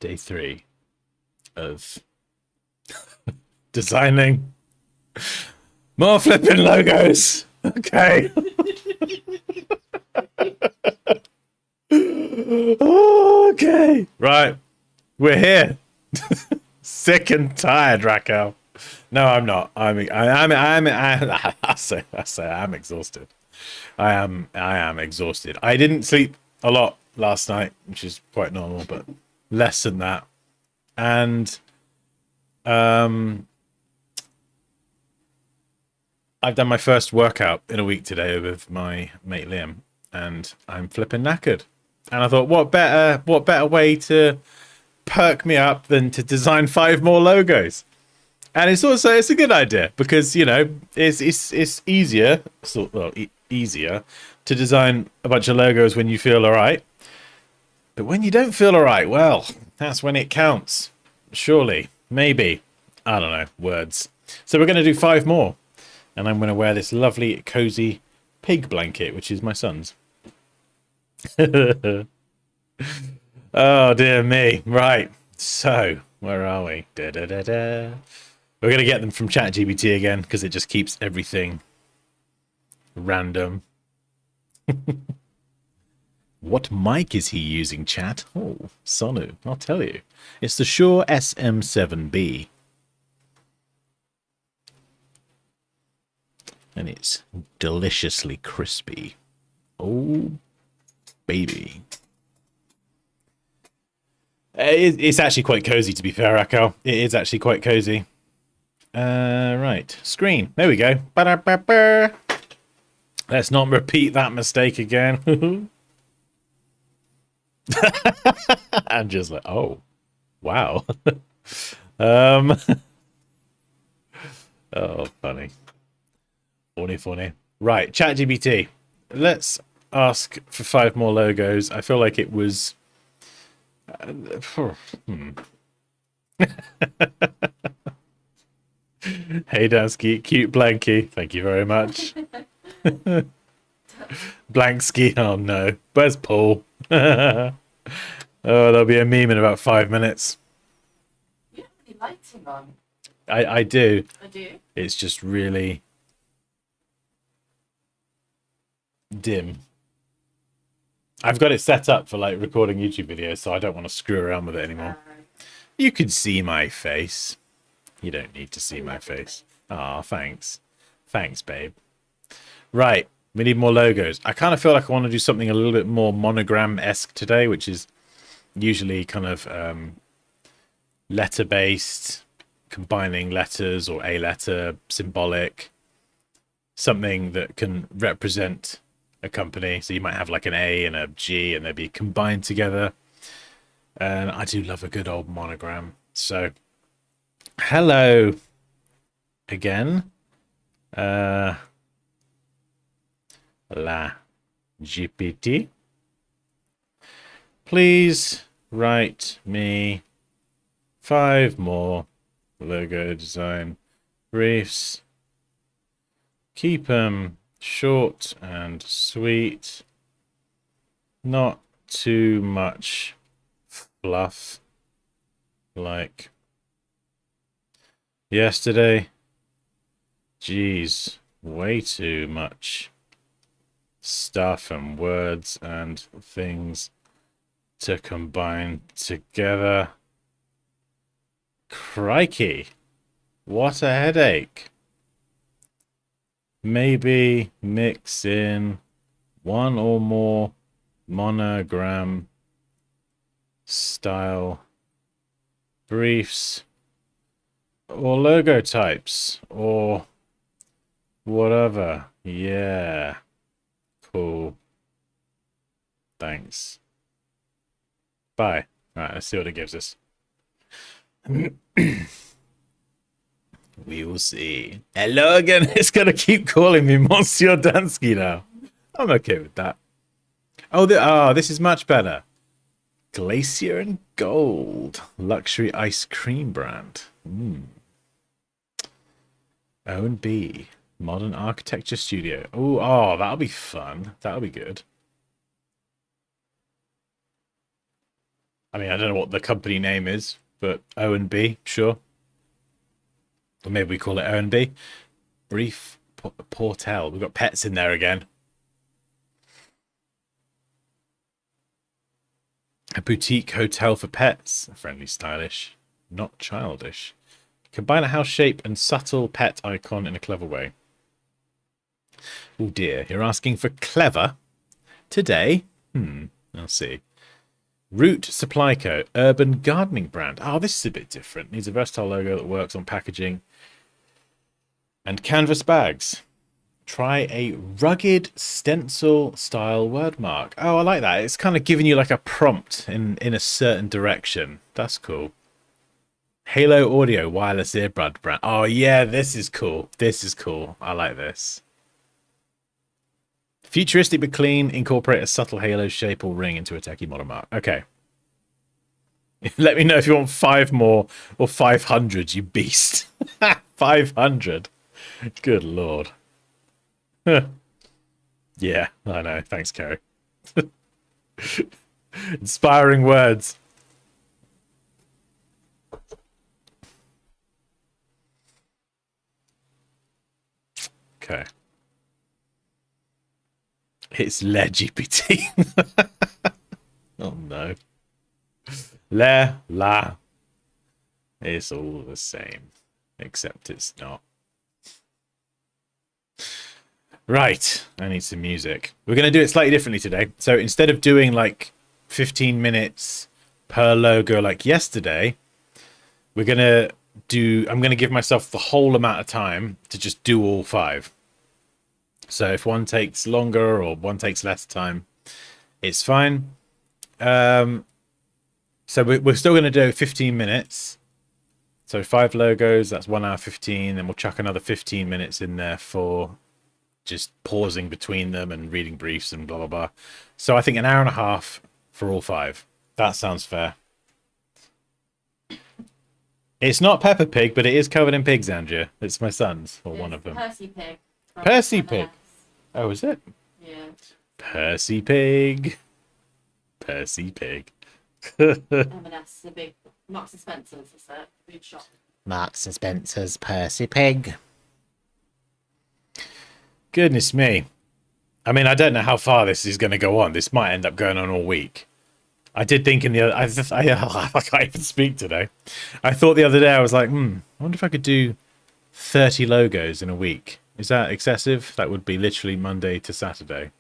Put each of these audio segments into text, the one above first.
Day 3 of designing more flipping logos. Okay. Okay. Right. We're here. Sick and tired, Raquel. No, I'm not. I say I'm exhausted. I am exhausted. I didn't sleep a lot last night, which is quite normal, but less than that. And I've done my first workout in a week today with my mate Liam, and I'm flipping knackered. And I thought, what better way to perk me up than to design 5 more logos? And it's a good idea because, you know, it's easier, easier to design a bunch of logos when you feel all right. But when you don't feel all right, well, that's when it counts. Surely, maybe, I don't know, words. So we're going to do 5 more, and I'm going to wear this lovely cozy pig blanket, which is my son's. Oh dear me. Right. So where are we? Da, da, da, da. We're going to get them from ChatGPT again because it just keeps everything random. What mic is he using, chat? Oh, Sonu, I'll tell you. It's the Shure SM7B. And it's deliciously crispy. Oh, baby. It's actually quite cozy, to be fair, Raquel. It is actually quite cozy. Right, screen. There we go. Ba-da-ba-ba. Let's not repeat that mistake again. I'm just like, oh, wow. Oh, funny. Funny. Right, ChatGPT. Let's ask for 5 more logos. I feel like it was... Hey, Dansky. Cute Blanky. Thank you very much. Blanksky. Oh, no. Where's Paul? Oh, there'll be a meme in about 5 minutes. You have any lighting on? I do. I do. It's just really dim. I've got it set up for like recording YouTube videos, so I don't want to screw around with it anymore. You could see my face. You don't need to see my face. Aw, thanks. Thanks, babe. Right, we need more logos. I kind of feel like I want to do something a little bit more monogram-esque today, which is usually kind of letter-based, combining letters or a letter, symbolic, something that can represent a company. So you might have like an A and a G and they'd be combined together. And I do love a good old monogram. So hello again. La GPT. Please write me 5 more logo design briefs. Keep them short and sweet. Not too much fluff like yesterday. Geez, way too much stuff and words and things to combine together. Crikey, what a headache. Maybe mix in 1 or more monogram style briefs or logo types or whatever. Yeah, cool. Thanks. Bye. All right, let's see what it gives us. We will see. Hello again. It's going to keep calling me Monsieur Dansky now. I'm okay with that. Oh, this is much better. Glacier and Gold. Luxury ice cream brand. O&B. Modern Architecture Studio. Oh, that'll be fun. That'll be good. I mean, I don't know what the company name is, but O&B, sure. Or maybe we call it O&B. Brief Portel. We've got pets in there again. A boutique hotel for pets. Friendly, stylish, not childish. Combine a house shape and subtle pet icon in a clever way. Oh dear, you're asking for clever today? I'll see. Root Supply Co. Urban gardening brand. Oh, this is a bit different. Needs a versatile logo that works on packaging. And canvas bags. Try a rugged stencil style word mark. Oh, I like that. It's kind of giving you like a prompt in a certain direction. That's cool. Halo Audio wireless earbud brand. Oh yeah, this is cool. This is cool. I like this. Futuristic but clean. Incorporate a subtle halo shape or ring into a techie model mark. Okay. Let me know if you want 5 more or 500, you beast. 500. Good lord. Yeah, I know. Thanks, Kerry. Inspiring words. Okay. It's LeGPT. Oh no. La. It's all the same. Except it's not. Right. I need some music. We're going to do it slightly differently today. So instead of doing like 15 minutes per logo like yesterday, we're going to I'm going to give myself the whole amount of time to just do all 5. So if one takes longer or one takes less time, it's fine. So we're still going to do 15 minutes. So 5 logos, that's 1 hour 15. Then we'll chuck another 15 minutes in there for just pausing between them and reading briefs and blah, blah, blah. So I think 1 hour and a half for all 5. That sounds fair. It's not Peppa Pig, but it is covered in pigs, Andrea. It's my son's, or one of them. Percy Pig. Percy Pig. Oh, is it? Yeah. Percy Pig. Percy Pig. M&S, the big Marks and Spencer's, is that food shop? Marks and Spencer's Percy Pig. Goodness me. I mean, I don't know how far this is going to go on. This might end up going on all week. I did think in the other... I can't even speak today. I thought the other day, I was like, I wonder if I could do 30 logos in a week. Is that excessive? That would be literally Monday to Saturday.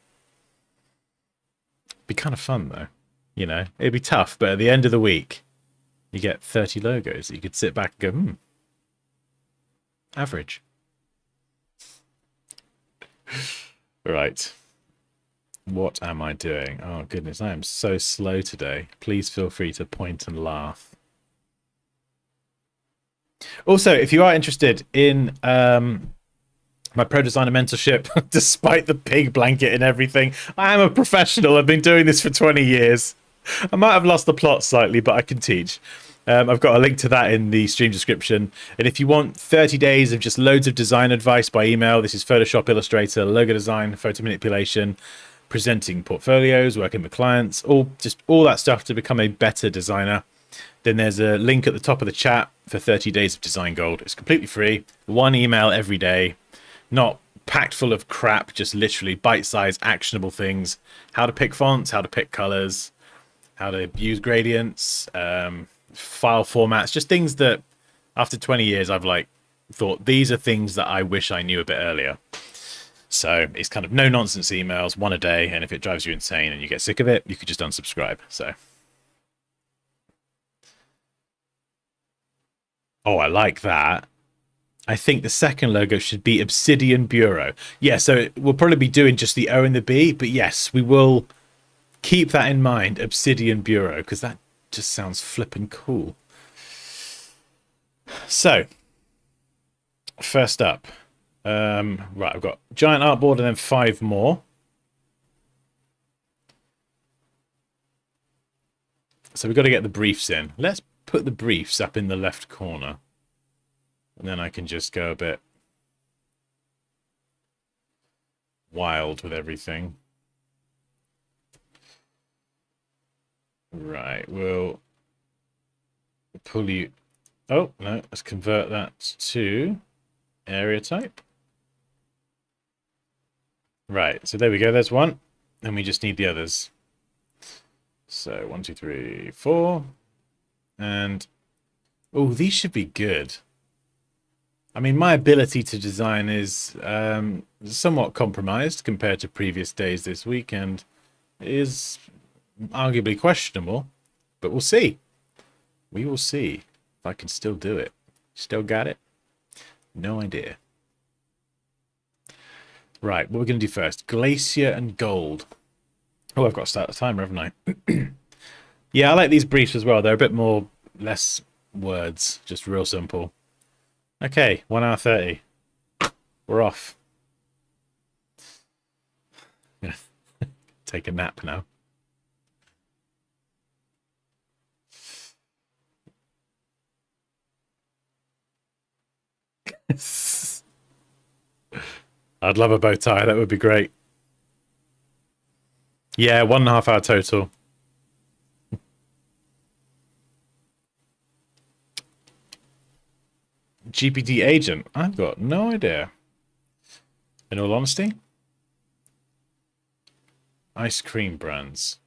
Be kind of fun, though. You know, it'd be tough, but at the end of the week, you get 30 logos. You could sit back and go, average. Right. What am I doing? Oh, goodness, I am so slow today. Please feel free to point and laugh. Also, if you are interested in my Pro Designer mentorship, despite the pig blanket and everything, I am a professional. I've been doing this for 20 years. I might have lost the plot slightly, but I can teach. I've got a link to that in the stream description. And if you want 30 days of just loads of design advice by email, this is Photoshop, Illustrator, logo design, photo manipulation, presenting portfolios, working with clients, all that stuff to become a better designer. Then there's a link at the top of the chat for 30 days of design gold. It's completely free. 1 email every day, not packed full of crap, just literally bite-sized actionable things. How to pick fonts, how to pick colors, how to use gradients, file formats, just things that after 20 years I've like thought these are things that I wish I knew a bit earlier. So it's kind of no nonsense emails, 1 a day, and if it drives you insane and you get sick of it, you could just unsubscribe. So oh, I like that. I think the second logo should be Obsidian Bureau. Yeah, so we'll probably be doing just the O and the B, but yes, we will keep that in mind, Obsidian Bureau, because that just sounds flippin' cool. So, first up, right, I've got giant artboard and then 5 more. So we've got to get the briefs in. Let's put the briefs up in the left corner. And then I can just go a bit wild with everything. Right, we'll pull you... Oh, no, let's convert that to area type. Right, so there we go, there's one. And we just need the others. So 1, 2, 3, 4. And, oh, these should be good. I mean, my ability to design is somewhat compromised compared to previous days this week and is arguably questionable, but we'll see. We will see if I can still do it. Still got it? No idea. Right, what we're going to do first. Glacier and gold. Oh, I've got to start the timer, haven't I? Yeah, I like these briefs as well. They're a bit more, less words. Just real simple. Okay, 1 hour 30. We're off. I'm gonna take a nap now. I'd love a bow tie. That would be great. Yeah, 1.5 hour total. GPT agent. I've got no idea. In all honesty. Ice cream brands.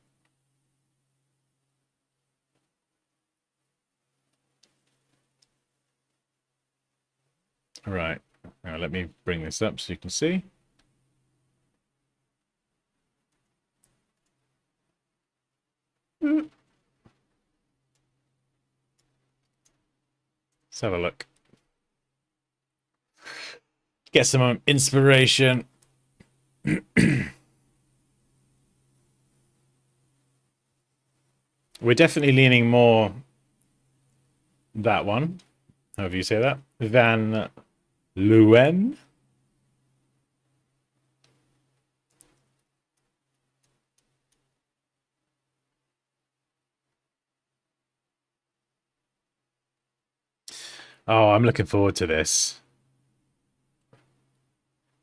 All right. Now let me bring this up so you can see. Let's have a look. Get some inspiration. We're definitely leaning more that one, however you say that, Van Leeuwen. Oh, I'm looking forward to this.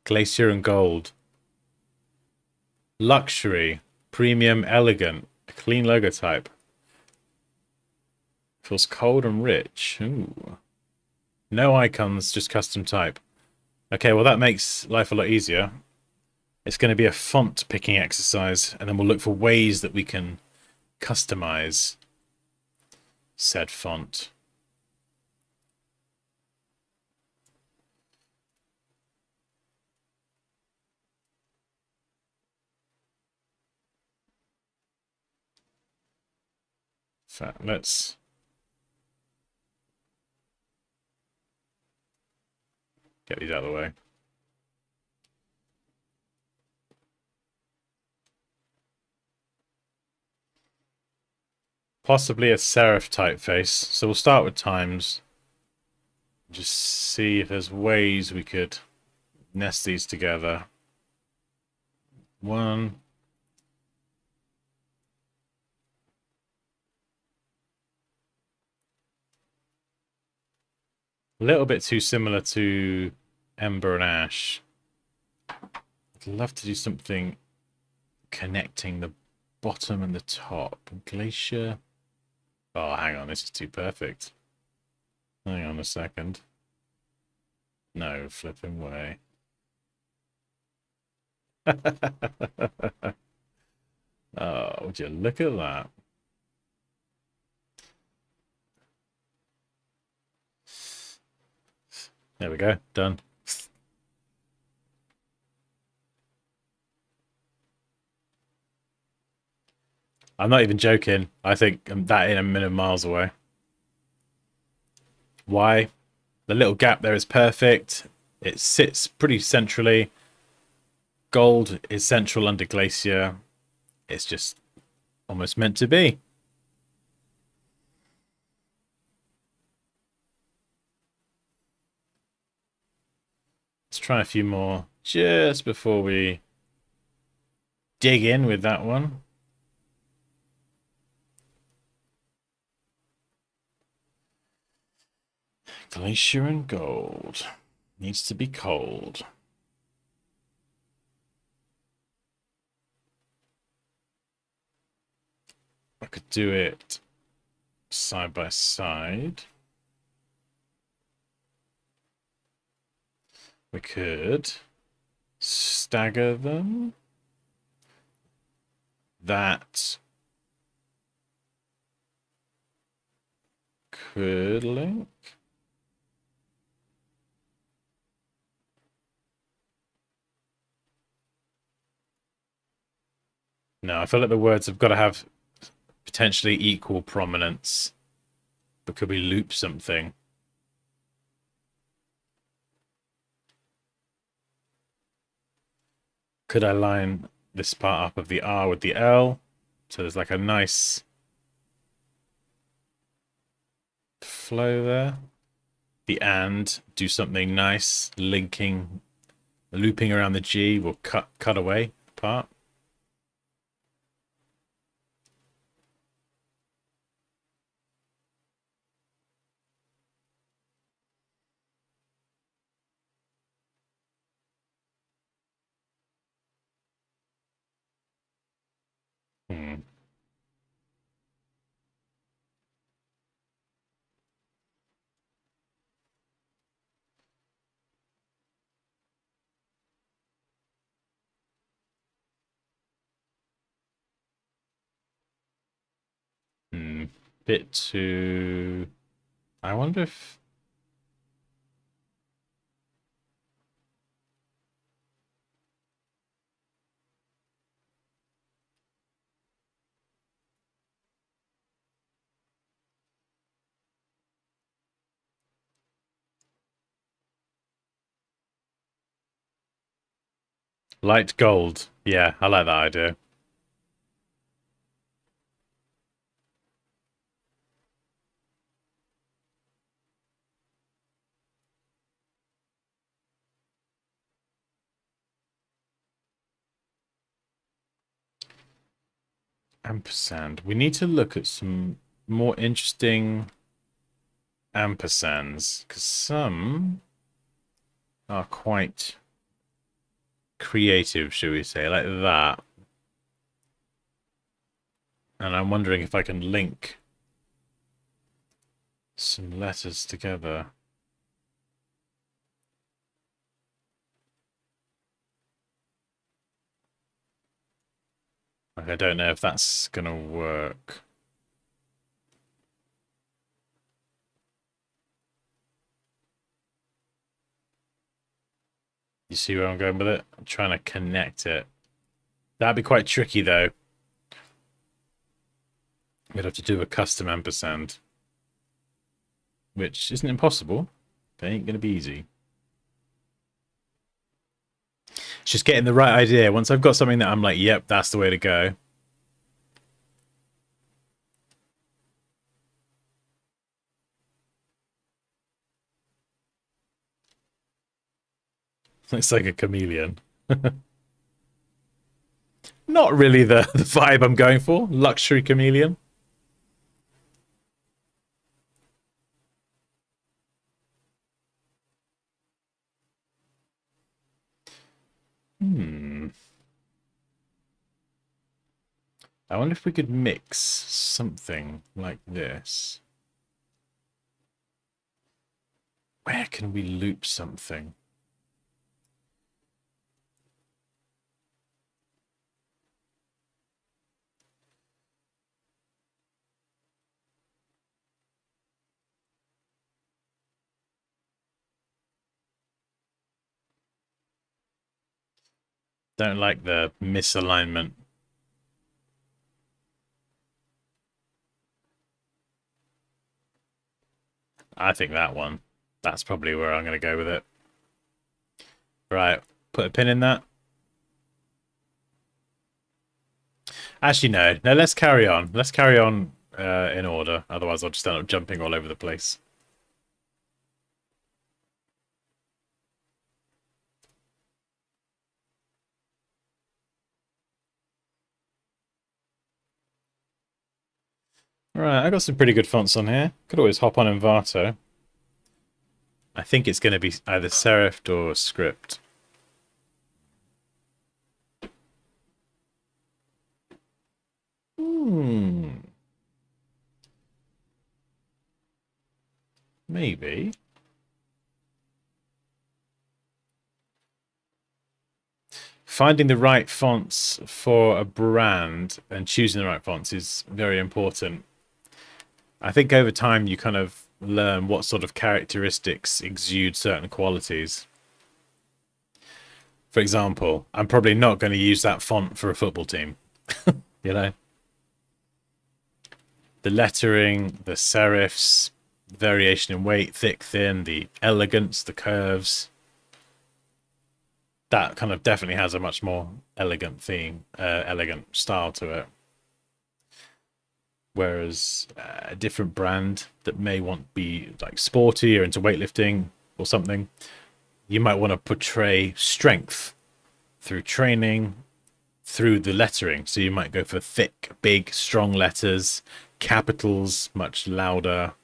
Glacier and gold. Luxury. Premium elegant. A clean logotype. Feels cold and rich. Ooh. No icons, just custom type. Okay, well that makes life a lot easier. It's going to be a font picking exercise, and then we'll look for ways that we can customize said font. So let's get these out of the way. Possibly a serif typeface. So we'll start with times. Just see if there's ways we could nest these together. 1. A little bit too similar to Ember and Ash. I'd love to do something connecting the bottom and the top. Glacier. Oh, hang on. This is too perfect. Hang on a second. No flipping way. Oh, would you look at that? There we go. Done. I'm not even joking. I think I'm that in a million miles away. Why? The little gap there is perfect. It sits pretty centrally. Gold is central under Glacier. It's just almost meant to be. Let's try a few more just before we dig in with that one. Glacier and gold. Needs to be cold. I could do it side by side. We could stagger them. That could link. No, I feel like the words have got to have potentially equal prominence. But could we loop something? Could I line this part up of the R with the L? So there's like a nice flow there. The and, do something nice, linking, looping around the G. We'll cut away part. Bit too... I wonder if... Light gold. Yeah, I like that idea. Ampersand. We need to look at some more interesting ampersands, because some are quite creative, shall we say, like that. And I'm wondering if I can link some letters together. Like, I don't know if that's gonna work. You see where I'm going with it? I'm trying to connect it. That'd be quite tricky, though. We'd have to do a custom ampersand, which isn't impossible, but ain't gonna be easy. It's just getting the right idea. Once I've got something that I'm like, yep, that's the way to go. Looks like a chameleon. Not really the vibe I'm going for. Luxury chameleon. I wonder if we could mix something like this. Where can we loop something? Don't like the misalignment. I think that one. That's probably where I'm going to go with it. Right, put a pin in that. Actually, no. No, let's carry on. Let's carry on in order. Otherwise, I'll just end up jumping all over the place. Right, I got some pretty good fonts on here. Could always hop on Envato. I think it's going to be either serifed or script. Maybe. Finding the right fonts for a brand and choosing the right fonts is very important. I think over time you kind of learn what sort of characteristics exude certain qualities. For example, I'm probably not going to use that font for a football team. You know, the lettering, the serifs, variation in weight, thick, thin, the elegance, the curves. That kind of definitely has a much more elegant theme, elegant style to it. Whereas a different brand that may want to be like sporty or into weightlifting or something, you might want to portray strength through training, through the lettering. So you might go for thick, big, strong letters, capitals, much louder.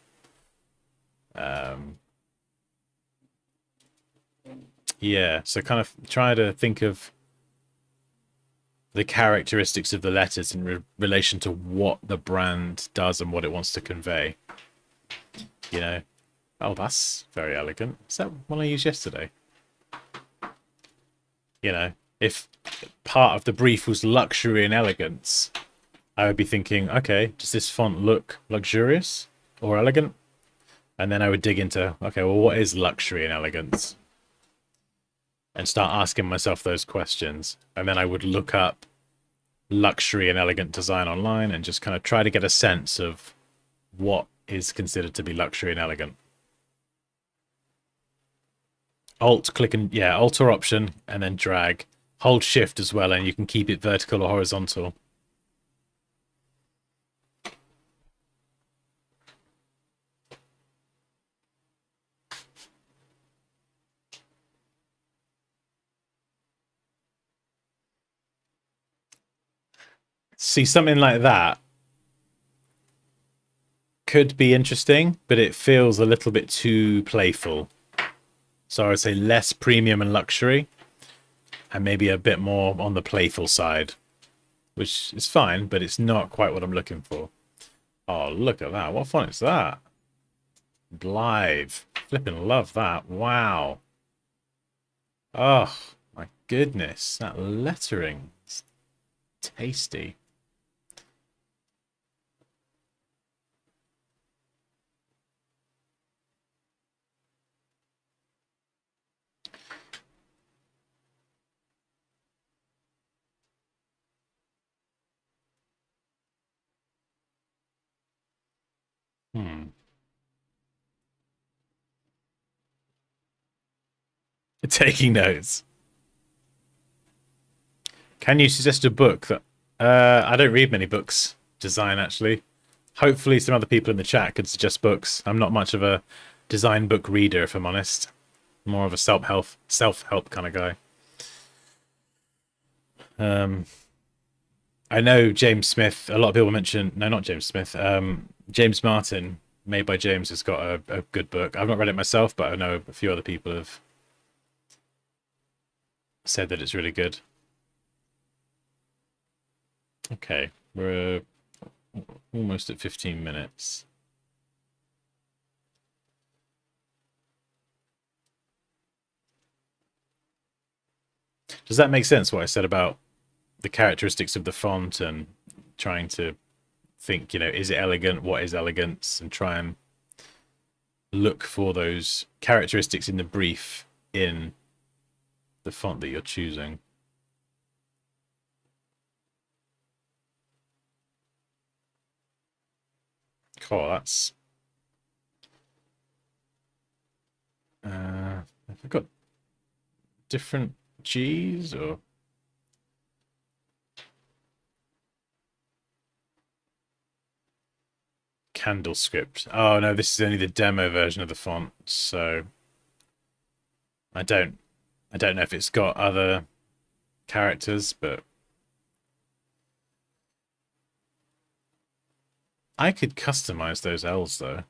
Yeah, so kind of try to think of the characteristics of the letters in relation to what the brand does and what it wants to convey. You know, oh, that's very elegant. Is that one I used yesterday? You know, if part of the brief was luxury and elegance, I would be thinking, okay, does this font look luxurious or elegant? And then I would dig into, okay, well, what is luxury and elegance? And start asking myself those questions. And then I would look up luxury and elegant design online and just kind of try to get a sense of what is considered to be luxury and elegant. Alt, click and, yeah, Alt or Option, and then drag. Hold Shift as well, and you can keep it vertical or horizontal. See, something like that could be interesting, but it feels a little bit too playful. So I would say less premium and luxury, and maybe a bit more on the playful side, which is fine, but it's not quite what I'm looking for. Oh, look at that. What font is that? Blythe. Flipping love that. Wow. Oh, my goodness. That lettering. It's tasty. Taking notes. Can you suggest a book that... I don't read many books. Design, actually. Hopefully some other people in the chat could suggest books. I'm not much of a design book reader, if I'm honest. More of a self-help kind of guy. I know James Smith. A lot of people mention... No, not James Smith. James Martin, Made by James, has got a good book. I've not read it myself, but I know a few other people have said that it's really good. Okay, we're almost at 15 minutes. Does that make sense, what I said about the characteristics of the font and trying to think, you know, is it elegant? What is elegance? And try and look for those characteristics in the brief in the font that you're choosing. Cool, that's... have I got different G's or... Candle script. Oh no, this is only the demo version of the font, so I don't know if it's got other characters, but I could customize those L's though.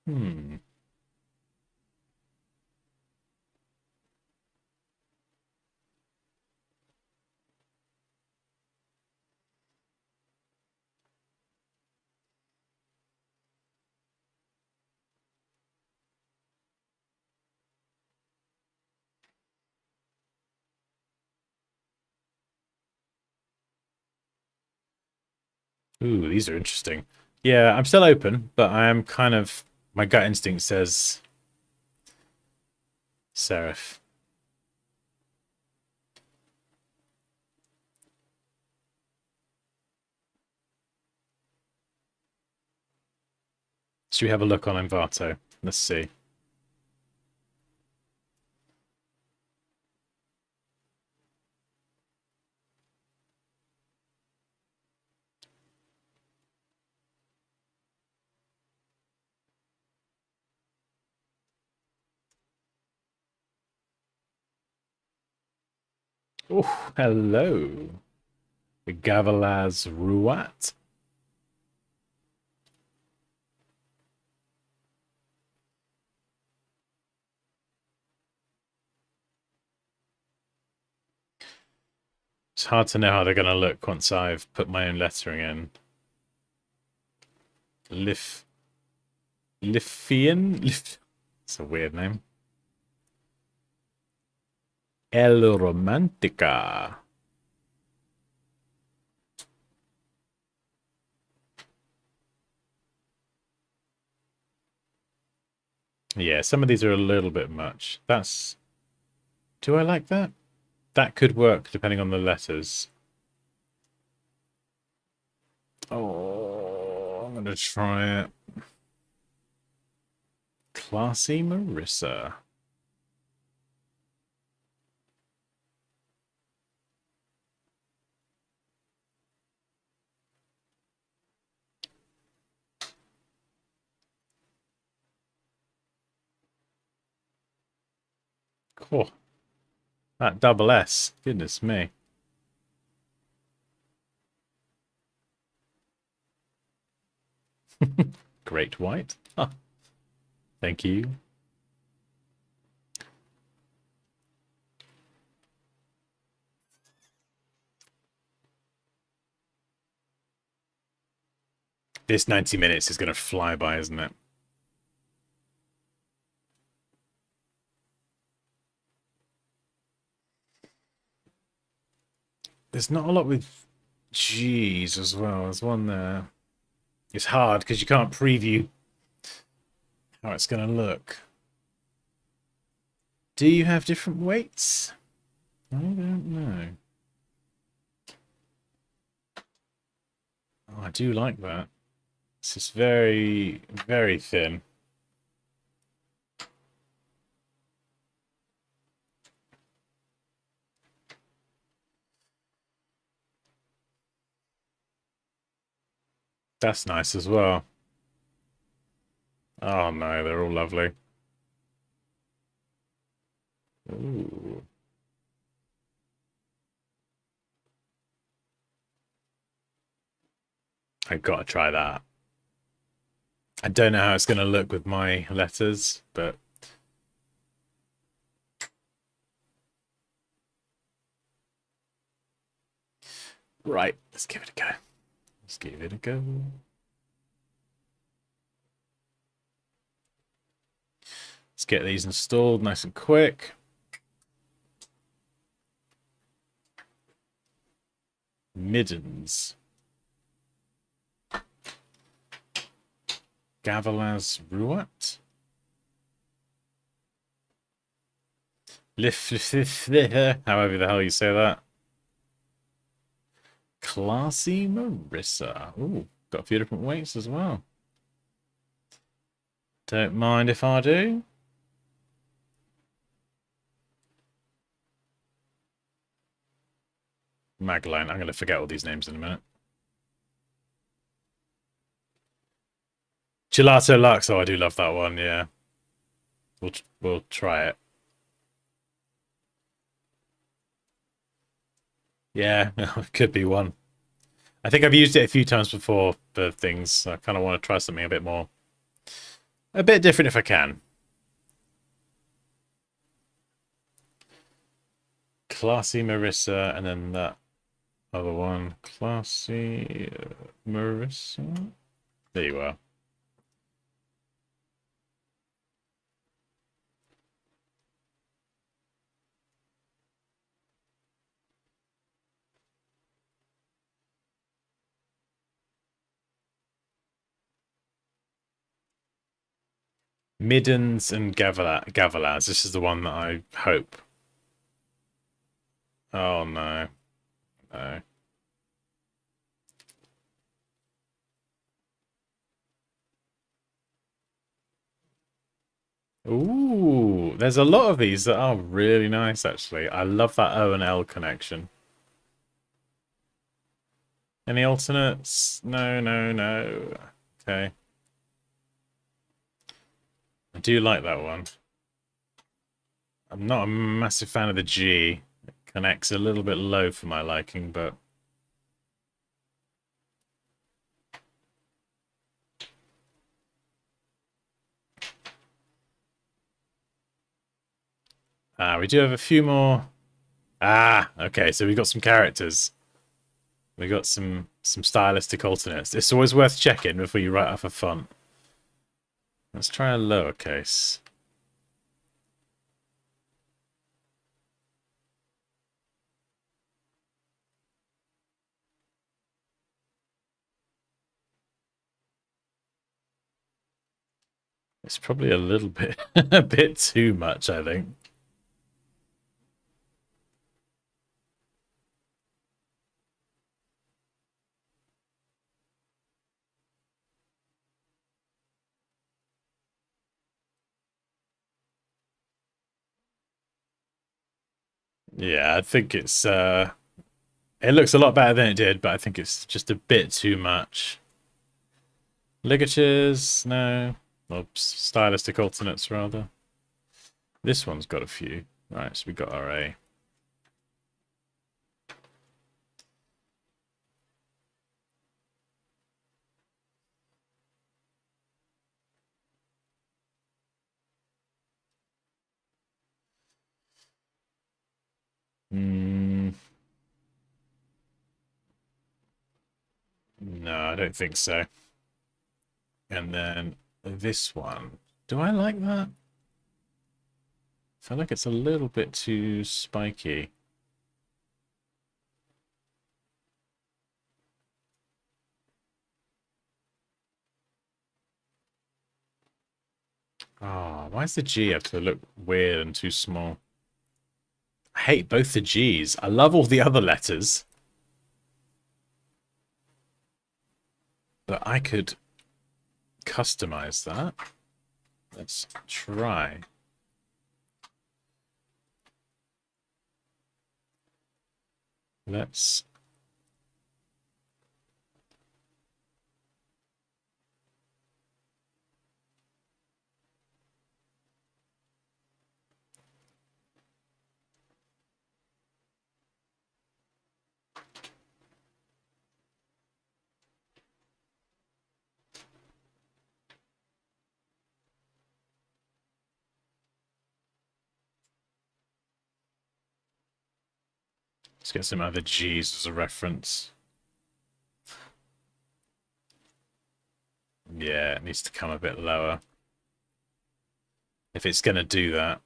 Hmm. Ooh, these are interesting. Yeah, I'm still open, but I am kind of... My gut instinct says serif. Should we have a look on Envato? Let's see. Oh, hello. Gavalaz Ruat. It's hard to know how they're going to look once I've put my own lettering in. Lithian? It's a weird name. El Romantica. Yeah, some of these are a little bit much. That's... Do I like that? That could work depending on the letters. Oh, I'm going to try it. Classy Marissa. Cool. That double S. Goodness me. Great White. Huh. Thank you. This 90 minutes is going to fly by, isn't it? There's not a lot with G's as well. There's one there. It's hard because you can't preview how it's going to look. Do you have different weights? I don't know. Oh, I do like that. It's just very, very thin. That's nice as well. Oh no, they're all lovely. Ooh. I gotta try that. I don't know how it's gonna look with my letters, but right, let's give it a go. Let's give it a go. Let's get these installed nice and quick. Middens. Gavalaz Ruat. However the hell you say that. Classy Marissa. Ooh, got a few different weights as well. Don't mind if I do. Magline. I'm going to forget all these names in a minute. Gelato Lux. Oh, I do love that one. Yeah, we'll try it. Yeah, it could be one. I think I've used it a few times before for things. I kind of want to try something a bit more, a bit different if I can. Classy Marissa, and then that other one. Classy Marissa. There you are. Middens and Gavilas. This is the one that I hope. Oh no. No. Ooh, there's a lot of these that are really nice, actually. I love that O and L connection. Any alternates? No, no, no. Okay. I do like that one. I'm not a massive fan of the G. It connects a little bit low for my liking, but... we do have a few more... okay, so we've got some characters. We got some stylistic alternates. It's always worth checking before you write off a font. Let's try a lowercase. It's probably a little bit a bit too much, I think. Yeah, I think it's it looks a lot better than it did, but I think it's just a bit too much. Ligatures, no. Or stylistic alternates, rather. This one's got a few. Right, so we got our A. No, I don't think so. And then this one. Do I like that? I feel like it's a little bit too spiky. Oh, why does the G have to look weird and too small? I hate both the G's. I love all the other letters. But I could customize that. Let's try. Let's... Let's get some other G's as a reference. Yeah, it needs to come a bit lower. If it's going to do that.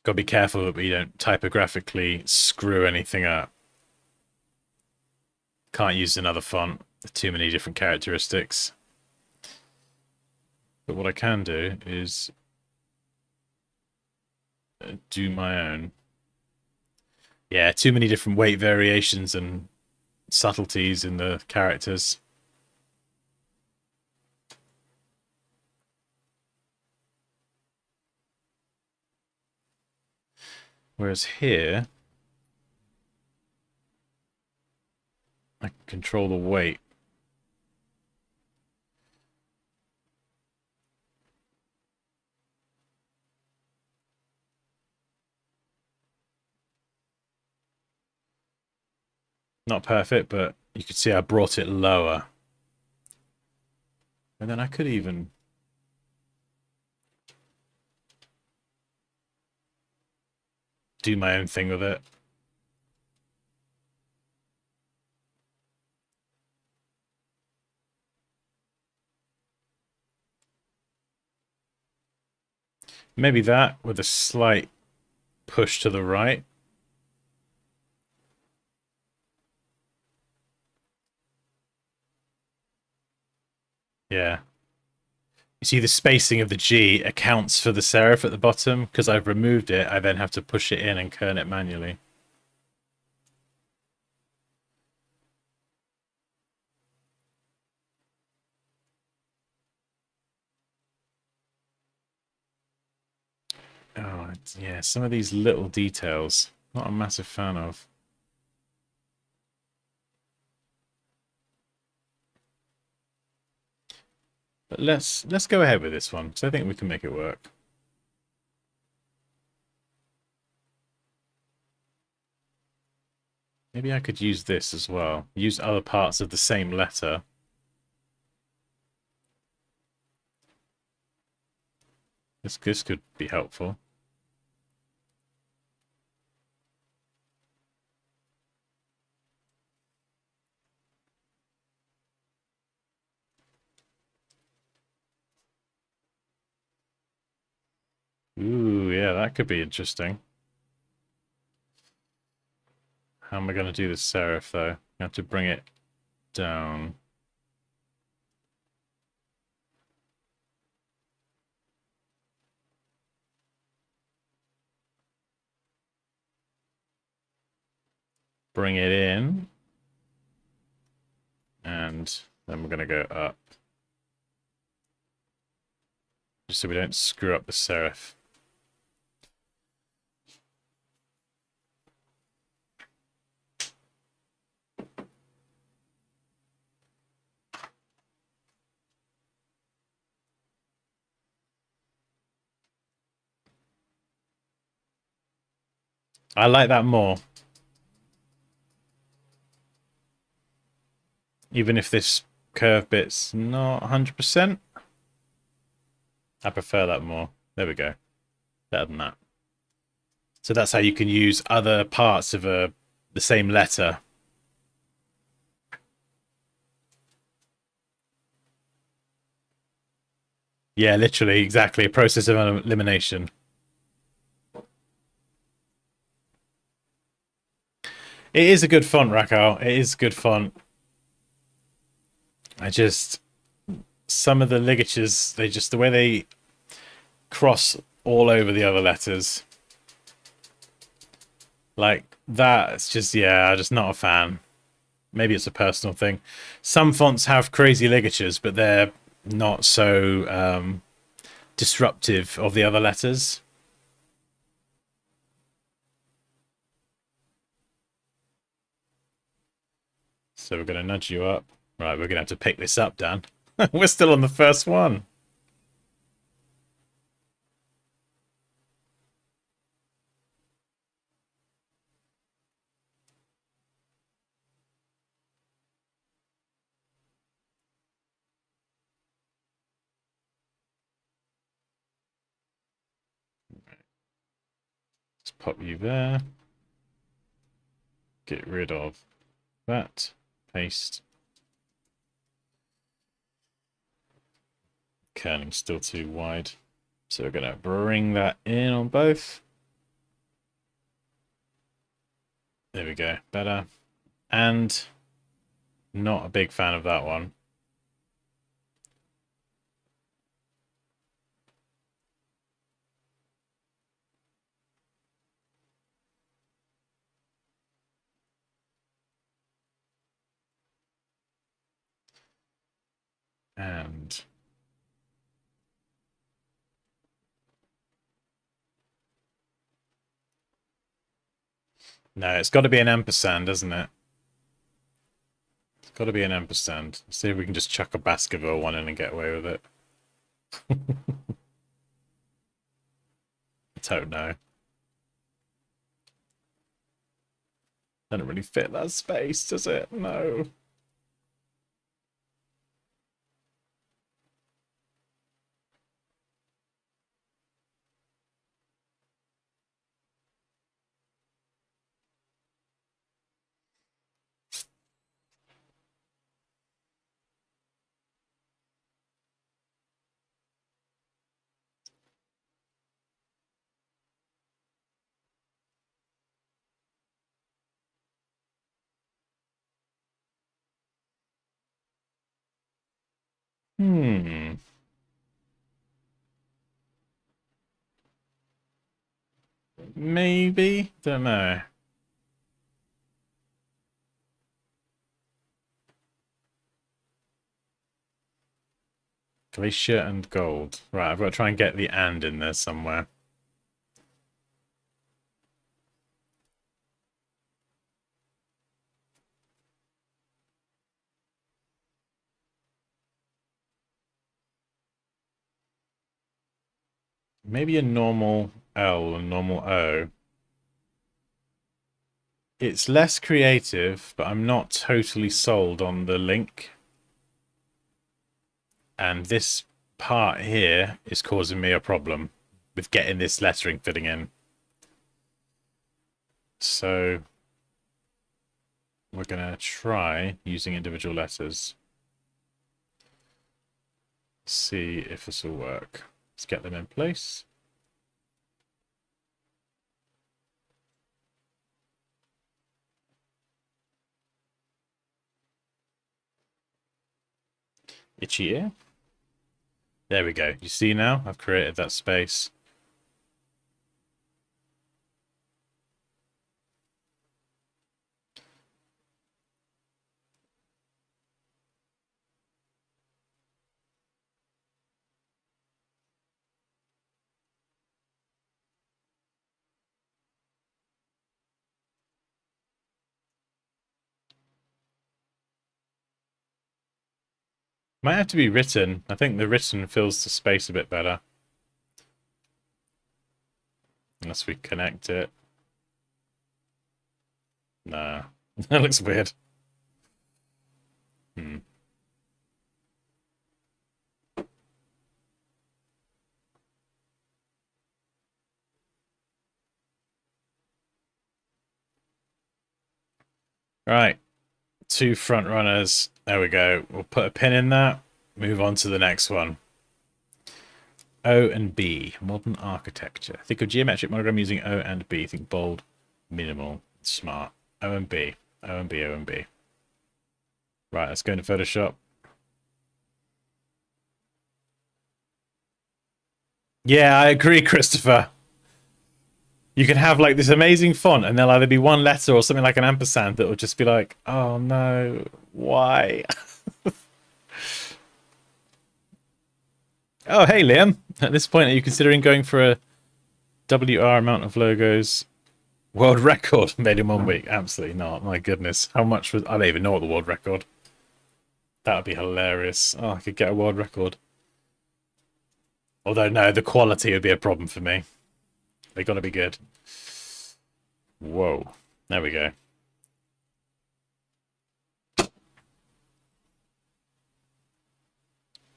Got to be careful that we don't typographically screw anything up. Can't use another font. Too many different characteristics. But what I can do is do my own. Yeah, too many different weight variations and subtleties in the characters. Whereas here, I can control the weight. Not perfect, but you can see I brought it lower. And then I could even... do my own thing with it. Maybe that with a slight push to the right. Yeah. You see, the spacing of the G accounts for the serif at the bottom. Because I've removed it, I then have to push it in and kern it manually. Oh, yeah, some of these little details, not a massive fan of. But let's go ahead with this one, because I think we can make it work. Maybe I could use this as well. Use other parts of the same letter. This could be helpful. Ooh, yeah, that could be interesting. How am I going to do this serif, though? I have to bring it down. Bring it in. And then we're going to go up. Just so we don't screw up the serif. I like that more. Even if this curve bit's not 100%. I prefer that more. There we go. Better than that. So that's how you can use other parts of the same letter. Yeah, literally, exactly. A process of elimination. It is a good font, Raquel. It is a good font. I just... Some of the ligatures, the way they cross all over the other letters. Like, that's just, yeah, I'm just not a fan. Maybe it's a personal thing. Some fonts have crazy ligatures, but they're not so disruptive of the other letters. So we're going to nudge you up. Right, we're going to have to pick this up, Dan. We're still on the first one. Let's pop you there. Get rid of that. Paste. Kerning's still too wide. So we're going to bring that in on both. There we go. Better. And not a big fan of that one. And no, it's got to be an ampersand, doesn't it? It's got to be an ampersand. Let's see if we can just chuck a Baskerville one in and get away with it. I don't know. Doesn't really fit that space, does it? No. Hmm. Maybe? Don't know. Glacier and gold. Right, I've got to try and get the and in there somewhere. Maybe a normal L and normal O. It's less creative, but I'm not totally sold on the link. And this part here is causing me a problem with getting this lettering fitting in. So we're going to try using individual letters. See if this will work. Let's get them in place. Itchy ear. There we go. You see now? I've created that space. Might have to be written. I think the written fills the space a bit better. Unless we connect it. Nah. That looks weird. Hmm. Right. 2 front runners. There we go. We'll put a pin in that. Move on to the next one. O and B. Modern architecture. Think of geometric monogram using O and B. Think bold, minimal, smart. O and B. O and B. O and B. Right, let's go into Photoshop. Yeah, I agree, Christopher. You can have like this amazing font and there'll either be one letter or something like an ampersand that will just be like, oh no, why? Oh, hey, Liam. At this point, are you considering going for a WR amount of logos? World record made in 1 week? Absolutely not. My goodness. How much was... I don't even know what the world record. That would be hilarious. Oh, I could get a world record. Although, no, the quality would be a problem for me. They got to be good. Whoa. There we go.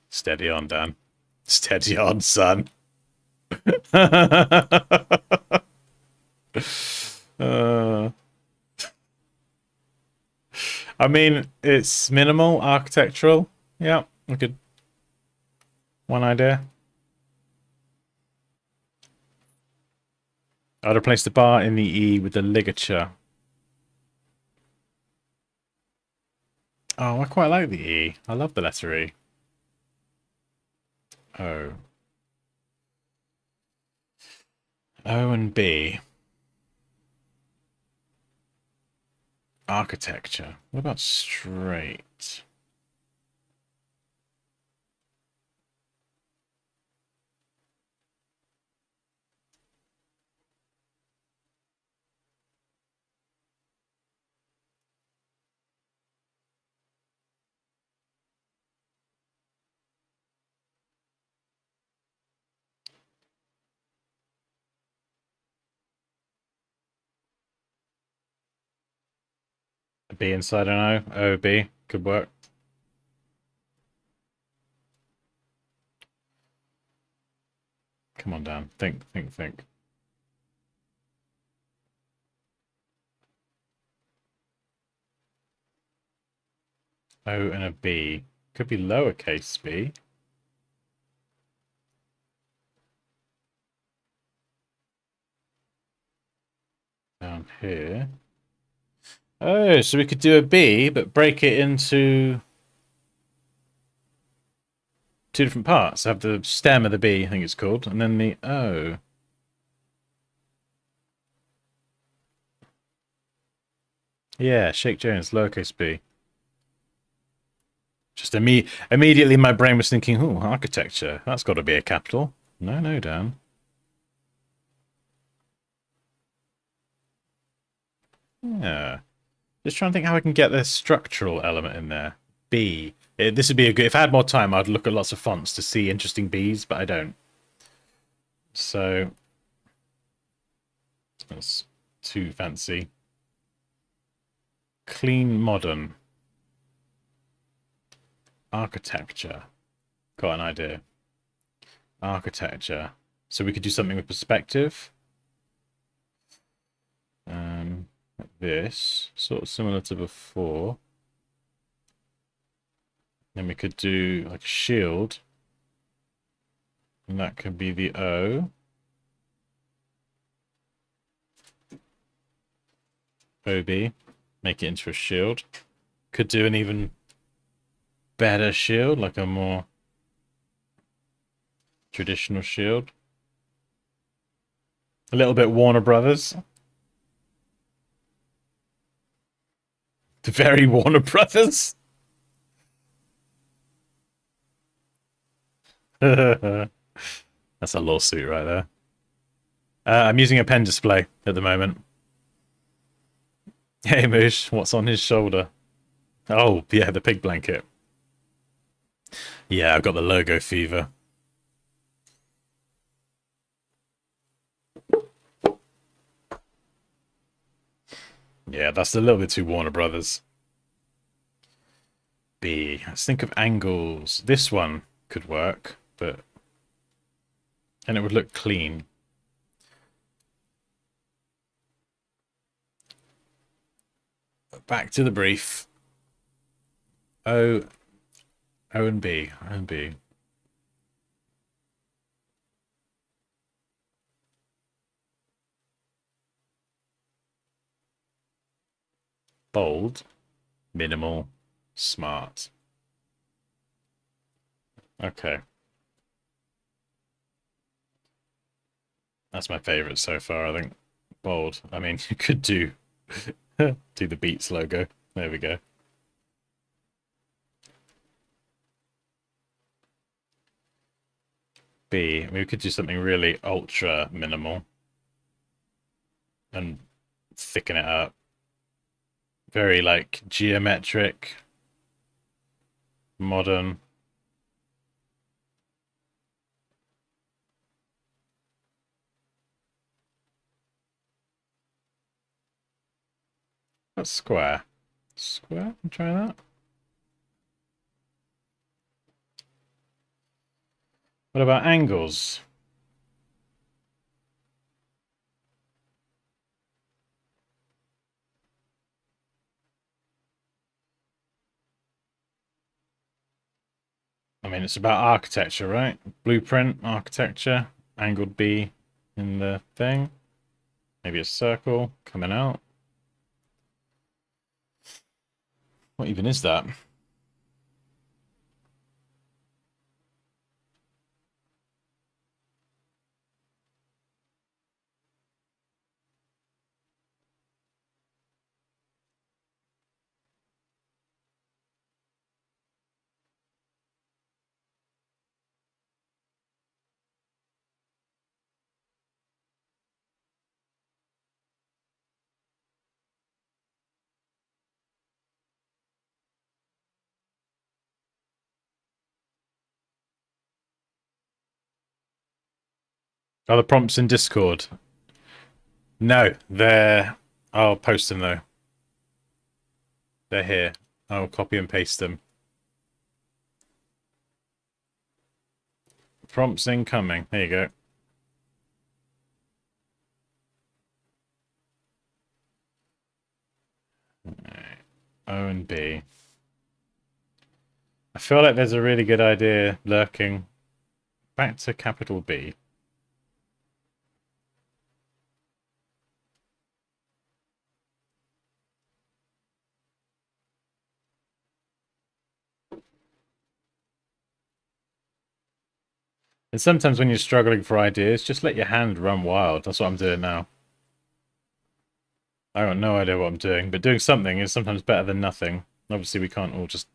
Steady on, Dan. Steady on, son. I mean, it's minimal, architectural. Yeah, we could. One idea. I'd replace the bar in the E with the ligature. Oh, I quite like the E. I love the letter E. O. O and B. Architecture. What about straight? A B inside an O. O, B. Could work. Come on, Dan. Think, think, think. O and a B. Could be lowercase b. Down here. Oh, so we could do a B, but break it into... two different parts. I have the stem of the B, I think it's called, and then the O. Yeah, Shake Jones, lowercase b. Just immediately my brain was thinking, oh, architecture. That's got to be a capital. No, no, Dan. Yeah. Just trying to think how I can get the structural element in there. B. This would be a good... If I had more time, I'd look at lots of fonts to see interesting Bs, but I don't. So... That's too fancy. Clean, modern. Architecture. Got an idea. Architecture. So we could do something with perspective. Like this. Sort of similar to before. Then we could do like a shield. And that could be the O. OB. Make it into a shield. Could do an even better shield, like a more traditional shield. A little bit Warner Brothers. Very Warner Brothers. That's a lawsuit right there. I'm using a pen display at the moment. Hey, Moosh, what's on his shoulder? Oh, yeah, the pig blanket. Yeah, I've got the logo fever. Yeah, that's a little bit too Warner Brothers. B. Let's think of angles. This one could work, but... And it would look clean. Back to the brief. O and B. O and B. Bold. Minimal. Smart. Okay. That's my favorite so far, I think. Bold. I mean, you could do the Beats logo. There we go. B. We could do something really ultra minimal and thicken it up. Very like geometric, modern. That's square. Square? Try that. What about angles? I mean, it's about architecture, right? Blueprint, architecture, angled B in the thing. Maybe a circle coming out. What even is that? Are the prompts in Discord? No, they're... I'll post them though. They're here. I'll copy and paste them. Prompts incoming. There you go. O and B. I feel like there's a really good idea lurking. Back to capital B. And sometimes when you're struggling for ideas, just let your hand run wild. That's what I'm doing now. I got no idea what I'm doing, but doing something is sometimes better than nothing. Obviously, we can't all just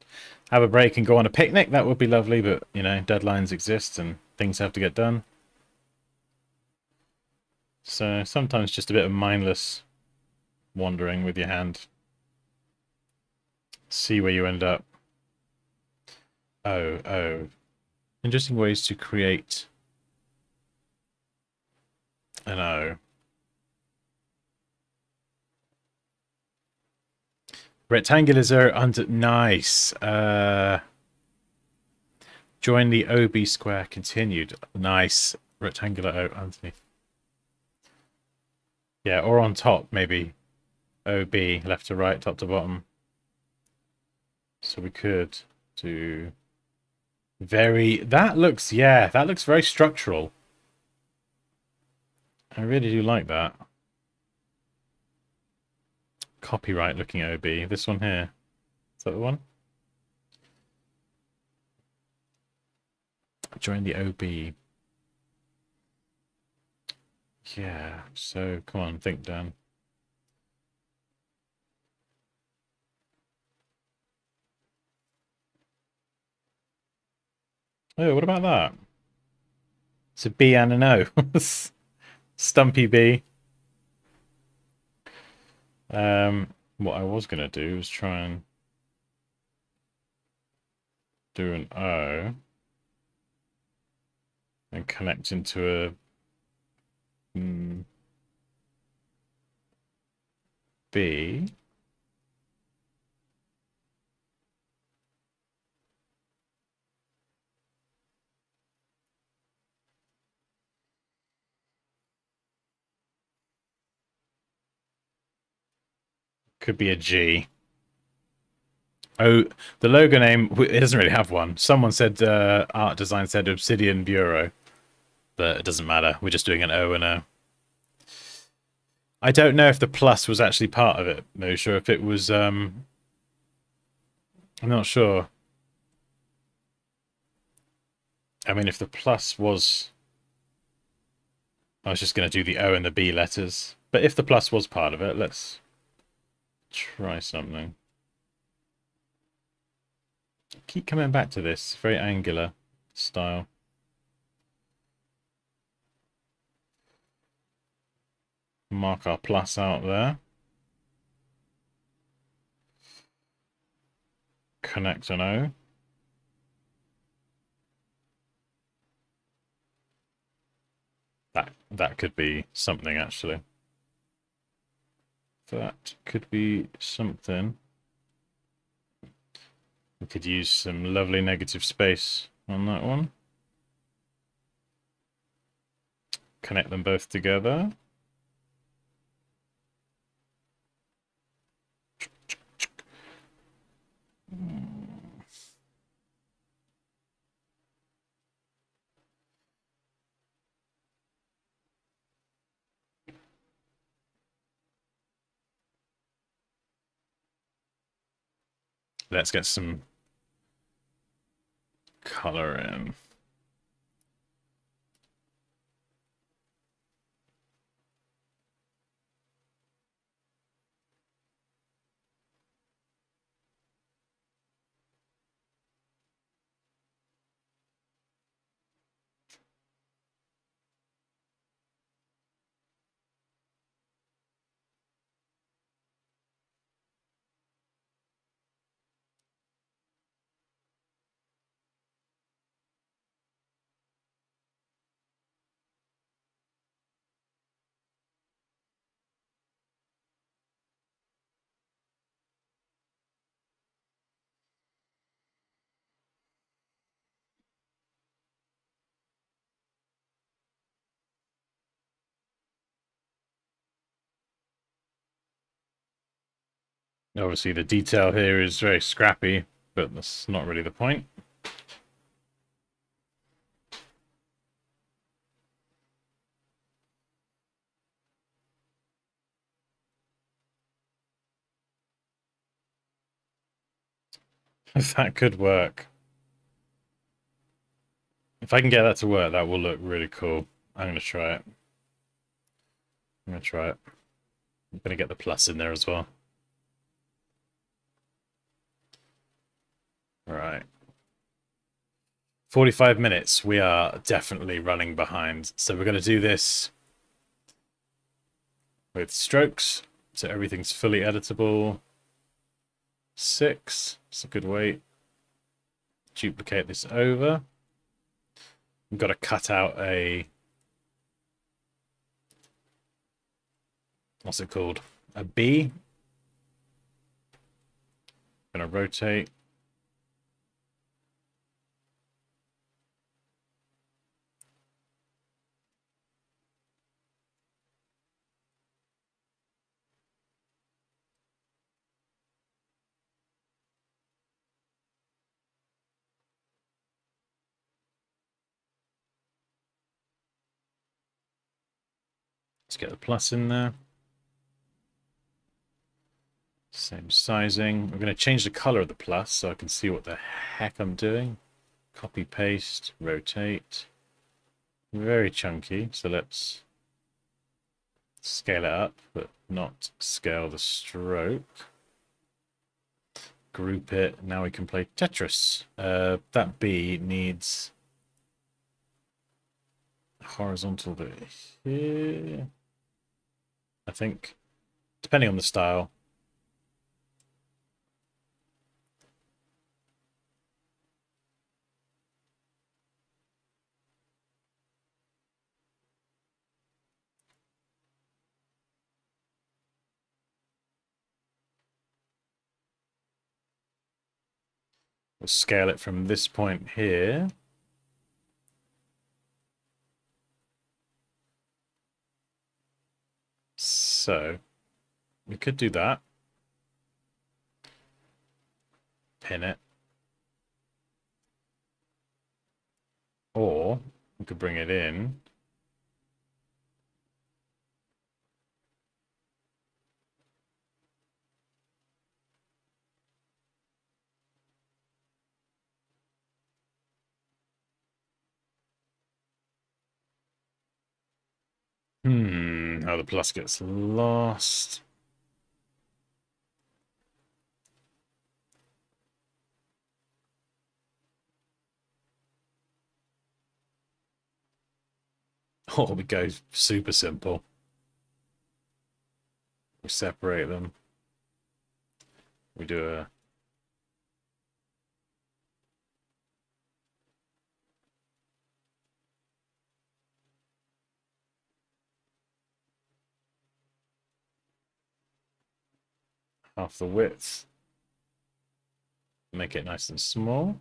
have a break and go on a picnic. That would be lovely, but, you know, deadlines exist and things have to get done. So sometimes just a bit of mindless wandering with your hand. See where you end up. Oh. Interesting ways to create an O. Rectangulars are under... Nice. Join the OB square continued. Nice. Rectangular O underneath. Yeah, or on top, maybe. OB, left to right, top to bottom. So we could do... Very... That looks... Yeah, that looks very structural. I really do like that. Copyright looking OB. This one here. Is that the one? Join the OB. Yeah, so come on, think, Dan. Oh, what about that? It's a B and an O. Stumpy B. What I was going to do was try and do an O and connect into a B. Could be a G. Oh, the logo name, it doesn't really have one. Someone said, art design said Obsidian Bureau, but it doesn't matter. We're just doing an O and O. I don't know if the plus was actually part of it, no, sure if it was, I'm not sure. I mean, if the plus was... I was just going to do the O and the B letters. But if the plus was part of it, let's try something. Keep coming back to this. Very angular style. Mark our plus out there. Connect an O. That could be something, actually. That could be something. We could use some lovely negative space on that one. Connect them both together. Let's get some color in. Obviously, the detail here is very scrappy, but that's not really the point. That could work. If I can get that to work, that will look really cool. I'm going to try it. I'm going to try it. I'm going to get the plus in there as well. Right. 45 minutes. We are definitely running behind. So we're going to do this with strokes. So everything's fully editable. 6. It's a good weight. Duplicate this over. We've got to cut out a... What's it called? A B. I'm going to rotate. Let's get the plus in there. Same sizing. We're going to change the color of the plus so I can see what the heck I'm doing. Copy, paste, rotate. Very chunky, so let's scale it up, but not scale the stroke. Group it. Now we can play Tetris. That B needs horizontal bit here, I think, depending on the style. We'll scale it from this point here. So we could do that. Pin it. Or we could bring it in. How the plus gets lost. Oh, we go super simple. We separate them. We do a half the width. Make it nice and small.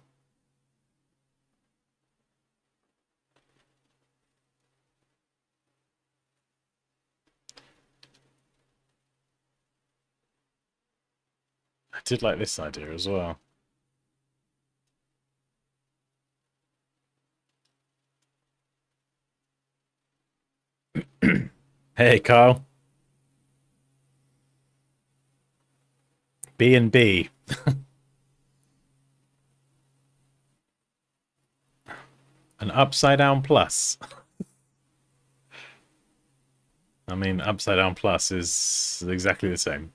I did like this idea as well. Hey, Kyle. B and B. An upside down plus. I mean, upside down plus is exactly the same.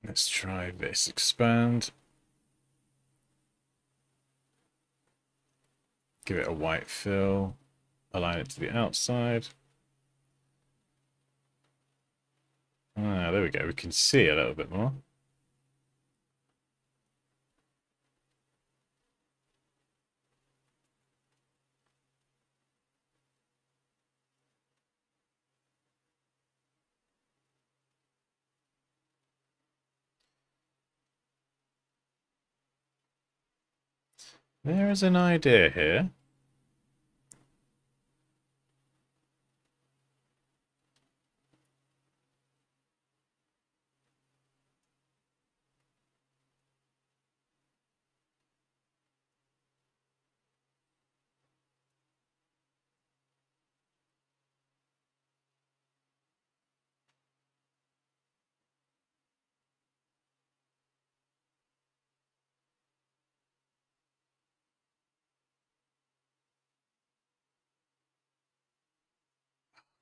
Let's try this. Expand. Give it a white fill. Align it to the outside. Ah, there we go. We can see a little bit more. There is an idea here.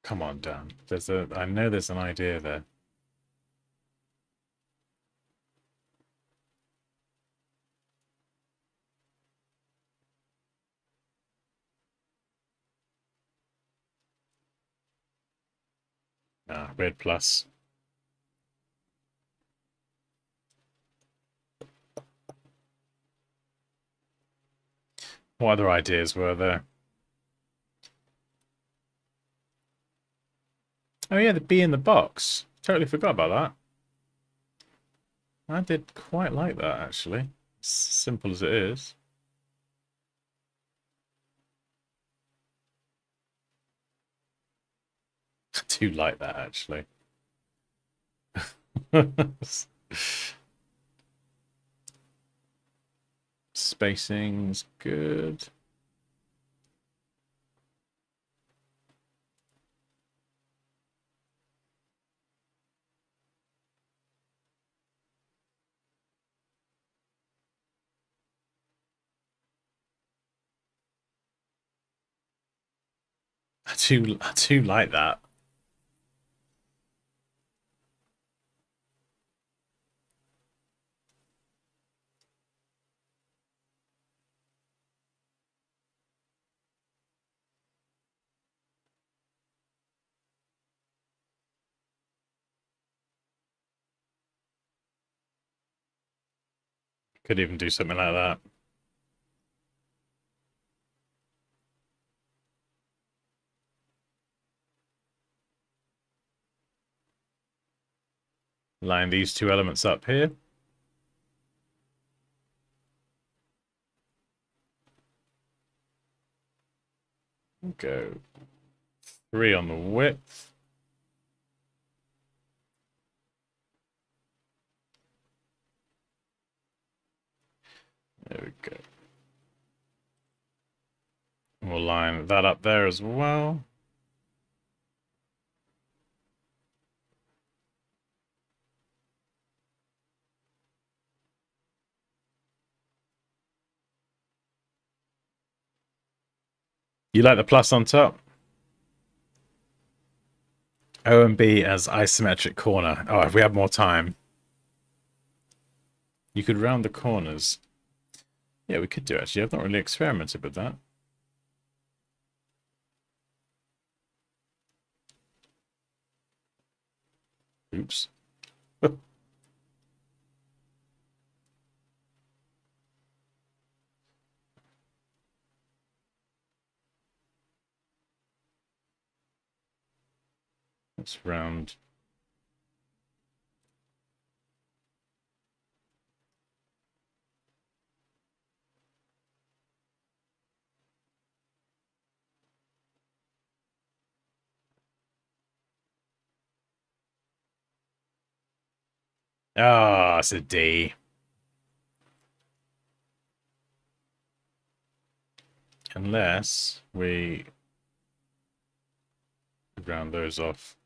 Come on, Dan. I know there's an idea there. Ah, red plus. What other ideas were there? Oh yeah, the bee in the box. Totally forgot about that. I did quite like that, actually. Simple as it is. I do like that, actually. Spacing's good. I do like that. Could even do something like that. Line these two elements up here. Go 3 on the width. There we go. We'll line that up there as well. You like the plus on top? O and B as isometric corner. Oh, if we had more time. You could round the corners. Yeah, we could do actually. I've not really experimented with that. Oops. Let's round. Ah, it's a D. Unless we round those off.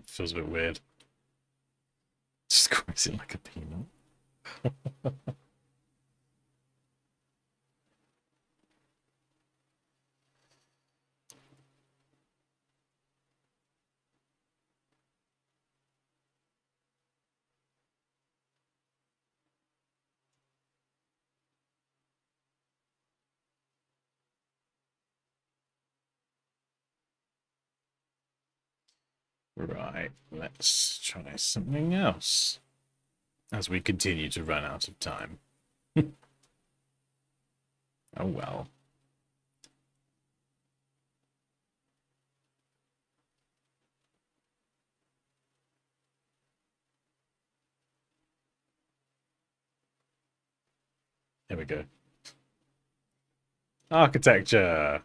Feels a bit weird. Squeezing like a peanut. Right, let's try something else as we continue to run out of time. Oh well. There we go. Architecture.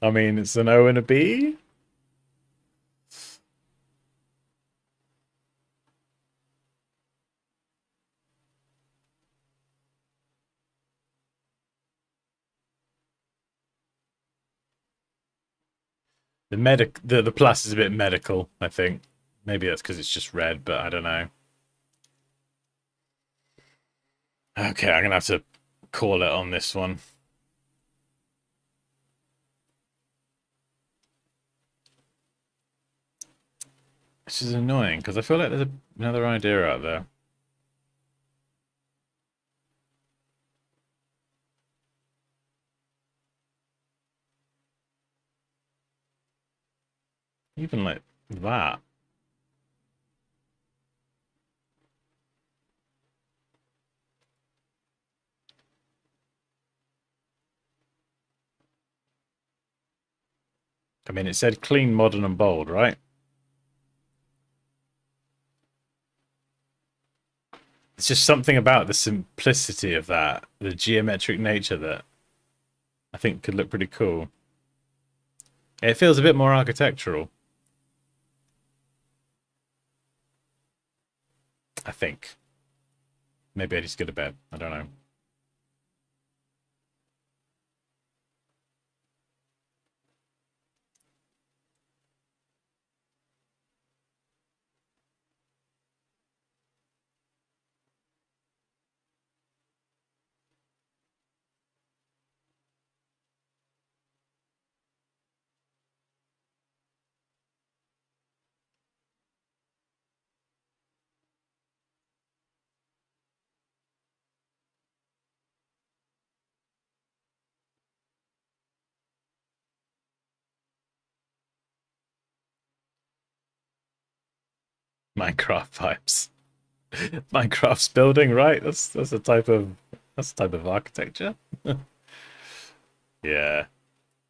I mean, it's an O and a B. The plus is a bit medical, I think. Maybe that's because it's just red, but I don't know. Okay, I'm gonna have to call it on this one. Which is annoying because I feel like there's another idea out there. Even like that. I mean, it said clean, modern, and bold, right? It's just something about the simplicity of that, the geometric nature that I think could look pretty cool. It feels a bit more architectural, I think. Maybe I just go to bed. I don't know. Minecraft vibes. Minecraft's building, right? That's a type of architecture. Yeah.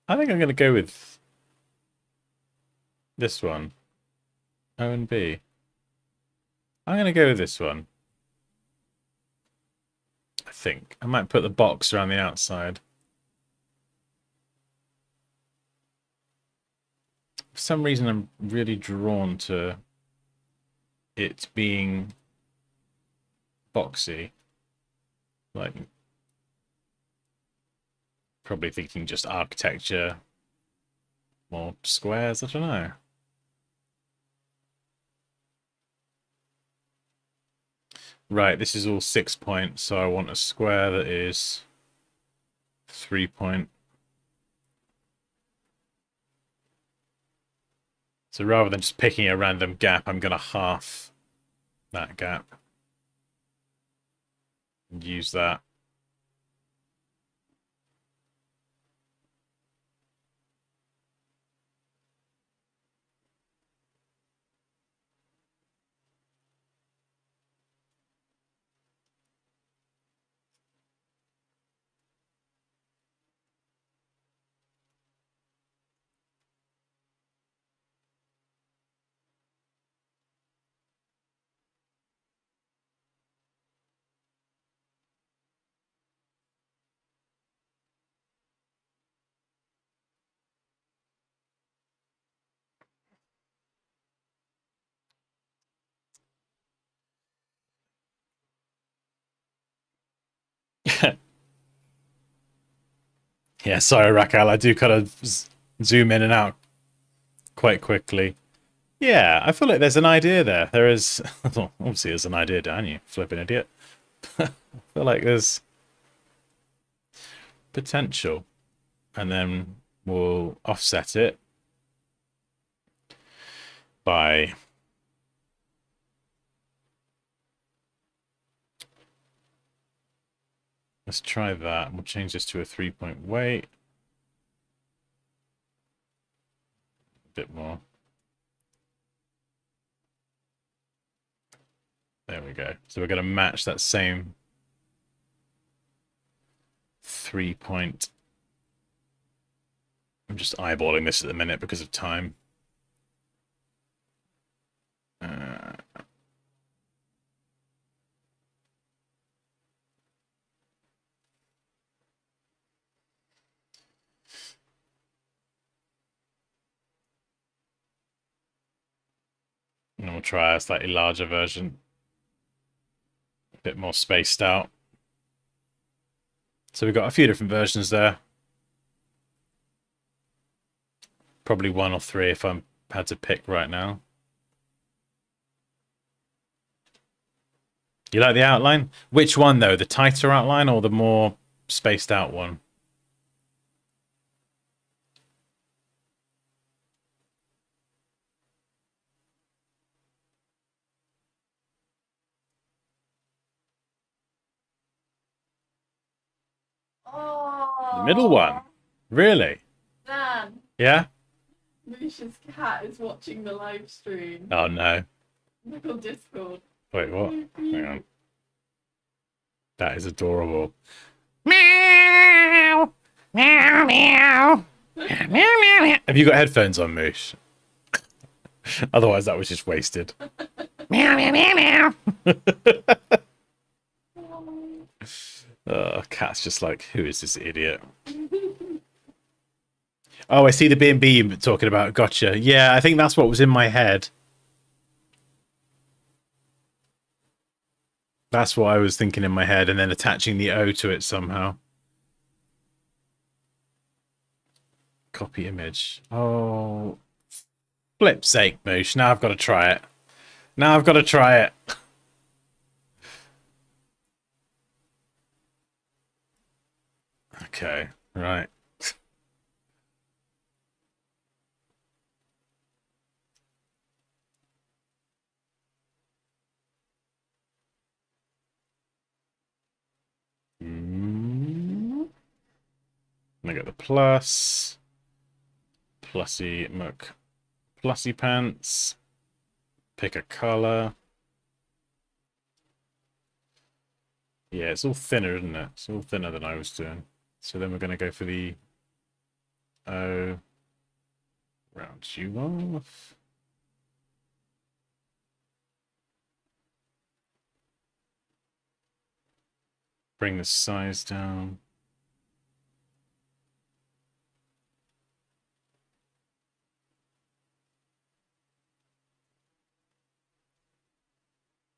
I think I'm gonna go with this one. O and B. I'm gonna go with this one. I think. I might put the box around the outside. For some reason I'm really drawn to it being boxy. Like probably thinking just architecture, more squares, I don't know. Right, this is all 6 points, so I want a square that is 3 point. So rather than just picking a random gap, I'm going to half that gap and use that. Yeah, sorry, Raquel, I do kind of zoom in and out quite quickly. Yeah, I feel like there's an idea there. There is, well, obviously there's an idea, Dan, you flipping idiot. I feel like there's potential. And then we'll offset it by let's try that. We'll change this to a 3-point weight. A bit more. There we go. So we're going to match that same 3-point. I'm just eyeballing this at the minute because of time. Uh, And we'll try a slightly larger version. A bit more spaced out. So we've got a few different versions there. Probably one or three if I had to pick right now. You like the outline? Which one though? The tighter outline or the more spaced out one? The middle one. Really? Dan, Yeah? Lucia's cat is watching the live stream. Oh no. Look on Discord. Wait, what? Hang on. That is adorable. Meow! Meow, meow. Meow, meow. Have you got headphones on, Moosh? Otherwise, that was just wasted. Meow, meow, meow, meow. Cat's just like, who is this idiot? Oh, I see the B&B you're talking about. Gotcha. Yeah, I think that's what was in my head. That's what I was thinking in my head, and then attaching the O to it somehow. Copy image. Oh, flip's sake, Moosh. Now I've got to try it. Now I've got to try it. Okay, right. I got the plus. Plussy muck. Plussy pants. Pick a color. Yeah, it's all thinner, isn't it? It's all thinner than I was doing. So then we're going to go for the O. Round you off. Bring the size down.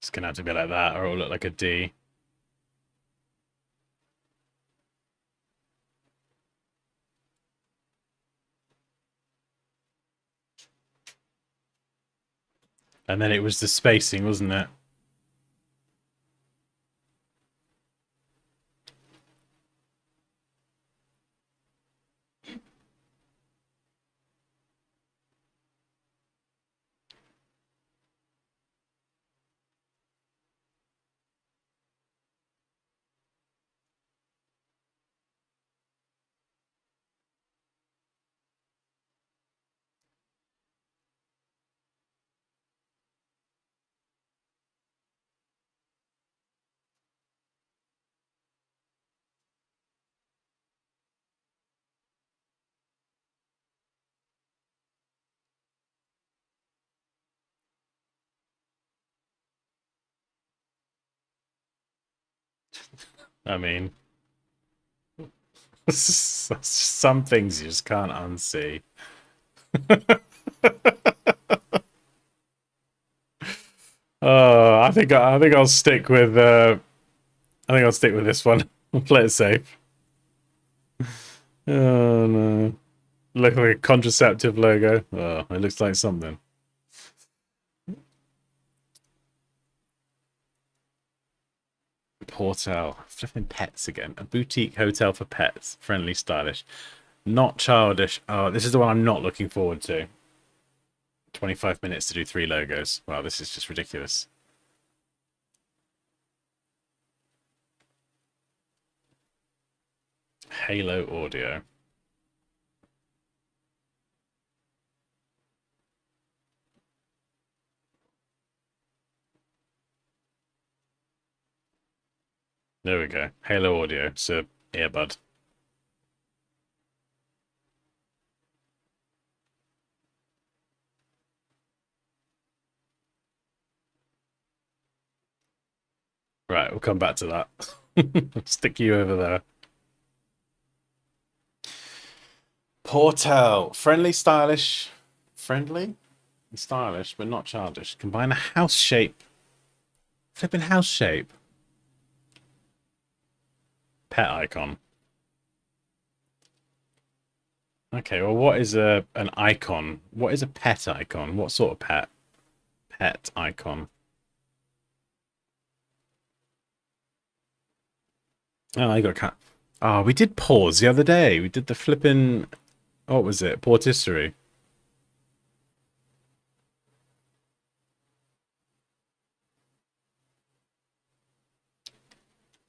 It's going to have to be like that, or it'll look like a D. And then it was the spacing, wasn't it? I mean, some things you just can't unsee. I think I'll stick with this one. Play it safe. Oh no. Look like a contraceptive logo. Oh, it looks like something. Hotel. Flipping pets again. A boutique hotel for pets. Friendly, stylish. Not childish. Oh, this is the one I'm not looking forward to. 25 minutes to do 3 logos. Wow, this is just ridiculous. Halo audio. There we go. Halo audio. So, earbud. Right, we'll come back to that. Stick you over there. Portal. Friendly, stylish. Friendly? Stylish, but not childish. Combine a house shape. Flipping house shape. Pet icon. Okay, well, what is an icon? What is a pet icon? What sort of pet? Pet icon. Oh, I got cat. Oh, we did pause the other day. We did the flipping. What was it? Patisserie.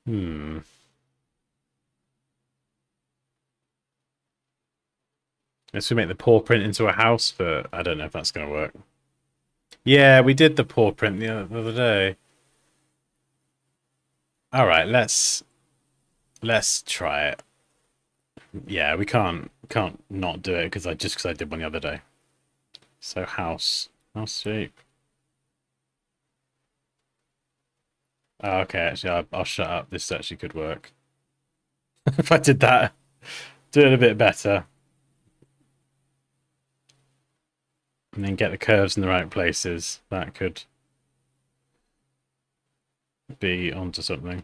Hmm. Let's we make the paw print into a house, but I don't know if that's going to work. Yeah, we did the paw print the other day. All right, let's try it. Yeah, we can't not do it because I did one the other day. So house shape. Oh, okay, actually, I'll shut up. This actually could work if I did that. Do it a bit better, and then get the curves in the right places. That could be onto something.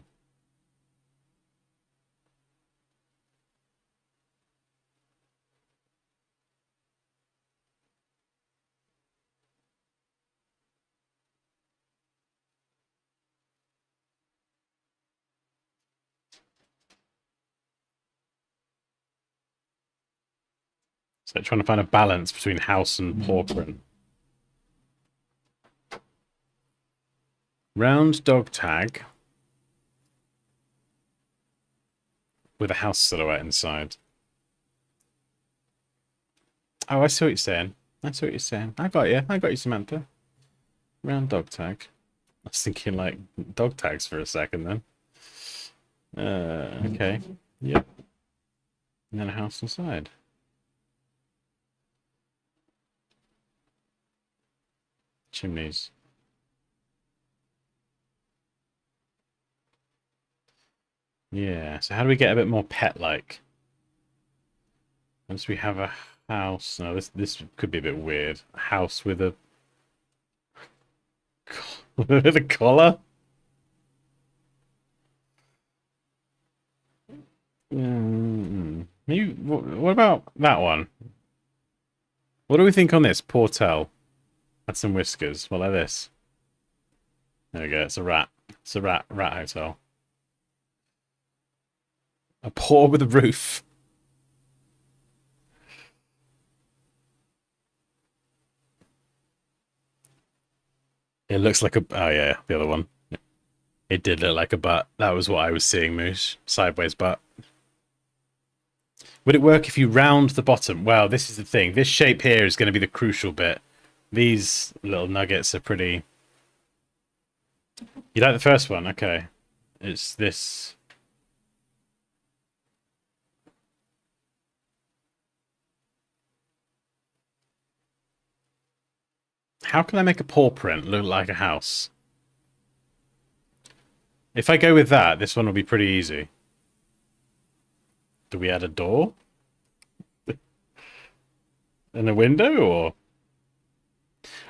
So trying to find a balance between house and paw print. Round dog tag with a house silhouette inside. Oh, I see what you're saying. I see what you're saying. I got you. I got you, Samantha. Round dog tag. I was thinking like dog tags for a second then. Okay. Yep. And then a house inside. Chimneys. Yeah. So how do we get a bit more pet-like? Once we have a house. No, this could be a bit weird. A house with a with a collar. Maybe. What about that one? What do we think on this? Portel. Add some whiskers. Well, like this. There we go. It's a rat. It's a rat hotel. A paw with a roof. It looks like a. Oh yeah, the other one. It did look like a butt. That was what I was seeing, Moose. Sideways butt. Would it work if you round the bottom? Well, this is the thing. This shape here is going to be the crucial bit. These little nuggets are pretty... You like the first one? Okay. It's this... How can I make a paw print look like a house? If I go with that, this one will be pretty easy. Do we add a door? And a window, or...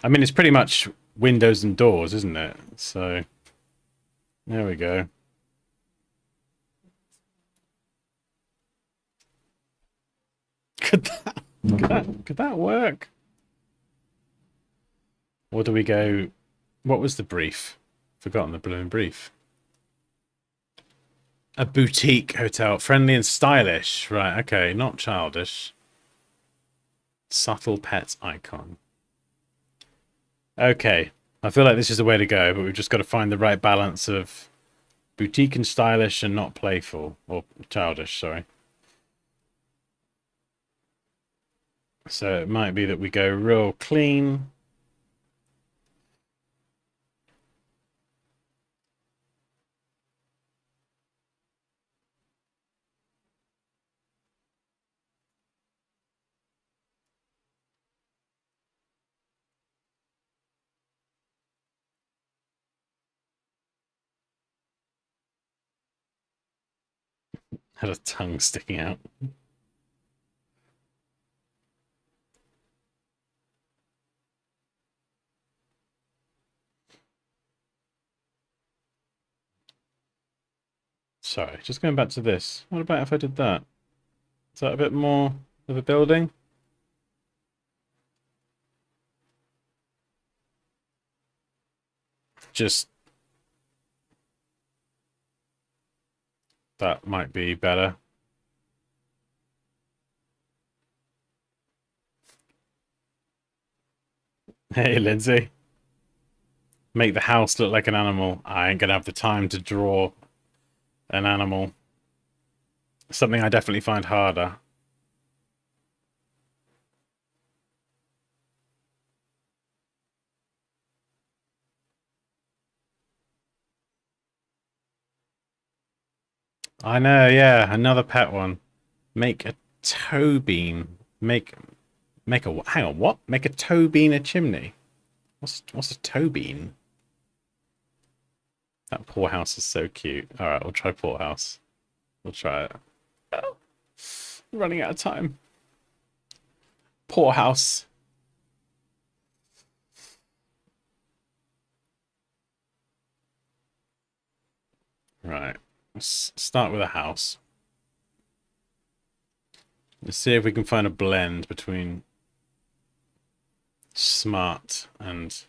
I mean, it's pretty much windows and doors, isn't it? So... There we go. Could that work? Or do we go... What was the brief? Forgotten the balloon brief. A boutique hotel. Friendly and stylish. Right, okay. Not childish. Subtle pet icon. Okay. I feel like this is the way to go, but we've just got to find the right balance of boutique and stylish and not playful. Or childish, sorry. So it might be that we go real clean. Had a tongue sticking out. Sorry, just going back to this. What about if I did that? Is that a bit more of a building? Just that might be better. Hey, Lindsay. Make the house look like an animal. I ain't gonna have the time to draw an animal. Something I definitely find harder. I know, yeah, another pet one. Make a toe bean. Make a hang on, what? Make a toe bean a chimney. What's a toe bean? That poorhouse is so cute. All right, we'll try poorhouse. We'll try it. Oh, running out of time. Poorhouse. Right. Let's start with a house. Let's see if we can find a blend between smart and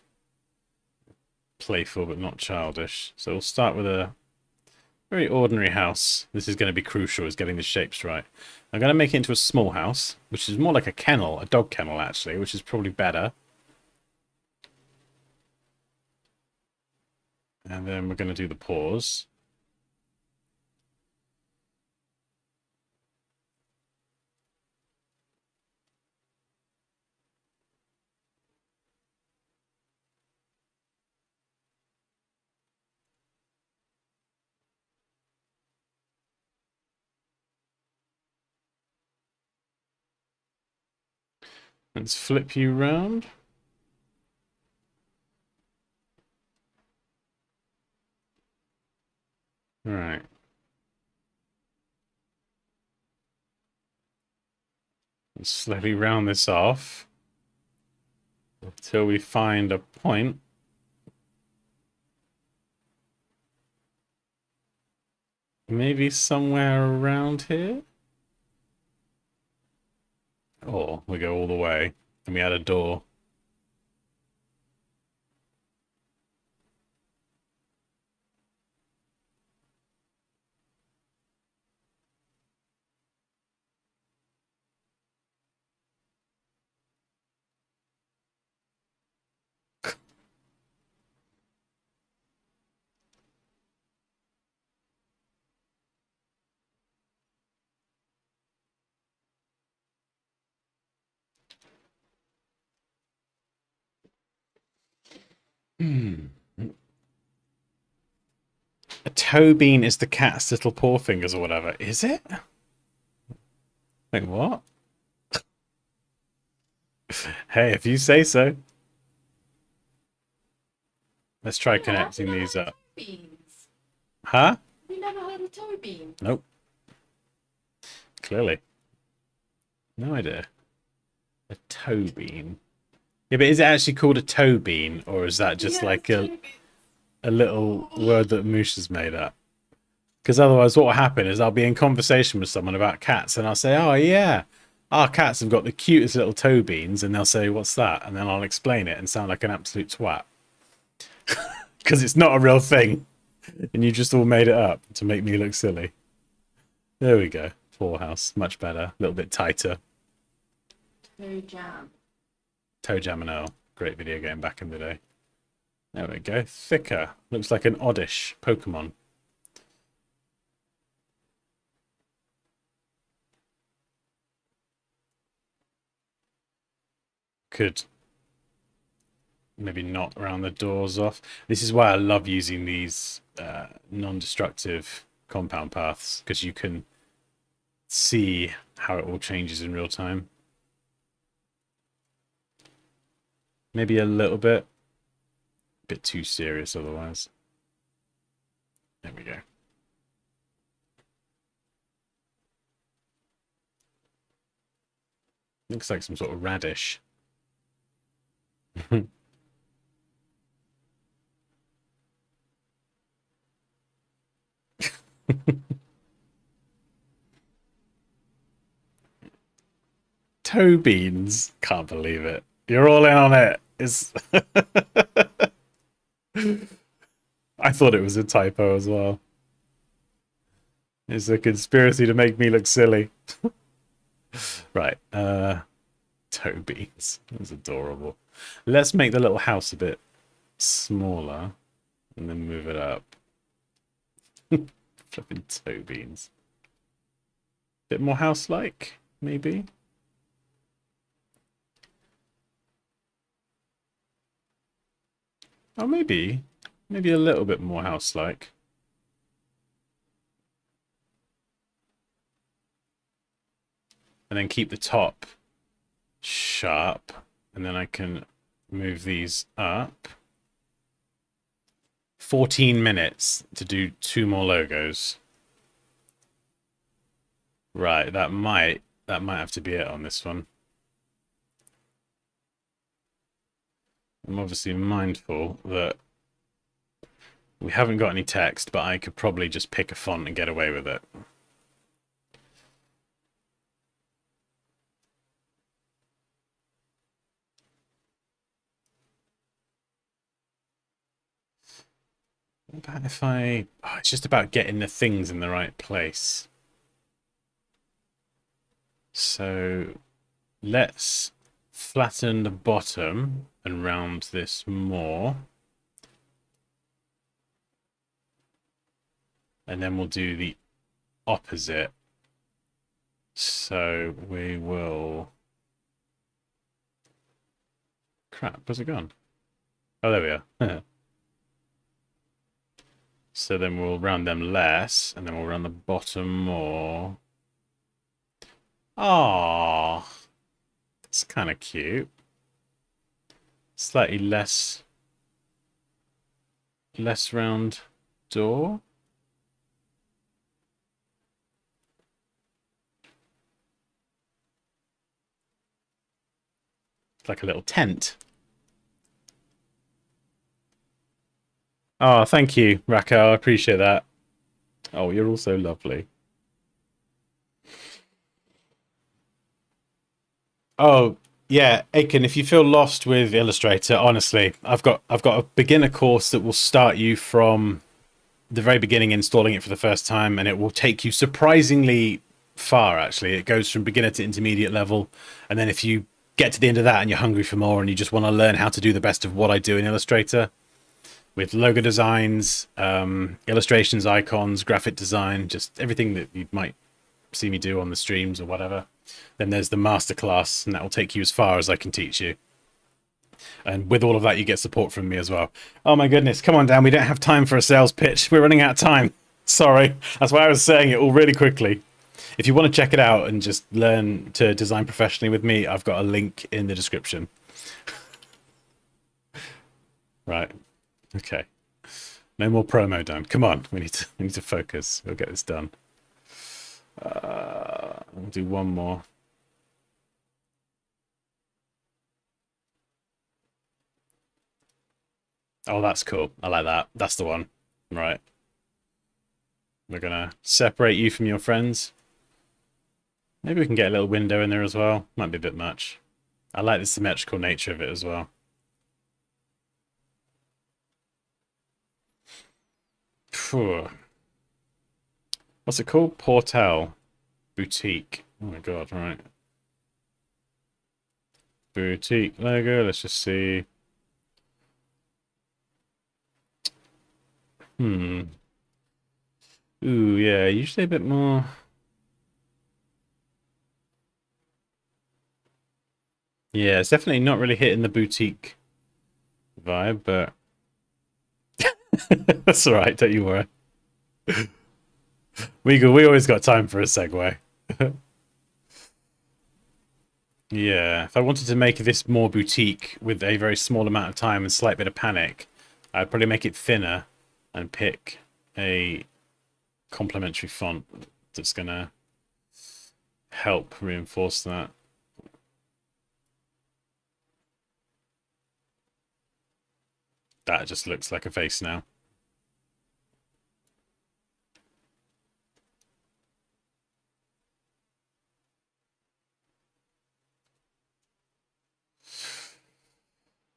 playful but not childish. So we'll start with a very ordinary house. This is going to be crucial, is getting the shapes right. I'm going to make it into a small house, which is more like a kennel, a dog kennel actually, which is probably better. And then we're going to do the paws. Let's flip you round. All right. Let's slowly round this off until we find a point. Maybe somewhere around here. Or we go all the way and we add a door. Hmm. A toe bean is the cat's little paw fingers or whatever. Is it? Wait, what? Hey, if you say so. Let's try Yeah, connecting I've never these heard of up. toe beans. Huh? Have you never heard of toe beans? Nope. Clearly. No idea. A toe bean. Yeah, but is it actually called a toe bean, or is that just Yeah, like toe beans. a little word that Moosh has made up? Because otherwise what will happen is I'll be in conversation with someone about cats and I'll say, oh yeah, our cats have got the cutest little toe beans, and they'll say, what's that? And then I'll explain it and sound like an absolute twat. Because it's not a real thing. And you just all made it up to make me look silly. There we go. Full house. Much better. A little bit tighter. Toe jam. Toe Jam and Earl. Great video game back in the day. There we go. Thicker. Looks like an oddish Pokemon. Could maybe not round the doors off. This is why I love using these non-destructive compound paths, because you can see how it all changes in real time. Maybe a little bit. A bit too serious otherwise. There we go. Looks like some sort of radish. Toe beans. Can't believe it. You're all in on it. It's I thought it was a typo as well. It's a conspiracy to make me look silly. Right. Toe beans. That's adorable. Let's make the little house a bit smaller and then move it up. Flipping toe beans. Bit more house-like, maybe. Oh, maybe a little bit more house-like. And then keep the top sharp, and then I can move these up. 14 minutes to do 2 more logos. Right, that might have to be it on this one. I'm obviously mindful that we haven't got any text, but I could probably just pick a font and get away with it. What about if I... Oh, it's just about getting the things in the right place. So let's flatten the bottom and round this more. And then we'll do the opposite. So we will... Crap, where's it gone? Oh, there we are. So then we'll round them less, and then we'll round the bottom more. Ah, that's kind of cute. Slightly less round door. It's like a little tent. Oh, thank you, Rako. I appreciate that. Oh, you're also lovely. Oh, yeah, Aiken, if you feel lost with Illustrator, honestly, I've got a beginner course that will start you from the very beginning installing it for the first time, and it will take you surprisingly far, actually. It goes from beginner to intermediate level, and then if you get to the end of that and you're hungry for more and you just want to learn how to do the best of what I do in Illustrator, with logo designs, illustrations, icons, graphic design, just everything that you might see me do on the streams or whatever. Then there's the masterclass, and that will take you as far as I can teach you. And with all of that, you get support from me as well. Oh my goodness, come on, Dan. We don't have time for a sales pitch. We're running out of time. Sorry. That's why I was saying it all really quickly. If you want to check it out and just learn to design professionally with me, I've got a link in the description. Right. Okay. No more promo, Dan. Come on. We need to focus. We'll get this done. We'll do one more. Oh, that's cool. I like that. That's the one. Right. We're gonna separate you from your friends. Maybe we can get a little window in there as well. Might be a bit much. I like the symmetrical nature of it as well. Phew. What's it called? Portal. Boutique. Oh my god, right. Boutique logo. Let's just see. Ooh, yeah, usually a bit more. Yeah, it's definitely not really hitting the boutique vibe, but that's all right. Don't you worry. We always got time for a segue. Yeah, if I wanted to make this more boutique with a very small amount of time and slight bit of panic, I'd probably make it thinner and pick a complementary font that's gonna help reinforce that. That just looks like a face now.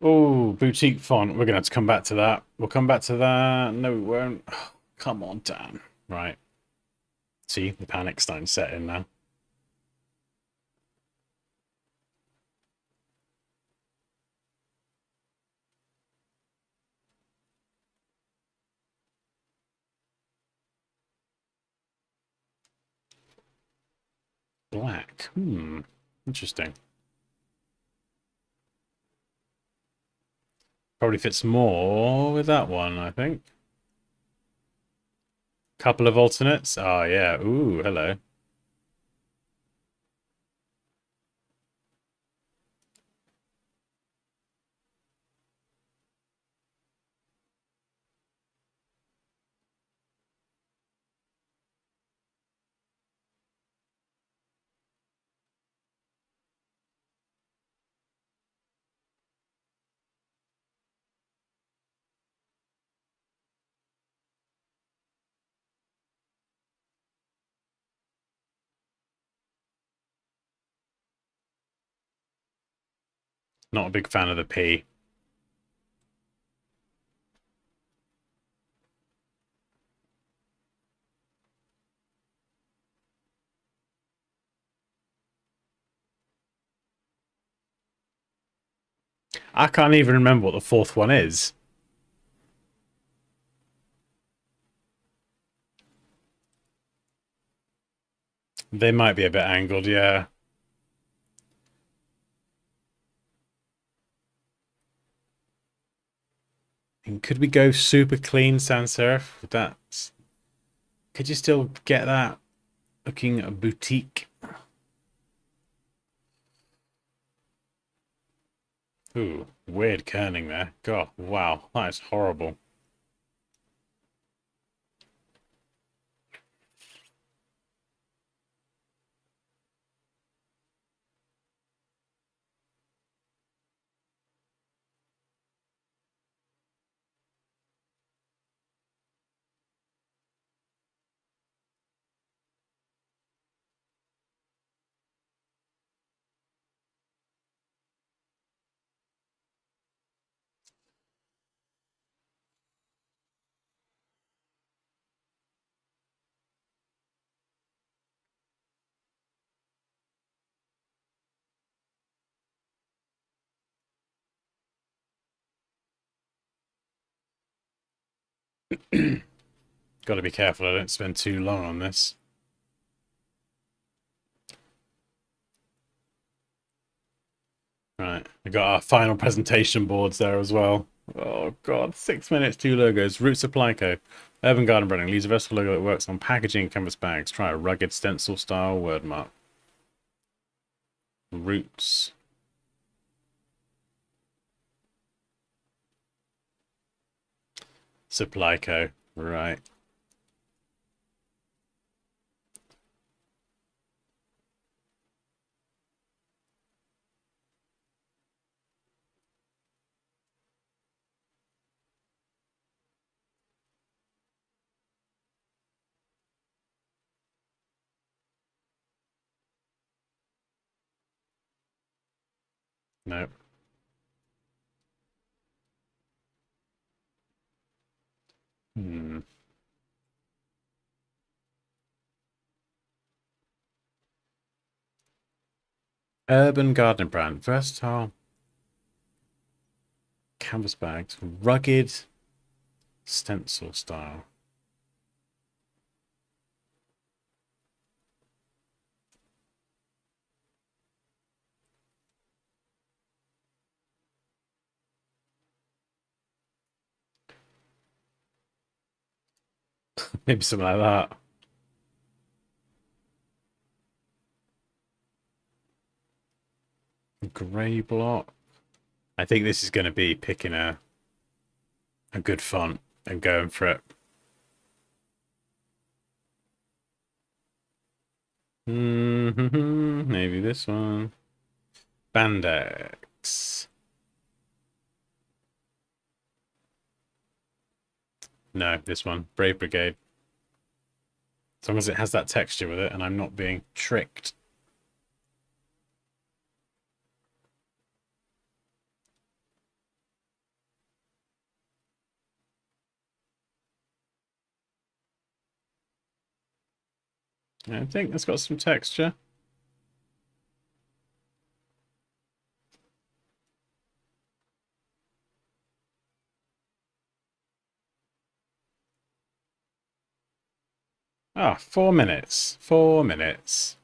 Oh, boutique font. We're gonna have to come back to that. We'll come back to that. No, we won't. Come on, Dan. Right. See, the panic's starting to set in now. Black. Interesting. Probably fits more with that one, I think. Couple of alternates. Oh, yeah. Ooh, hello. Not a big fan of the P. I can't even remember what the fourth one is. They might be a bit angled, yeah. And could we go super clean sans serif? Would that... Could you still get that looking a boutique? Ooh, weird kerning there. God, wow, that is horrible. Got to be careful I don't spend too long on this. Right, we got our final presentation boards there as well. Oh god, 6 minutes, 2 logos. Root Supply Co. Urban Garden Branding. Leaves a versatile logo that works on packaging and canvas bags. Try a rugged stencil style word mark. Roots. Supply Co. Right. Nope. Hmm. Urban Garden Brand. Versatile canvas bags. Rugged stencil style. Maybe something like that. Grey block. I think this is going to be picking a good font and going for it. Maybe this one. Bandex. No, this one. Brave Brigade. As long as it has that texture with it and I'm not being tricked. I think it's got some texture. Ah, 4 minutes. 4 minutes.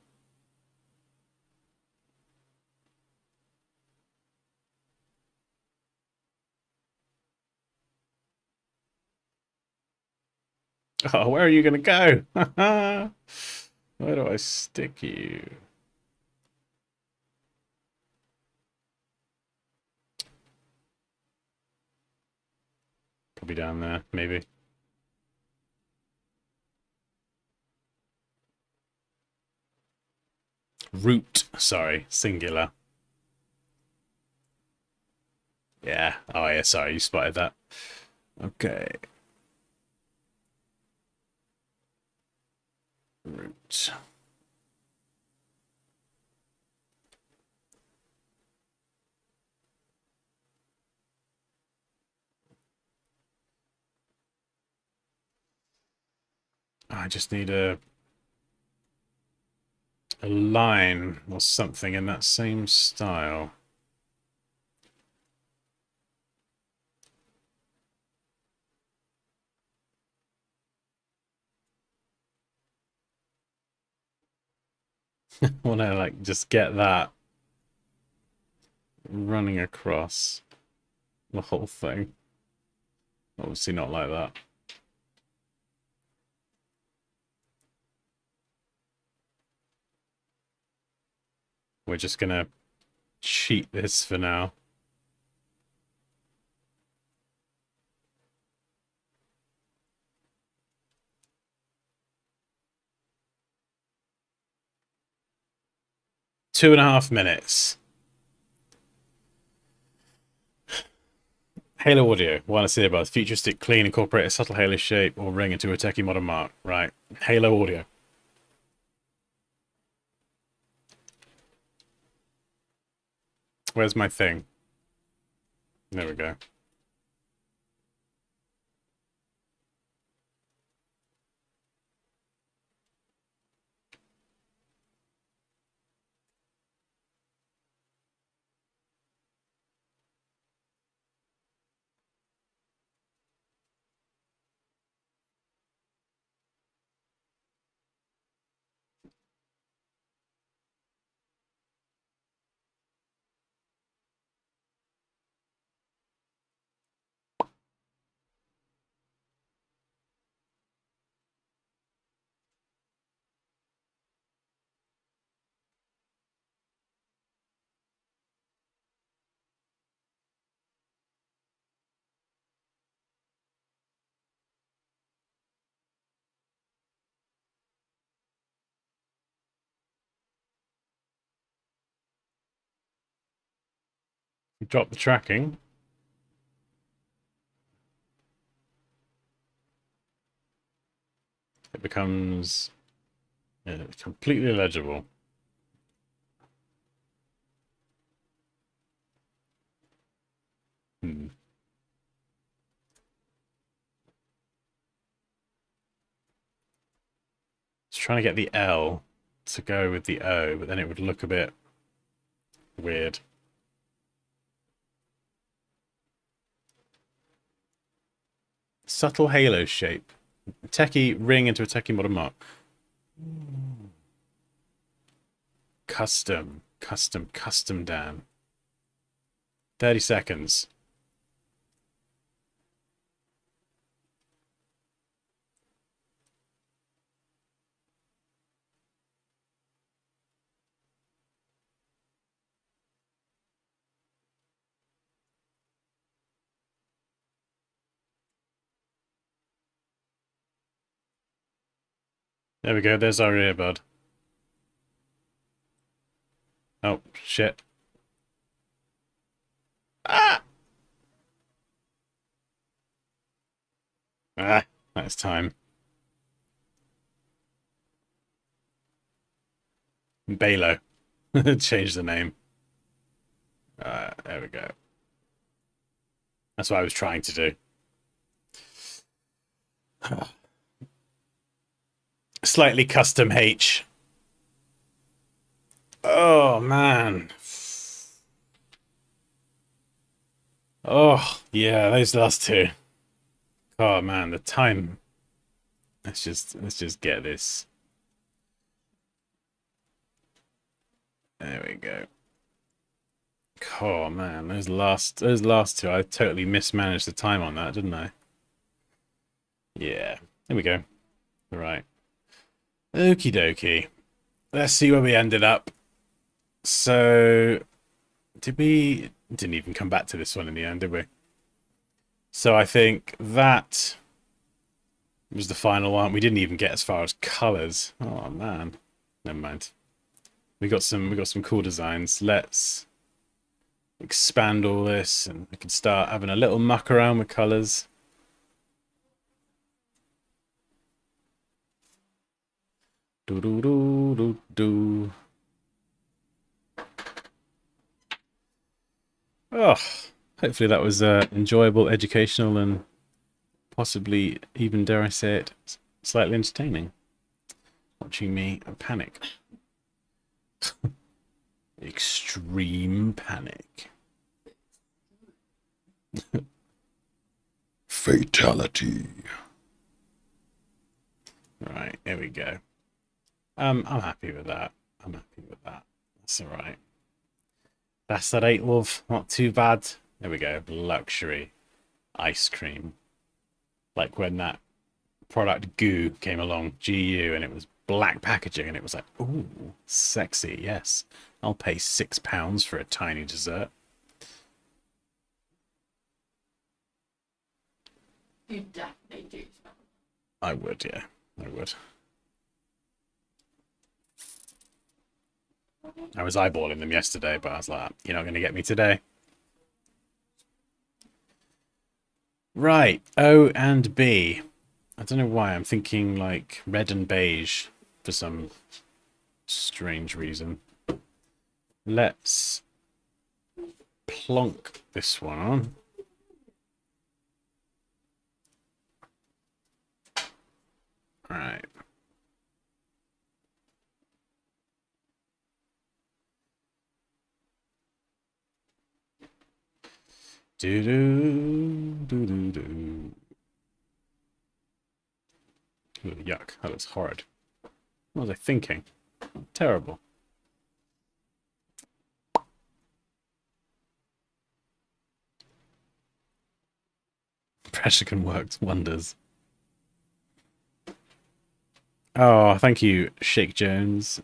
Oh, where are you going to go? Where do I stick you? Probably down there, maybe. Root, sorry, singular. Yeah. Oh, yeah, sorry, you spotted that. Okay. Root. I just need a line or something in that same style. I want to like just get that running across the whole thing. Obviously not like that. We're just gonna cheat this for now. Two and a half minutes. Halo audio. Want to see about futuristic, clean, incorporate a subtle halo shape or ring into a techie modern mark. Right. Halo audio. Where's my thing? There we go. Drop the tracking. It becomes completely illegible. Hmm. Just trying to get the L to go with the O, but then it would look a bit weird. Subtle halo shape. Techie ring into a techie modern mark. Custom. Custom, Dan. 30 seconds. There we go, there's our earbud. Oh, shit. Ah! Ah, that's time. Balo. Change the name. There we go. That's what I was trying to do. slightly custom H. Oh, man. Oh, yeah, those last two. Oh, man, the time. Let's just get this. There we go. Oh, man, those last two, I totally mismanaged the time on that, didn't I? Yeah, there we go. All right. Okie dokie. Let's see where we ended up. So, didn't even come back to this one in the end, did we? So I think that was the final one. We didn't even get as far as colors. Oh man. Never mind. We got some cool designs. Let's expand all this and we can start having a little muck around with colors. Do do do do do. Oh, hopefully that was enjoyable, educational, and possibly even, dare I say it, slightly entertaining. Watching me panic. Extreme panic. Fatality. Right, here we go. I'm happy with that. I'm happy with that. That's all right. That's that 8, love. Not too bad. There we go. Luxury ice cream. Like when that product Goo came along, GU, and it was black packaging, and it was like, ooh, sexy. Yes, I'll pay £6 for a tiny dessert. You definitely do smell. I would, yeah, I would. I was eyeballing them yesterday, but I was like, you're not going to get me today. Right, O and B. I don't know why I'm thinking like red and beige for some strange reason. Let's plonk this one on. All right. Do do do do do. Ooh, yuck! That looks horrid. What was I thinking? Terrible. Pressure can work wonders. Oh, thank you, Shake Jones.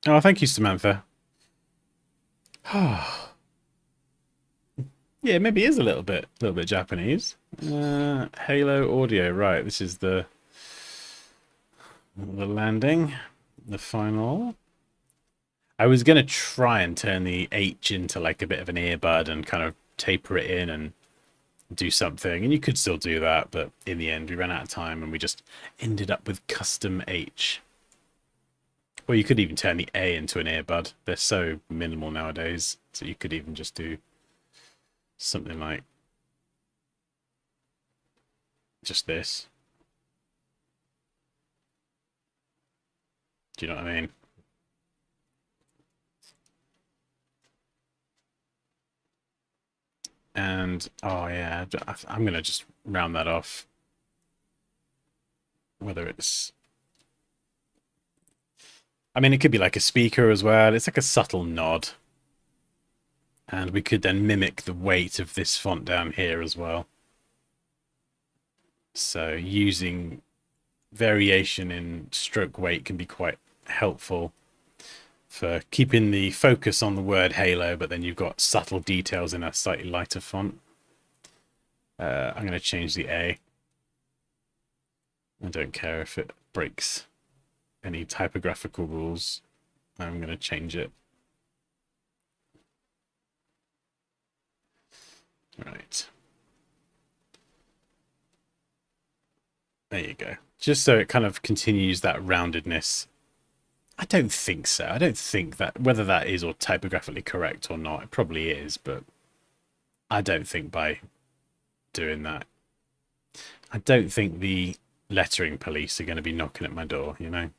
Oh, thank you, Samantha. Yeah, maybe it is a little bit Japanese. Halo audio, right? This is the landing, the final. I was gonna try and turn the H into like a bit of an earbud and kind of taper it in and do something, and you could still do that, but in the end we ran out of time and we just ended up with custom H. Or you could even turn the A into an earbud. They're so minimal nowadays, so you could even just do something like just this. Do you know what I mean? And oh yeah, I'm gonna just round that off. Whether it's, I mean, it could be like a speaker as well. It's like a subtle nod. And we could then mimic the weight of this font down here as well. So using variation in stroke weight can be quite helpful for keeping the focus on the word halo, but then you've got subtle details in a slightly lighter font. I'm going to change the A. I don't care if it breaks any typographical rules. I'm going to change it. Right. There you go. Just so it kind of continues that roundedness. I don't think so. I don't think that, whether that is or typographically correct or not, it probably is, but I don't think by doing that. I don't think the lettering police are going to be knocking at my door, you know?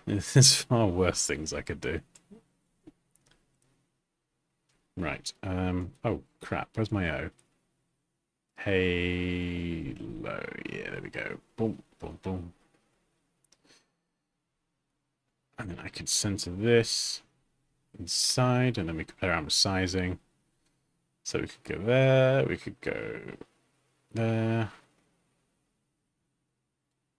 There's far worse things I could do. Right. Oh, crap. Where's my O? Halo. Yeah, there we go. Boom, boom, boom. And then I could center this inside, and then we could play around with sizing. So we could go there, we could go there.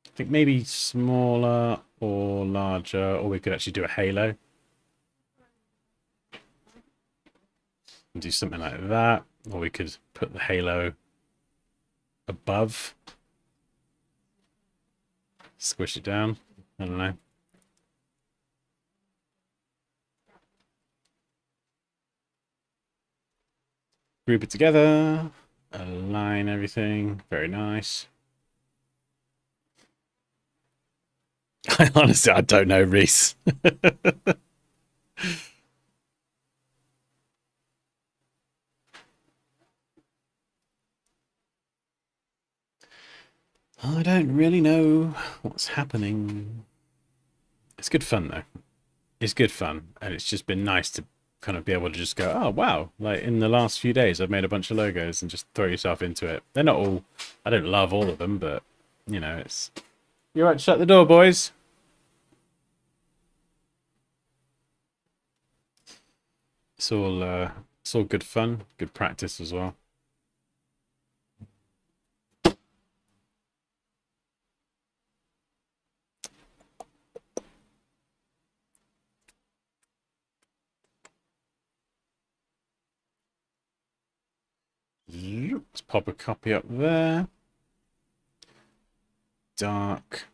I think maybe smaller or larger, or we could actually do a halo. And do something like that, or we could put the halo above. Squish it down. I don't know. Group it together. Align everything. Very nice. Honestly, I don't know, Reese. I don't really know what's happening. It's good fun, though. It's good fun, and it's just been nice to kind of be able to just go, oh, wow. Like, in the last few days, I've made a bunch of logos and just throw yourself into it. They're not all... I don't love all of them, but, you know, it's... You're right, shut the door, boys. It's all good fun, good practice as well. Let's pop a copy up there. Dark.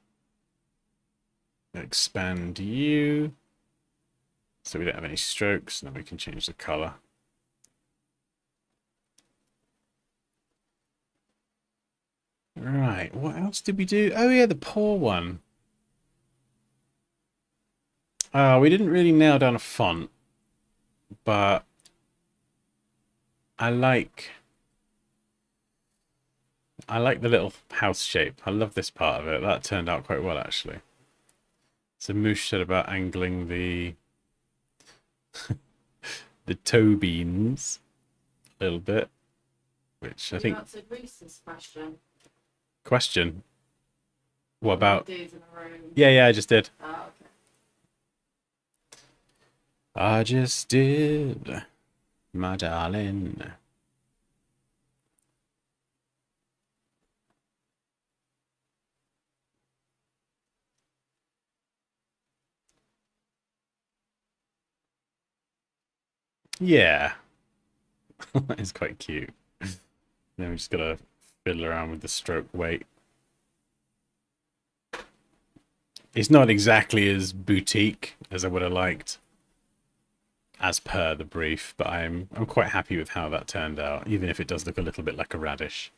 Expand you. So we don't have any strokes, and then we can change the color. Right, what else did we do? Oh yeah, the poor one. We didn't really nail down a font, but I like the little house shape. I love this part of it. That turned out quite well, actually. So Moosh said about angling the the toe beans a little bit, which I think... You answered Reese's question. Question? What about... Dudes in a room. Yeah, I just did. Oh, okay. I just did, my darling. Yeah. That is quite cute. Then we just gotta fiddle around with the stroke weight. It's not exactly as boutique as I would have liked, as per the brief, but I'm quite happy with how that turned out, even if it does look a little bit like a radish.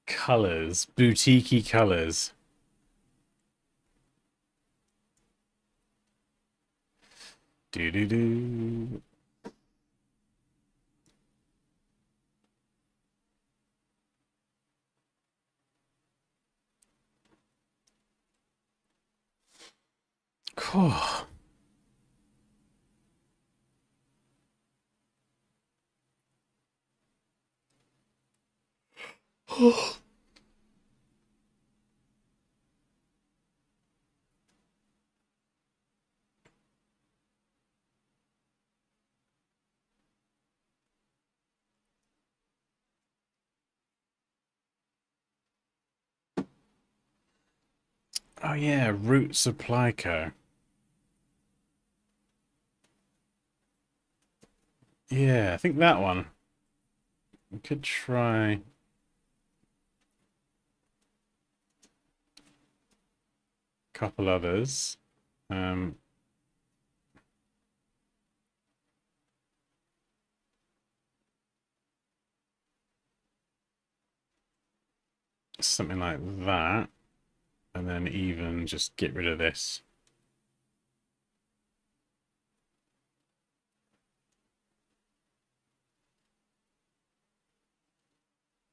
Colors, boutiquey colors. Do. Cool. Oh yeah, Root Supply Co. Yeah, I think that one. We could try... a couple others. Something like that. And then even just get rid of this.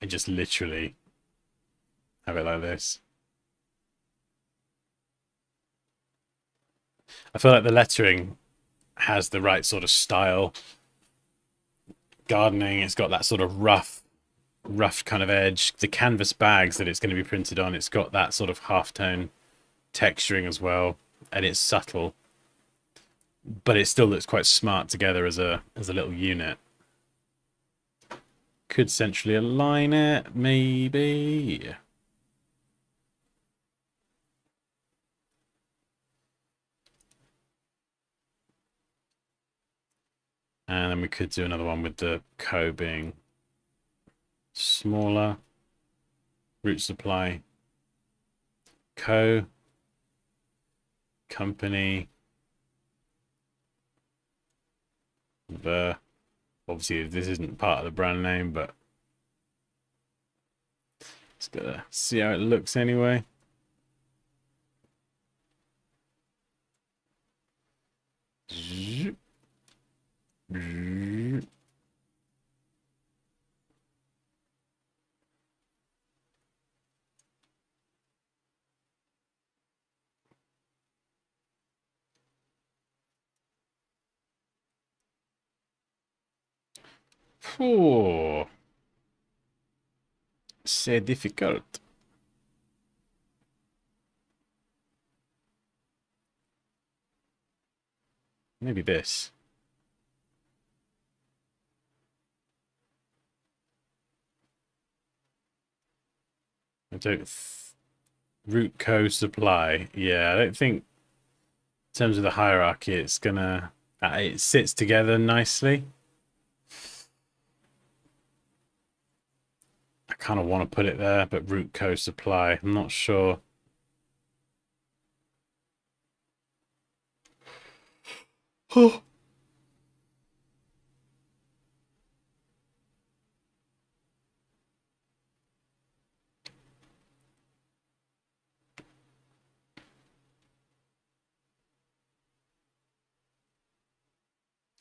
and just literally have it like this. I feel like the lettering has the right sort of style. Gardening, it's got that sort of rough kind of edge. The canvas bags that it's going to be printed on, it's got that sort of halftone texturing as well, and it's subtle, but it still looks quite smart together as a little unit. Could centrally align it, maybe. And then we could do another one with the co being smaller. Root supply. Co. Company. The. Obviously, this isn't part of the brand name, but it's gotta see how it looks anyway. Oh, c'est difficult. Maybe this. I don't. Root co supply. Yeah, I don't think in terms of the hierarchy, it's gonna. It sits together nicely. I kind of want to put it there, but root co supply. I'm not sure. Oh.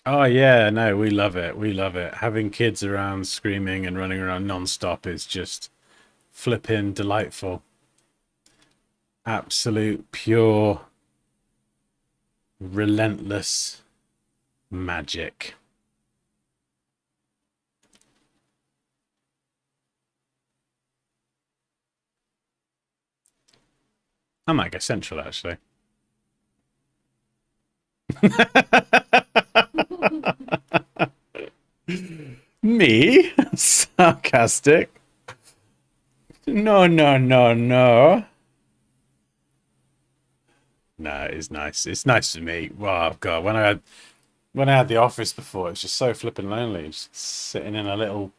Oh yeah, no, we love it. We love it. Having kids around screaming and running around non-stop is just flipping delightful. Absolute pure relentless magic. I might go central actually. Me? Sarcastic? No, no, no, no. No, it's nice. It's nice to meet. Oh God, when I had the office before, it was just so flipping lonely, just sitting in a little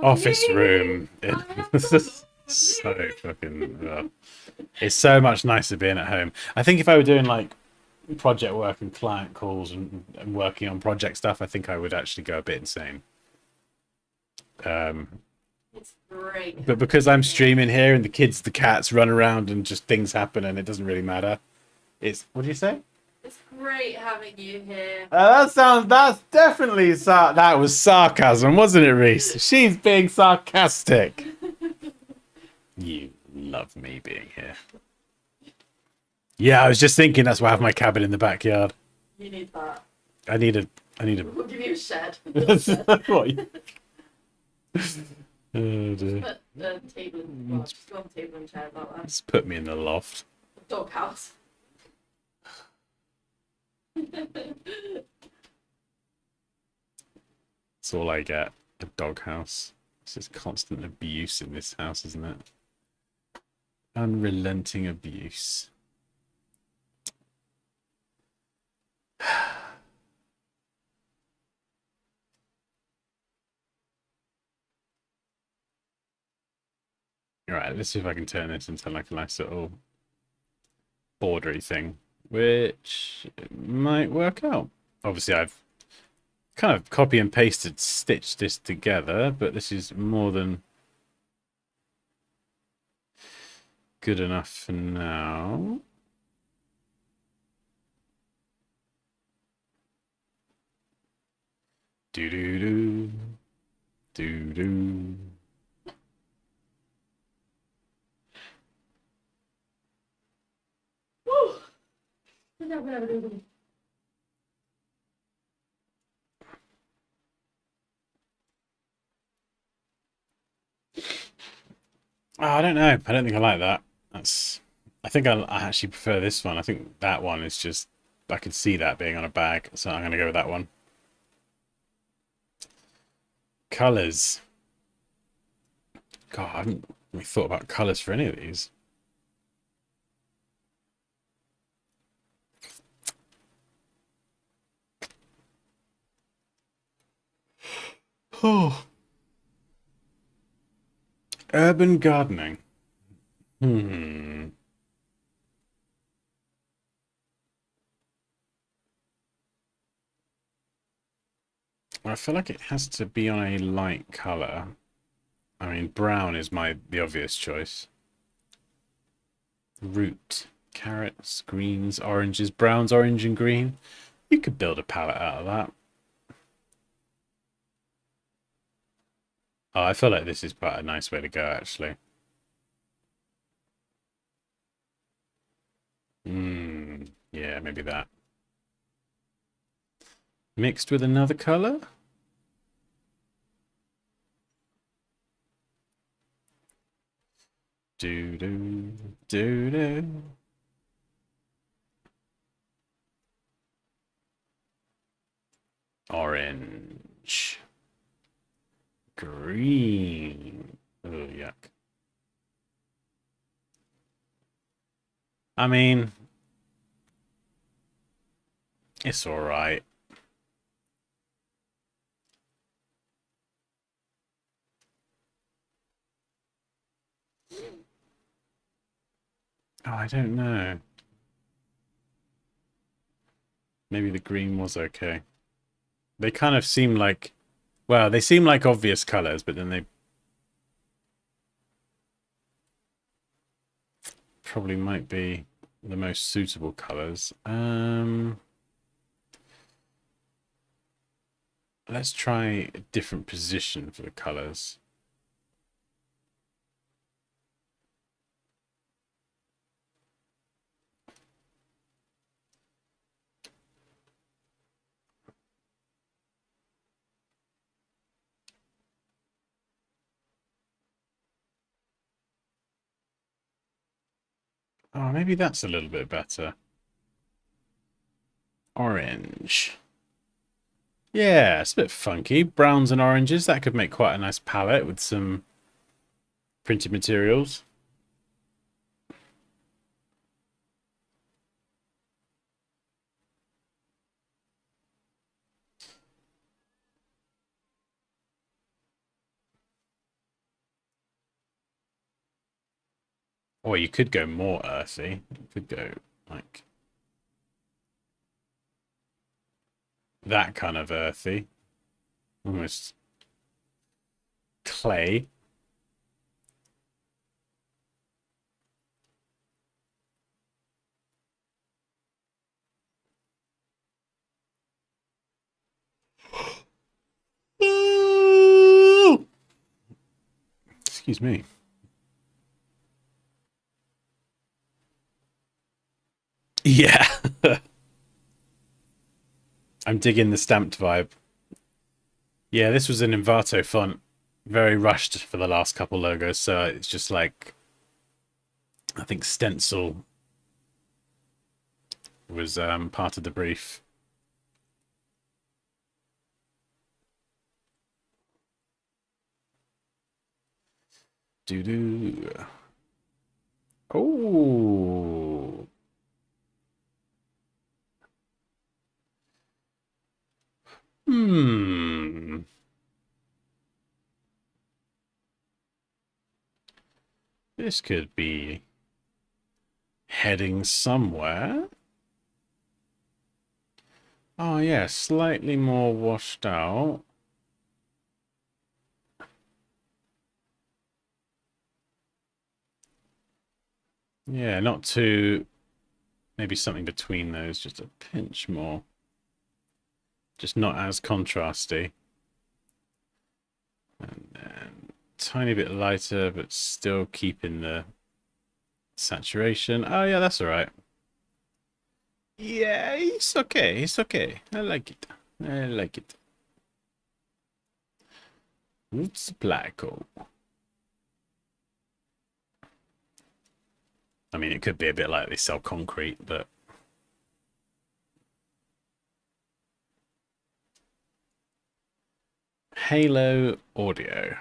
office room. It's so fucking. It's so much nicer being at home. I think if I were doing like project work and client calls and working on project stuff, I think I would actually go a bit insane. It's great. But because I'm streaming here and the kids, the cats run around and just things happen and it doesn't really matter. It's what do you say? It's great having you here. That's definitely that was sarcasm, wasn't it, Reese? She's being sarcastic. You love me being here. Yeah, I was just thinking that's why I have my cabin in the backyard. You need that. I need a. We'll give you a shed. What? Oh, Just put the table in, well, just go on the table and chairs out there. just put me in the loft. Doghouse. That's all I get. A doghouse. It's just constant abuse in this house, isn't it? Unrelenting abuse. All right, let's see if I can turn this into like a nice little bordery thing, which might work out. Obviously, I've kind of copy and pasted, stitched this together, but this is more than good enough for now. Do do do do do. Oh, I don't know. I don't think I like that. That's. I think I actually prefer this one. I think that one is just. I could see that being on a bag, so I'm going to go with that one. Colors. God, I haven't really thought about colors for any of these. Oh. Urban gardening. Hmm. I feel like it has to be on a light color. I mean, brown is the obvious choice. Root. Carrots, greens, oranges, browns, orange, and green. You could build a palette out of that. Oh, I feel like this is quite a nice way to go, actually. Yeah, maybe that. Mixed with another color? Do do do do. Orange. Green. Oh, yuck. I mean, it's all right. Oh, I don't know. Maybe the green was okay. They kind of seem like, well, they seem like obvious colors, but then they probably might be the most suitable colors. Let's try a different position for the colors. Oh, maybe that's a little bit better. Orange. Yeah, it's a bit funky. Browns and oranges. That could make quite a nice palette with some printed materials. Or you could go more earthy. You could go like that kind of earthy. Almost clay. Excuse me. Yeah. I'm digging the stamped vibe. Yeah, this was an Envato font. Very rushed for the last couple logos, so it's just like I think stencil was part of the brief. Doo doo. Oh. Hmm. This could be heading somewhere. Oh, yeah, slightly more washed out. Yeah, not too... Maybe something between those, just a pinch more. Just not as contrasty. And then tiny bit lighter, but still keeping the saturation. Oh, yeah, that's all right. Yeah, it's okay. It's okay. I like it. I like it. It's Blacko. I mean, it could be a bit like they sell concrete, but Halo Audio.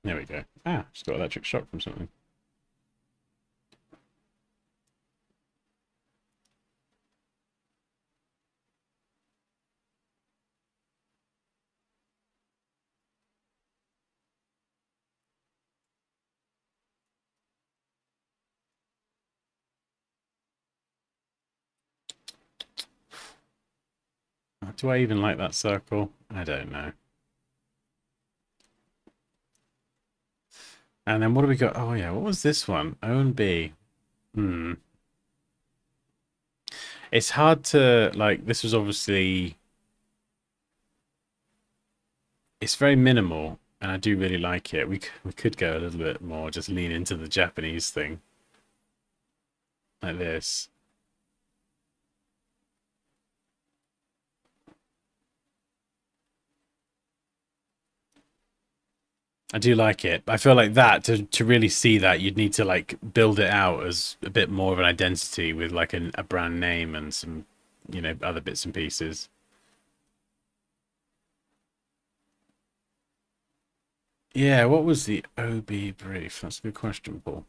There we go. Ah, just got electric shock from something. Do I even like that circle? I don't know. And then what do we got? Oh yeah, what was this one? O and B. Hmm. It's hard to like. This was obviously. It's very minimal, and I do really like it. We could go a little bit more, just lean into the Japanese thing, like this. I do like it. I feel like that to really see that you'd need to like build it out as a bit more of an identity with like a brand name and some, other bits and pieces. Yeah, what was the OB brief? That's a good question, Paul.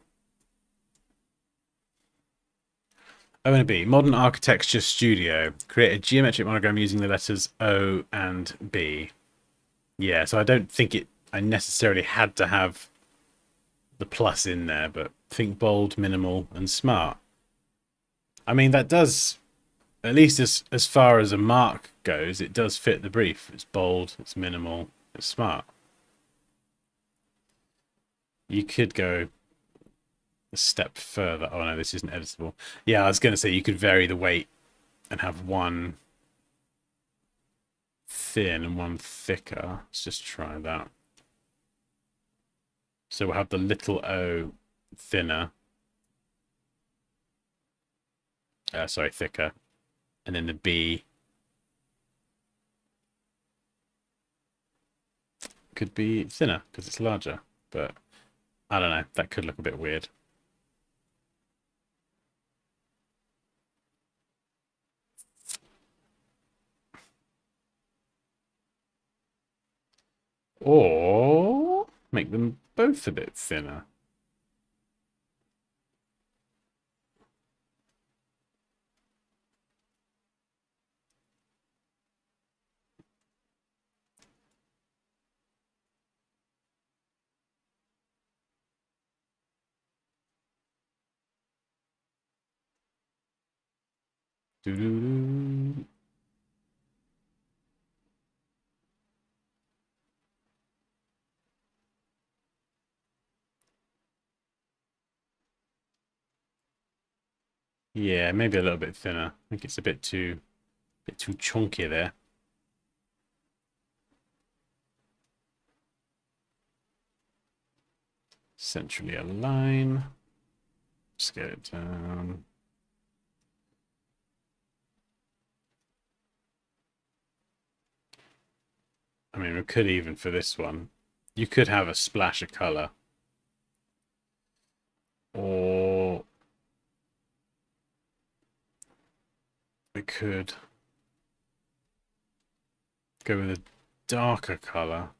O and B, Modern Architecture Studio. Create a geometric monogram using the letters O and B. Yeah, so I don't think I necessarily had to have the plus in there, but think bold, minimal, and smart. I mean, that does, at least as far as a mark goes, it does fit the brief. It's bold, it's minimal, it's smart. You could go a step further. Oh no, this isn't editable. Yeah, I was going to say you could vary the weight and have one thin and one thicker. Let's just try that. So we'll have the little O thinner. Sorry, thicker. And then the B could be thinner because it's larger. But I don't know. That could look a bit weird. Or make them both a bit thinner. Doo-doo-doo. Yeah, maybe a little bit thinner. I think it's a bit too chunky there. Centrally align. Scale it down. I mean, we could even for this one, you could have a splash of color, or we could go with a darker color.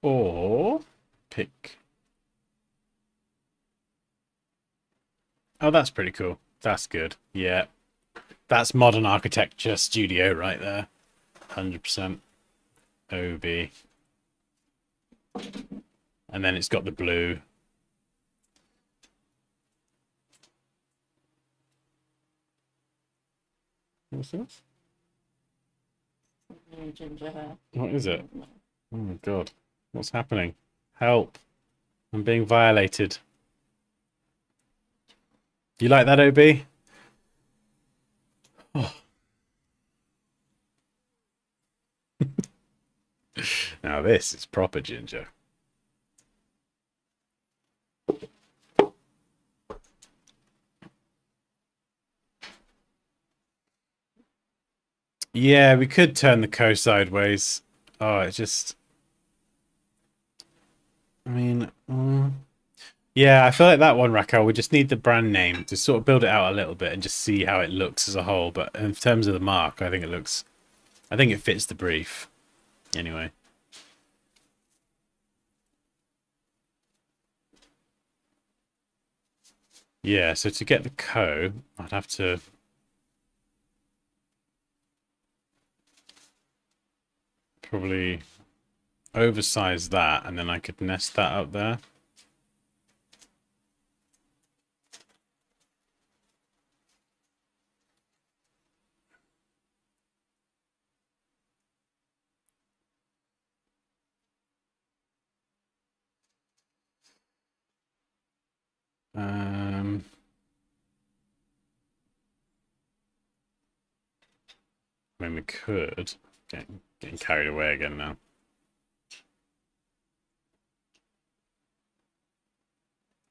Or pick. Oh, that's pretty cool. That's good. Yeah. That's modern architecture studio right there. 100% OB. And then it's got the blue. What's this? Ginger hair. What is it? Oh my god. What's happening? Help. I'm being violated. You like that, OB? Now this is proper ginger. Yeah, we could turn the co sideways. Oh, it just... I mean... yeah, I feel like that one, Raquel, we just need the brand name to sort of build it out a little bit and just see how it looks as a whole. But in terms of the mark, I think it looks... I think it fits the brief. Anyway. Yeah, so to get the co, I'd have to... probably oversize that, and then I could nest that up there. I mean, we could. Getting carried away again now.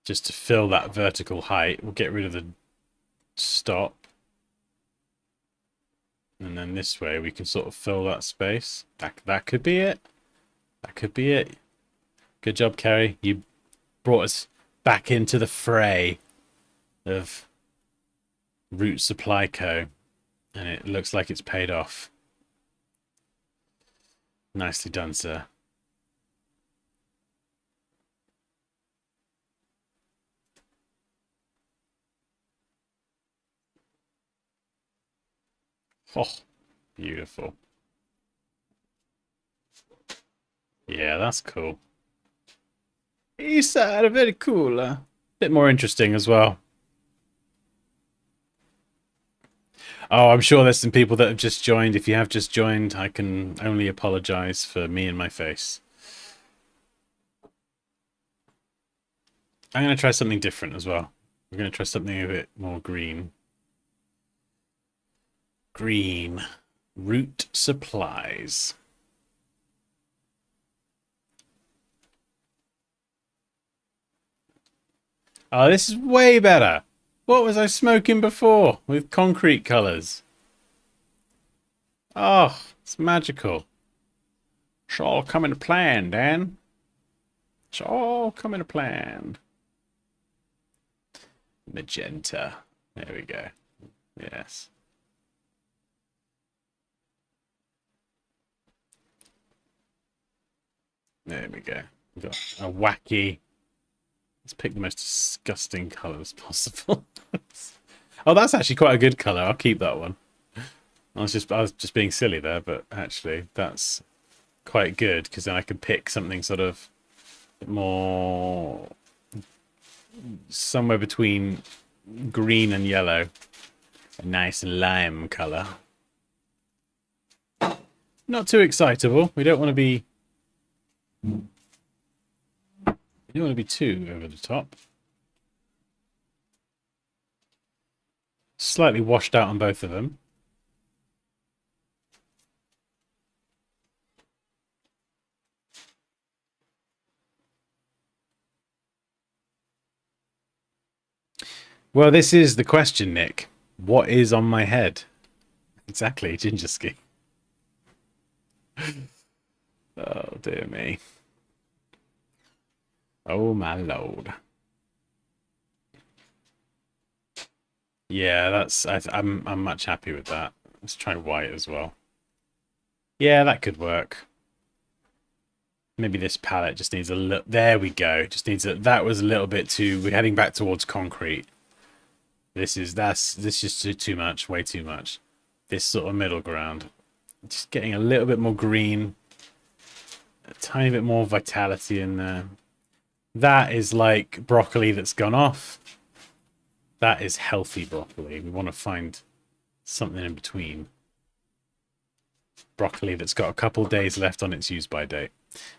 Just to fill that vertical height, we'll get rid of the stop. And then this way we can sort of fill that space. That could be it. That could be it. Good job, Kerry. You brought us back into the fray of Root Supply Co. And it looks like it's paid off. Nicely done, sir. Oh, beautiful. Yeah, that's cool. It's very cool. Bit more interesting as well. Oh, I'm sure there's some people that have just joined. If you have just joined, I can only apologize for me and my face. I'm going to try something different as well. We're going to try something a bit more green. Green. Root supplies. Oh, this is way better. What was I smoking before with concrete colours? Oh, it's magical. It's all coming to plan, Dan. It's all coming to plan. Magenta. There we go. Yes. There we go. We've got a wacky... Let's pick the most disgusting colours possible. Oh, that's actually quite a good colour. I'll keep that one. I was just being silly there, but actually that's quite good because then I can pick something sort of more somewhere between green and yellow. A nice lime colour. Not too excitable. We don't want to be too over the top. Slightly washed out on both of them. Well, this is the question, Nick. What is on my head? Exactly, Gingerski. Oh, dear me. Oh, my lord. Yeah, I'm much happy with that. Let's try white as well. Yeah, that could work. Maybe this palette just needs a little... There we go. Just needs a... That was a little bit too... We're heading back towards concrete. This is just too much. Way too much. This sort of middle ground. Just getting a little bit more green. A tiny bit more vitality in there. That is like broccoli that's gone off. That is healthy broccoli. We want to find something in between. Broccoli that's got a couple days left on its use by date.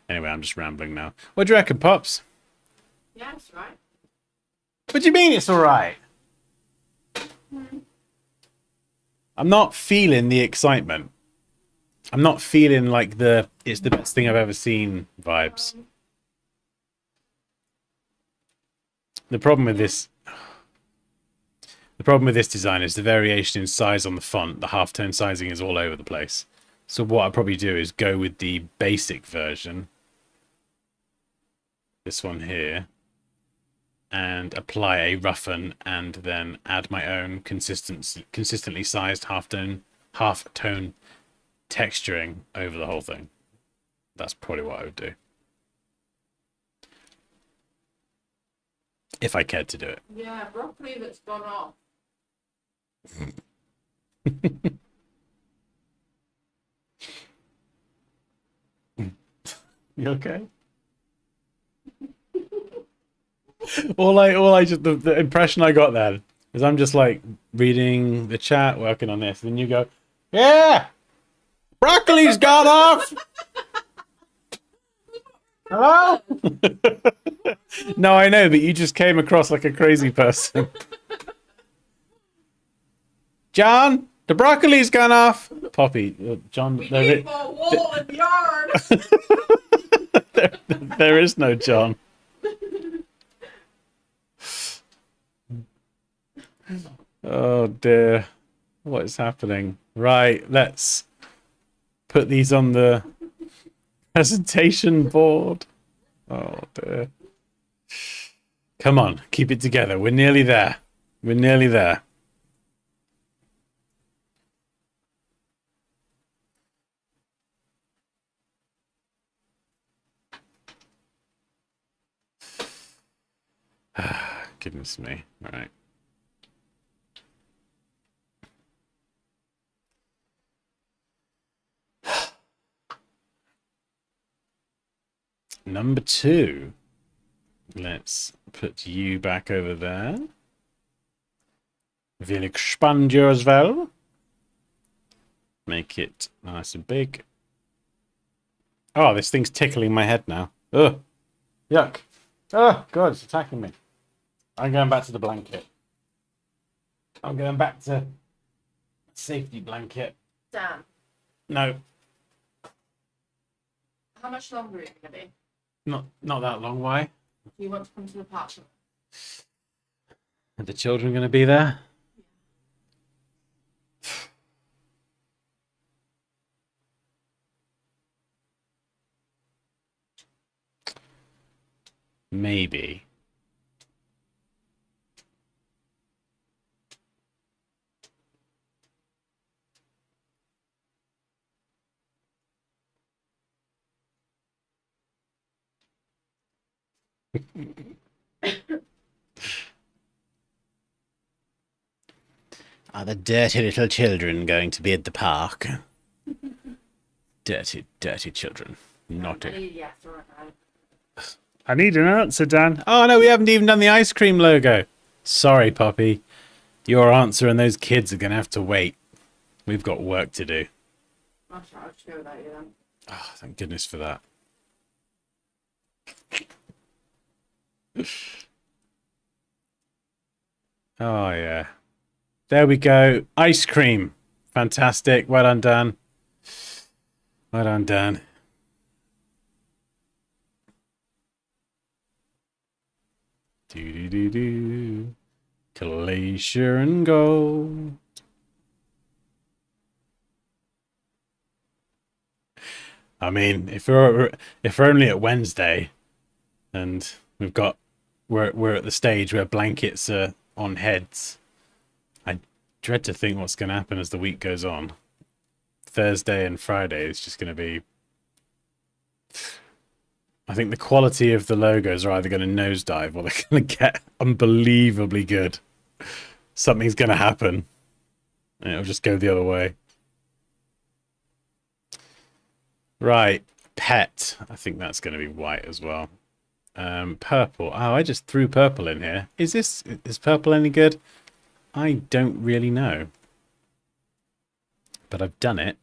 Anyway, I'm just rambling now. What do you reckon, Pops? Yeah, it's right. What do you mean it's all right? I'm not feeling the excitement. I'm not feeling like it's the best thing I've ever seen vibes. The problem with this The problem with this design is the variation in size on the font. The halftone sizing is all over the place. So what I'll probably do is go with the basic version, this one here, and apply a roughen and then add my own consistently sized halftone texturing over the whole thing. That's probably what I would do. If I cared to do it. Yeah, broccoli that's gone off. You okay? The impression I got then is I'm just like reading the chat, working on this, and then you go, yeah, broccoli's gone off. Hello? No, I know, but you just came across like a crazy person. John, the broccoli's gone off. Poppy, John, We need more wool and yarn. there is no John. Oh dear. What is happening? Right, let's put these on the presentation board. Oh dear. Come on, keep it together. We're nearly there. We're nearly there. Goodness me. All right. Number 2. Let's put you back over there. Will expand you as well. Make it nice and big. Oh, this thing's tickling my head now. Ugh. Yuck. Oh, God, it's attacking me. I'm going back to the blanket. I'm going back to safety blanket. Dan, No, how much longer are you going to be? not that long. Why? Do you want to come to the park? Are the children going to be there? Maybe. Are the dirty little children going to be at the park? Dirty, dirty children. Naughty. Yes, all right. I need an answer, Dan. Oh, no, we haven't even done the ice cream logo. Sorry, Poppy. Your answer and those kids are going to have to wait. We've got work to do. I'll just go without you then. Oh, thank goodness for that. Oh, yeah. There we go. Ice cream. Fantastic. Well done, Dan. Well done, Dan. Do. Glacier and gold. I mean, if we're only at Wednesday, and we're at the stage where blankets are on heads, I dread to think what's going to happen as the week goes on. Thursday and Friday is just going to be. I think the quality of the logos are either going to nosedive or they're going to get unbelievably good. Something's going to happen, and it'll just go the other way. Right, pet. I think that's going to be white as well. Purple. Oh, I just threw purple in here. Is purple any good? I don't really know. But I've done it.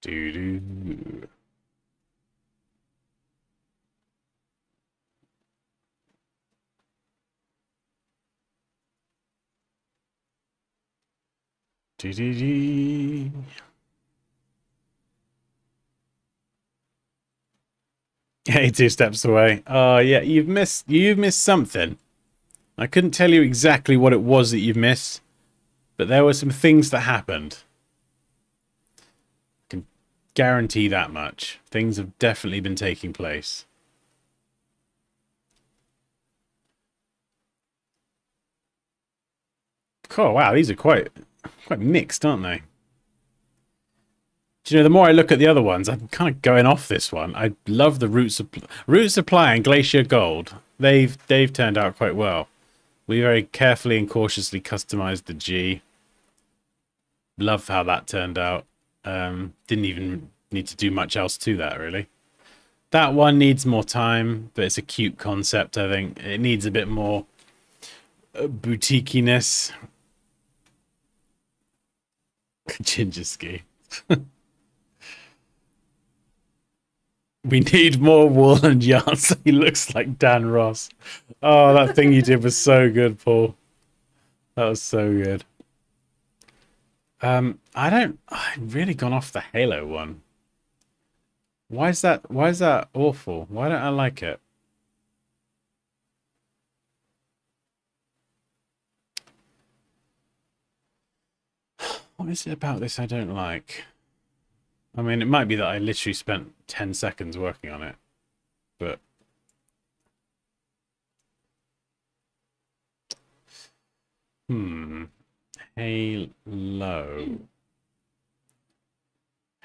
Doo-doo. Dee. 82 steps away. Oh yeah, you've missed something. I couldn't tell you exactly what it was that you've missed, but there were some things that happened. I can guarantee that much. Things have definitely been taking place. Oh wow, these are quite mixed, aren't they? Do you know, the more I look at the other ones, I'm kind of going off this one. I love the Root Supply and Glacier Gold. They've turned out quite well. We very carefully and cautiously customized the G. Love how that turned out. Didn't even need to do much else to that, really. That one needs more time, but it's a cute concept, I think. It needs a bit more boutiquiness. Ginger ski. We need more wool and yarn so he looks like Dan Ross. Oh, that thing you did was so good, Paul. That was so good. I've really gone off the Halo one. Why is that awful? Why don't I like it? What is it about this I don't like? I mean, it might be that I literally spent 10 seconds working on it, but Halo.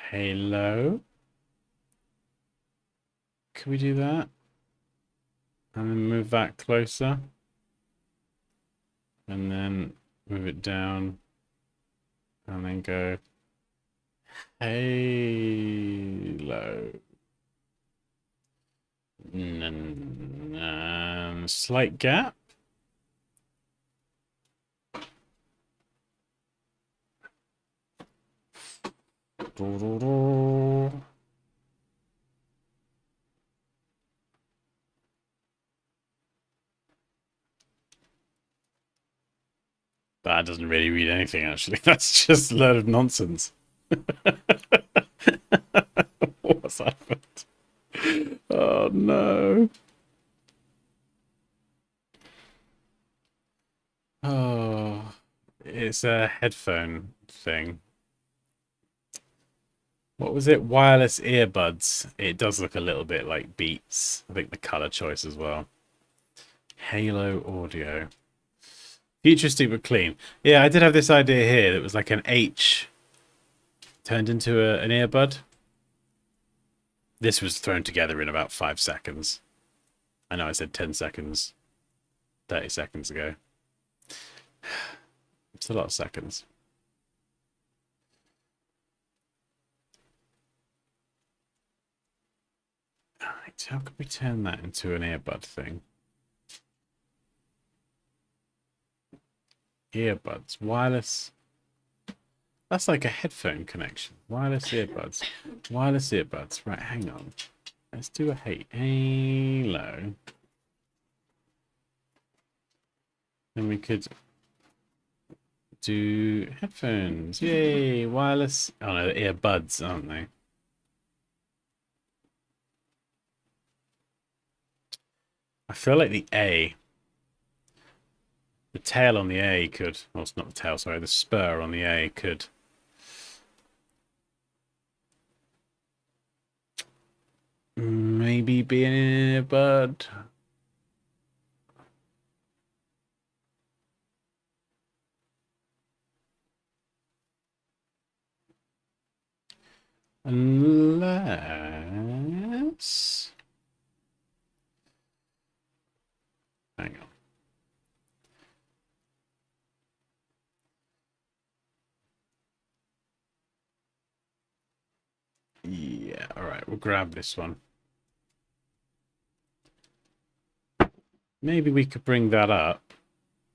Halo. Can we do that? And then move that closer. And then move it down. And then go Halo. Slight gap. That doesn't really read anything, actually. That's just a load of nonsense. What's happened? Oh, no. Oh, it's a headphone thing. What was it? Wireless earbuds. It does look a little bit like Beats. I think the color choice as well. Halo audio. Futuristic but clean. Yeah, I did have this idea here that was like an H turned into an earbud. This was thrown together in about 5 seconds. I know I said 10 seconds 30 seconds ago. It's a lot of seconds. Alright, how can we turn that into an earbud thing? Earbuds. Wireless. That's like a headphone connection. Wireless earbuds. Wireless earbuds. Right, hang on. Let's do a Halo. Then we could do headphones. Yay! Wireless. Oh no, earbuds, aren't they? I feel like the tail on the A could, well, it's not the tail, sorry, the spur on the A could maybe be an earbud. Unless... Hang on. Yeah, alright, we'll grab this one. Maybe we could bring that up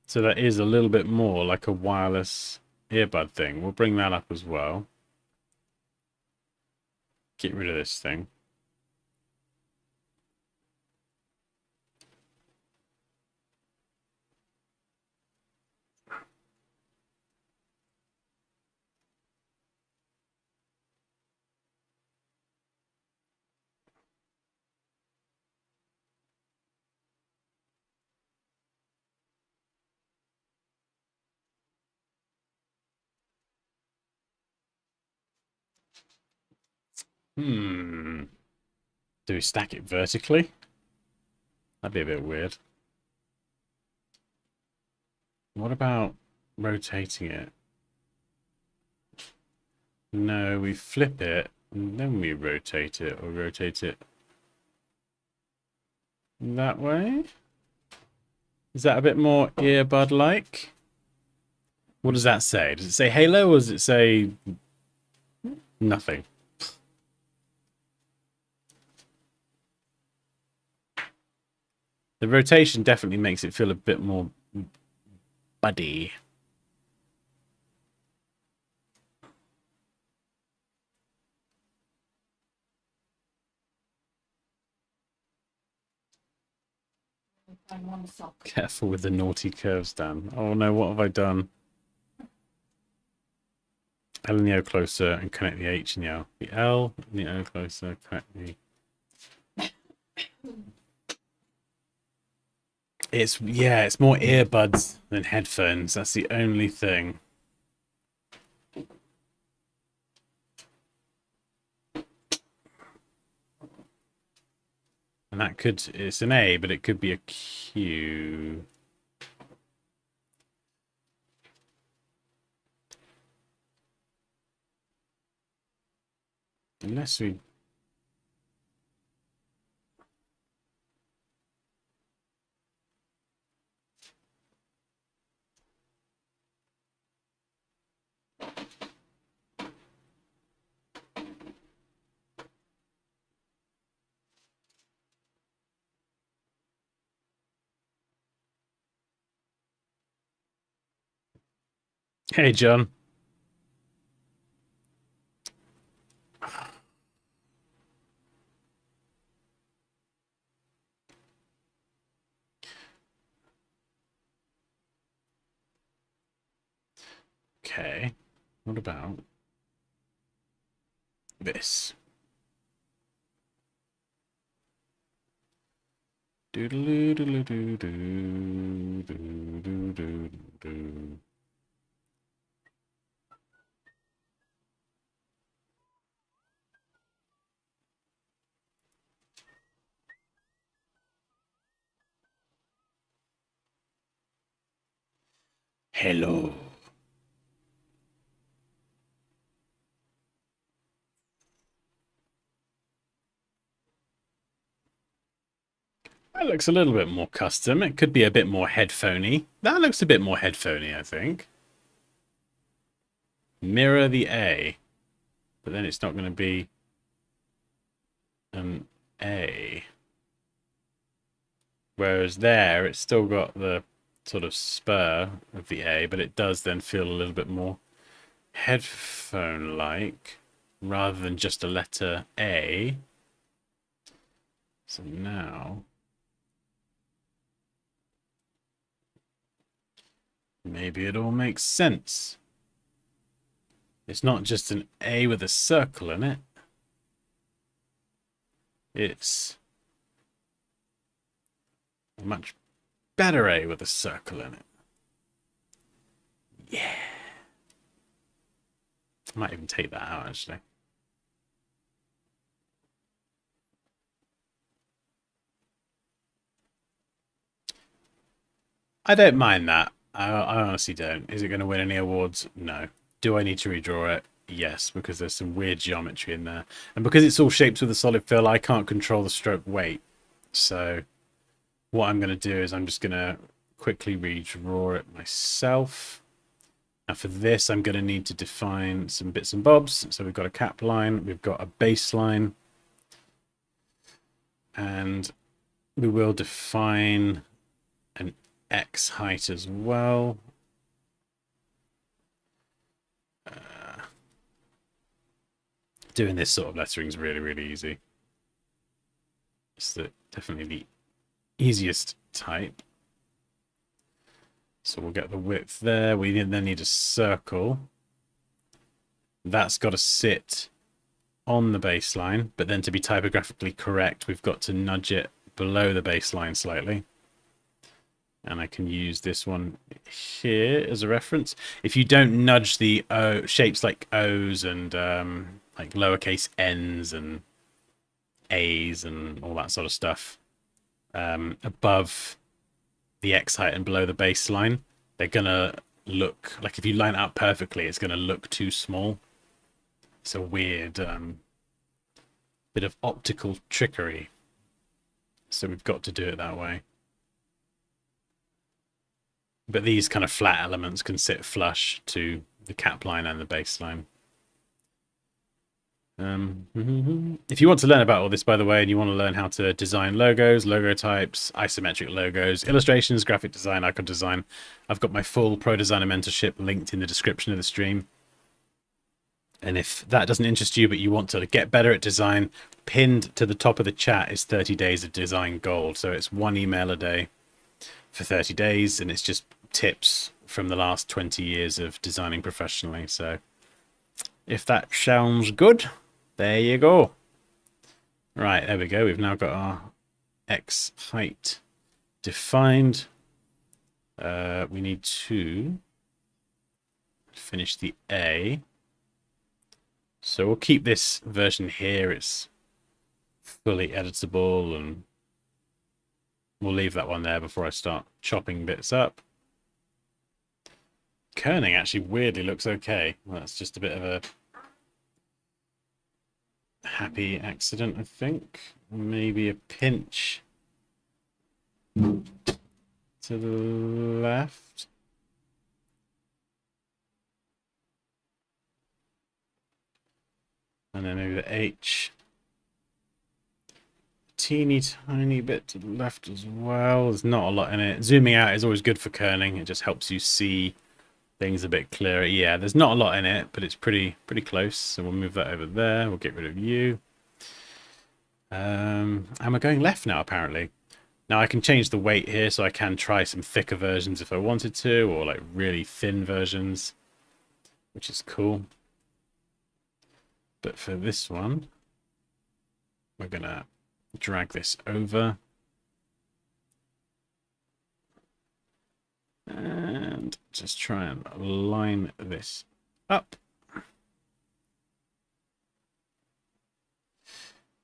so that is a little bit more like a wireless earbud thing. We'll bring that up as well. Get rid of this thing. Do we stack it vertically? That'd be a bit weird. What about rotating it? No, we flip it and then we rotate it, or rotate it that way. Is that a bit more earbud-like? What does that say? Does it say Halo, or does it say nothing? The rotation definitely makes it feel a bit more buddy. I'm one sock. Careful with the naughty curves, Dan. Oh no, what have I done? L and the O closer and connect the H and the L. The L and the O closer, connect the... It's more earbuds than headphones. That's the only thing. And that it's an A, but it could be a Q. Unless we... Hey, John. Okay. What about this? Doodle-oo-doodle-oo-doo-doo-doo-doo-doo-doo. Hello. That looks a little bit more custom. It could be a bit more headphoney. That looks a bit more headphoney, I think. Mirror the A. But then it's not going to be an A. Whereas there, it's still got the sort of spur of the A, but it does then feel a little bit more headphone-like rather than just a letter A. So now... maybe it all makes sense. It's not just an A with a circle in it. It's a much better A with a circle in it. Yeah. I might even take that out, actually. I don't mind that. I honestly don't. Is it going to win any awards? No. Do I need to redraw it? Yes, because there's some weird geometry in there. And because it's all shaped with a solid fill, I can't control the stroke weight. So what I'm going to do is I'm just going to quickly redraw it myself. Now for this, I'm going to need to define some bits and bobs. So we've got a cap line, we've got a baseline, and we will define an X height as well. Doing this sort of lettering is really, really easy. It's definitely the easiest type. So we'll get the width there. We then need a circle. That's got to sit on the baseline, but then to be typographically correct, we've got to nudge it below the baseline slightly. And I can use this one here as a reference. If you don't nudge the O, shapes like O's and like lowercase n's and a's and all that sort of stuff above the X height and below the baseline, they're gonna look like, if you line it up perfectly, it's gonna look too small. It's a weird bit of optical trickery. So we've got to do it that way. But these kind of flat elements can sit flush to the cap line and the baseline. If you want to learn about all this, by the way, and you want to learn how to design logos, logo types, isometric logos, illustrations, graphic design, icon design, I've got my full Pro Designer mentorship linked in the description of the stream. And if that doesn't interest you, but you want to get better at design, pinned to the top of the chat is 30 days of design gold. So it's 1 email a day for 30 days, and it's just tips from the last 20 years of designing professionally. So if that sounds good, there you go. Right, there we go. We've now got our X height defined. We need to finish the A. So we'll keep this version here. It's fully editable, and we'll leave that one there before I start chopping bits up. Kerning actually weirdly looks okay. Well, that's just a bit of a happy accident, I think. Maybe a pinch to the left. And then maybe the H. Teeny tiny bit to the left as well. There's not a lot in it. Zooming out is always good for kerning. It just helps you see things a bit clearer. Yeah, there's not a lot in it, but it's pretty close. So we'll move that over there. We'll get rid of you. And we're going left now, apparently. Now I can change the weight here, so I can try some thicker versions if I wanted to, or like really thin versions, which is cool. But for this one, we're gonna drag this over. And just try and line this up.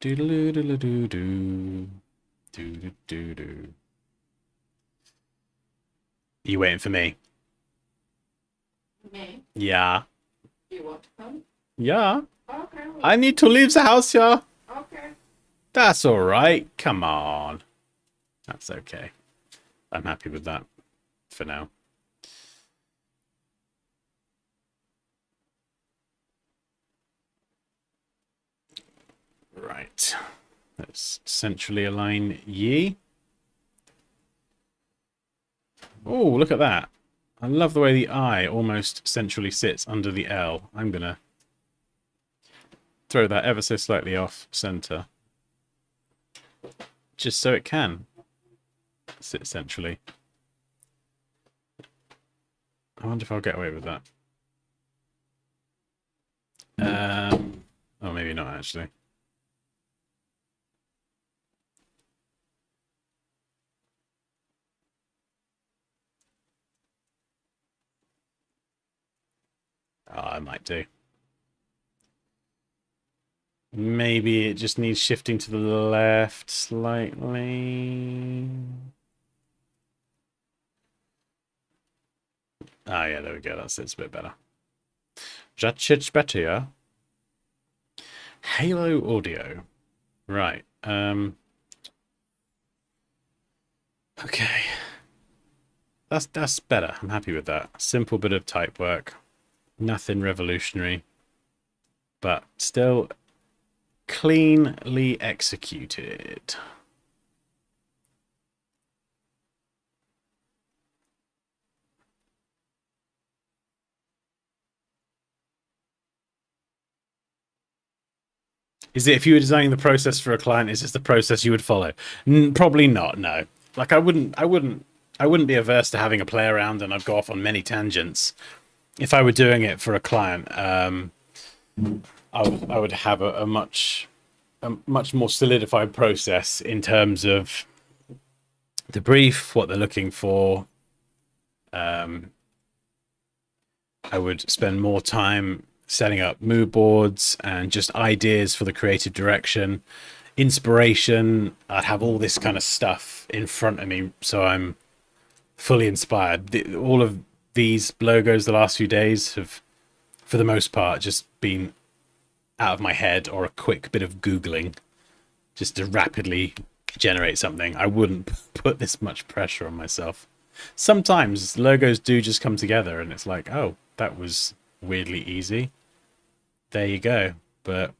Do-do-do-do-do-do. Do-do-do-do. You waiting for me? Me? Yeah. You want to come? Yeah. Okay. I need to leave the house, yeah. Okay. That's all right. Come on. That's okay. I'm happy with that for now. Right. Let's centrally align Yi. Oh, look at that. I love the way the I almost centrally sits under the L. I'm going to throw that ever so slightly off center, just so it can sit centrally. I wonder if I'll get away with that. Oh, maybe not, actually. Oh, I might do. Maybe it just needs shifting to the left slightly. Ah, yeah, there we go. That sits a bit better. That sits better, yeah? Halo audio. Right. Okay. That's better. I'm happy with that. Simple bit of type work. Nothing revolutionary. But still cleanly executed. Is it, if you were designing the process for a client, is this the process you would follow? Probably not, no. Like I wouldn't be averse to having a play around, and I'd go off on many tangents. If I were doing it for a client, I would have a much more solidified process in terms of the brief, what they're looking for. I would spend more time setting up mood boards and just ideas for the creative direction, inspiration. I'd have all this kind of stuff in front of me, so I'm fully inspired. All of these logos the last few days have, for the most part, just been out of my head or a quick bit of Googling just to rapidly generate something. I wouldn't put this much pressure on myself. Sometimes logos do just come together and it's like, oh, that was weirdly easy. There you go. But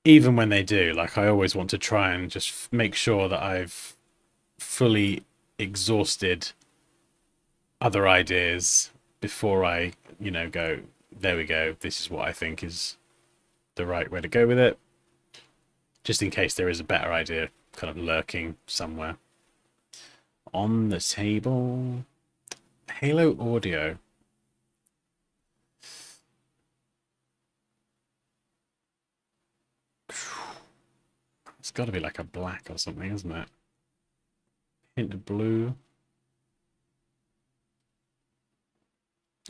even when they do, like, I always want to try and just make sure that I've fully exhausted other ideas before I, go, there we go. This is what I think is the right way to go with it. Just in case there is a better idea kind of lurking somewhere. On the table, Halo Audio. It's got to be like a black or something, isn't it? Hint of blue.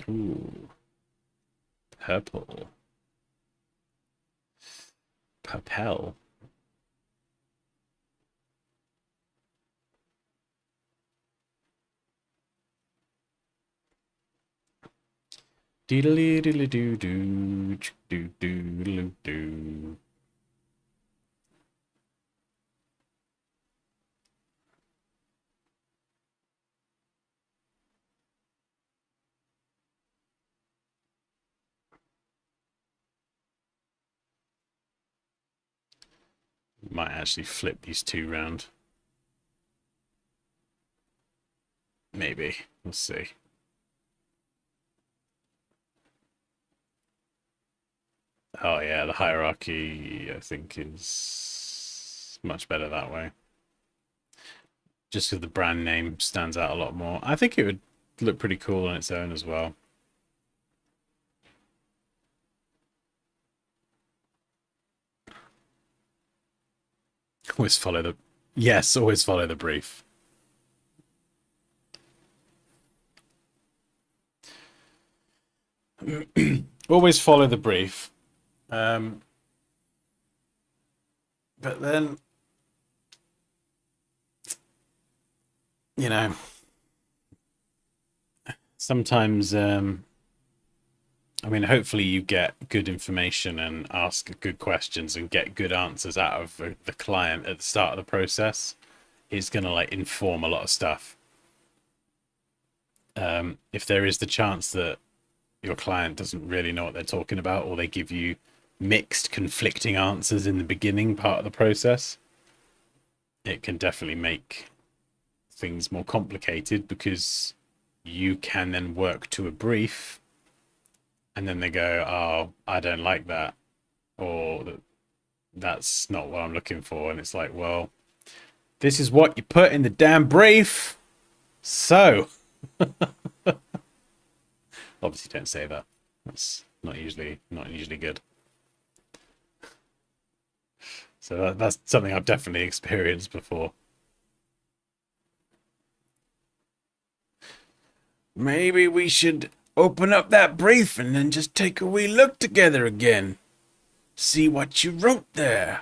Ooh. Purple. Purple. Doodly doodly doo doo doo doo doo. Might actually flip these two round. Maybe. We'll see. Oh yeah, the hierarchy I think is much better that way. Just because the brand name stands out a lot more. I think it would look pretty cool on its own as well. Always follow the... Yes, always follow the brief. Always follow the brief. But then, sometimes, hopefully you get good information and ask good questions and get good answers out of the client at the start of the process. It's going to like inform a lot of stuff. If there is the chance that your client doesn't really know what they're talking about, or they give you mixed, conflicting answers in the beginning part of the process, it can definitely make things more complicated, because you can then work to a brief and then they go, oh, I don't like that, or that's not what I'm looking for. And it's like, well, this is what you put in the damn brief. So obviously don't say that. That's not usually good. So that's something I've definitely experienced before. Maybe we should open up that brief and then just take a wee look together again. See what you wrote there.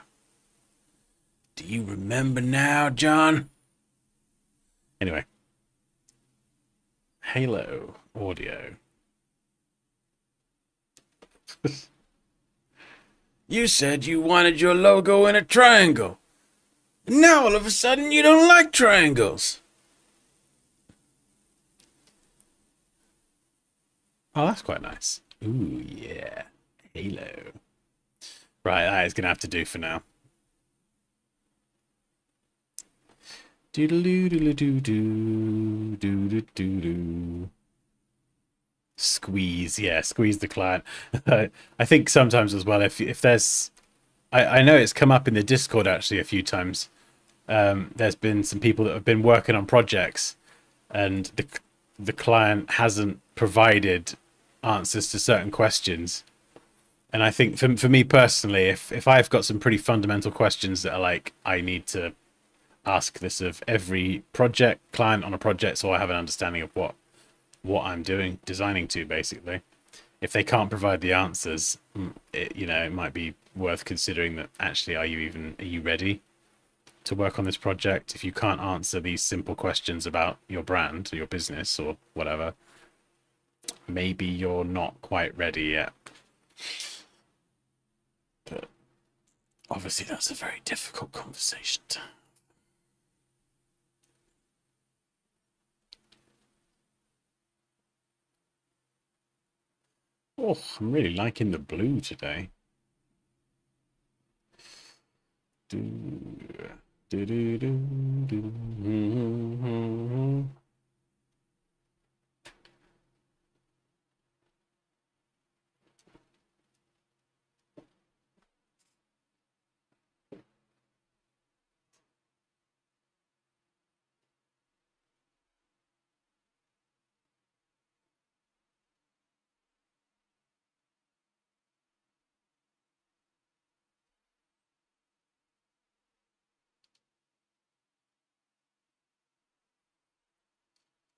Do you remember now, John? Anyway. Halo Audio. You said you wanted your logo in a triangle. And now all of a sudden you don't like triangles. Oh, that's quite nice. Ooh, yeah. Halo. Right, that is going to have to do for now. Doodle-doo-doodle-doo-doo. Doodle-doo-doo. Squeeze, yeah, squeeze the client. I think sometimes as well, if there's... I know it's come up in the Discord actually a few times. There's been some people that have been working on projects and the client hasn't provided answers to certain questions. And I think for me personally, if I've got some pretty fundamental questions that are like, I need to ask this of every project client on a project so I have an understanding of what what I'm designing to, basically. If they can't provide the answers, it might be worth considering that actually, are you ready to work on this project? If you can't answer these simple questions about your brand or your business or whatever, maybe you're not quite ready yet. But obviously that's a very difficult conversation to have. Oh, I'm really liking the blue today. Do, do, do, do, do.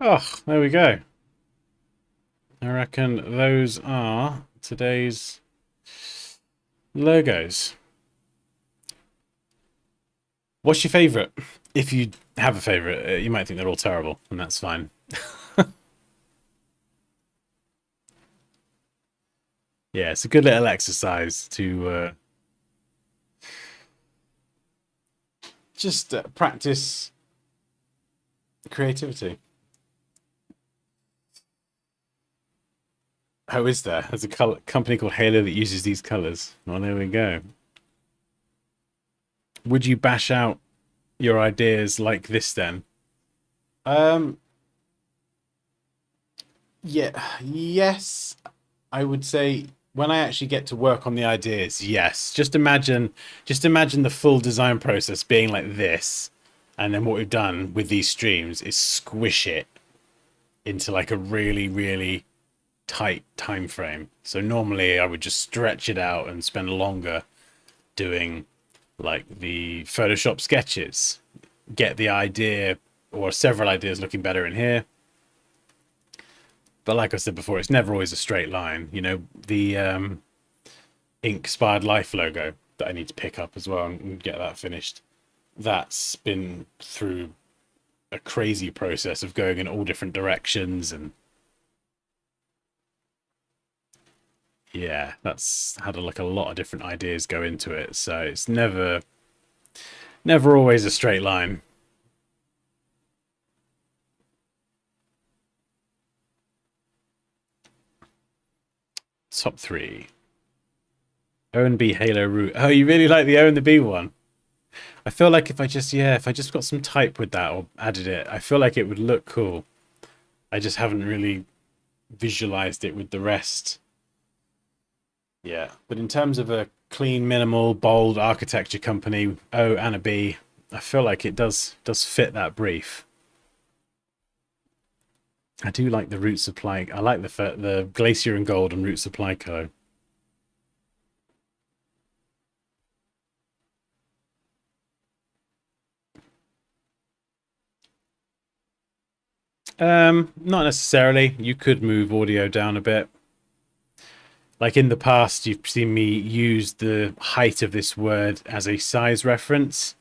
Oh, there we go. I reckon those are today's logos. What's your favorite? If you have a favorite, you might think they're all terrible, and that's fine. Yeah, it's a good little exercise to just practice creativity. Oh, is there? There's a company called Halo that uses these colors. Well, there we go. Would you bash out your ideas like this then? Um, yeah, yes, I would say when I actually get to work on the ideas, yes. Just imagine the full design process being like this, and then what we've done with these streams is squish it into like a really, really tight time frame. So normally I would just stretch it out and spend longer doing like the Photoshop sketches, get the idea or several ideas looking better in here. But like I said before, it's never always a straight line. The Inspired Life logo that I need to pick up as well and get that finished. That's been through a crazy process of going in all different directions, and yeah, that's had a lot of different ideas go into it. So it's never always a straight line. Top three. O and B Halo root. Oh, you really like the O and the B one? I feel like if I just got some type with that or added it, I feel like it would look cool. I just haven't really visualized it with the rest. Yeah, but in terms of a clean, minimal, bold architecture company, O and a B, I feel like it does fit that brief. I do like the root supply. I like the glacier and gold and root supply color. Not necessarily. You could move audio down a bit. Like in the past, you've seen me use the height of this word as a size reference.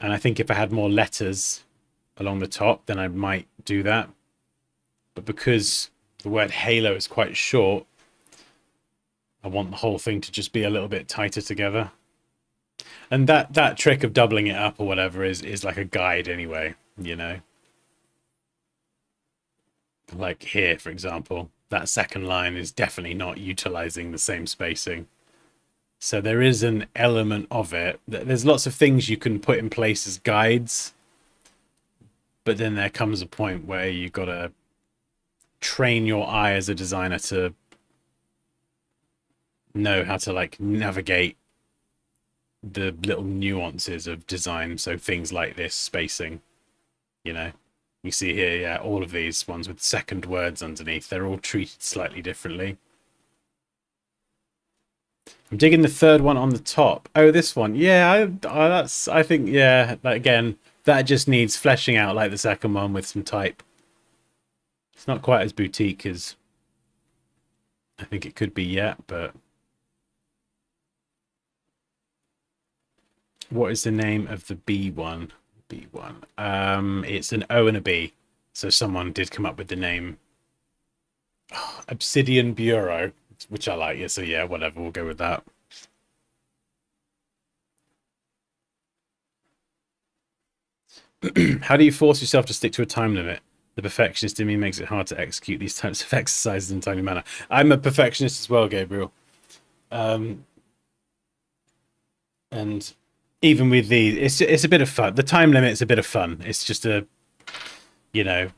And I think if I had more letters along the top, then I might do that. But because the word halo is quite short, I want the whole thing to just be a little bit tighter together. And that trick of doubling it up or whatever is like a guide anyway, Like here, for example, that second line is definitely not utilizing the same spacing. So there is an element of it. There's lots of things you can put in place as guides, but then there comes a point where you got to train your eye as a designer to know how to like navigate the little nuances of design. So things like this spacing, you see here, yeah, all of these ones with second words underneath, they're all treated slightly differently. I'm digging the third one on the top. Oh, this one. Yeah, I think, yeah, again, that just needs fleshing out like the second one with some type. It's not quite as boutique as I think it could be yet, but what is the name of the B one? B one. It's an O and a B. So someone did come up with the name Obsidian Bureau, which I like. Yeah, so yeah, whatever, we'll go with that. How do you force yourself to stick to a time limit? The perfectionist in me makes it hard to execute these types of exercises in a timely manner. I'm a perfectionist as well, Gabriel. And even with these, it's a bit of fun. The time limit's a bit of fun. It's just a, you know,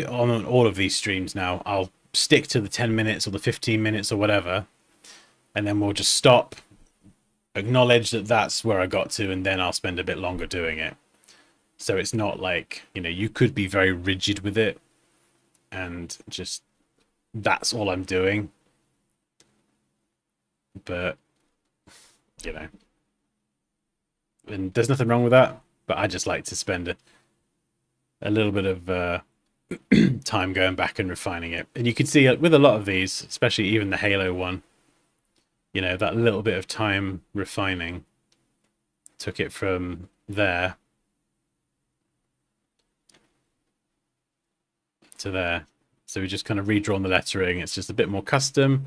on all of these streams now, I'll stick to the 10 minutes or the 15 minutes or whatever, and then we'll just stop, acknowledge that that's where I got to, and then I'll spend a bit longer doing it. So it's not like, you could be very rigid with it and just that's all I'm doing. But, and there's nothing wrong with that. But I just like to spend a little bit of time going back and refining it. And you can see with a lot of these, especially even the Halo one, that little bit of time refining took it from there to there. So we just kind of redrawn the lettering. It's just a bit more custom,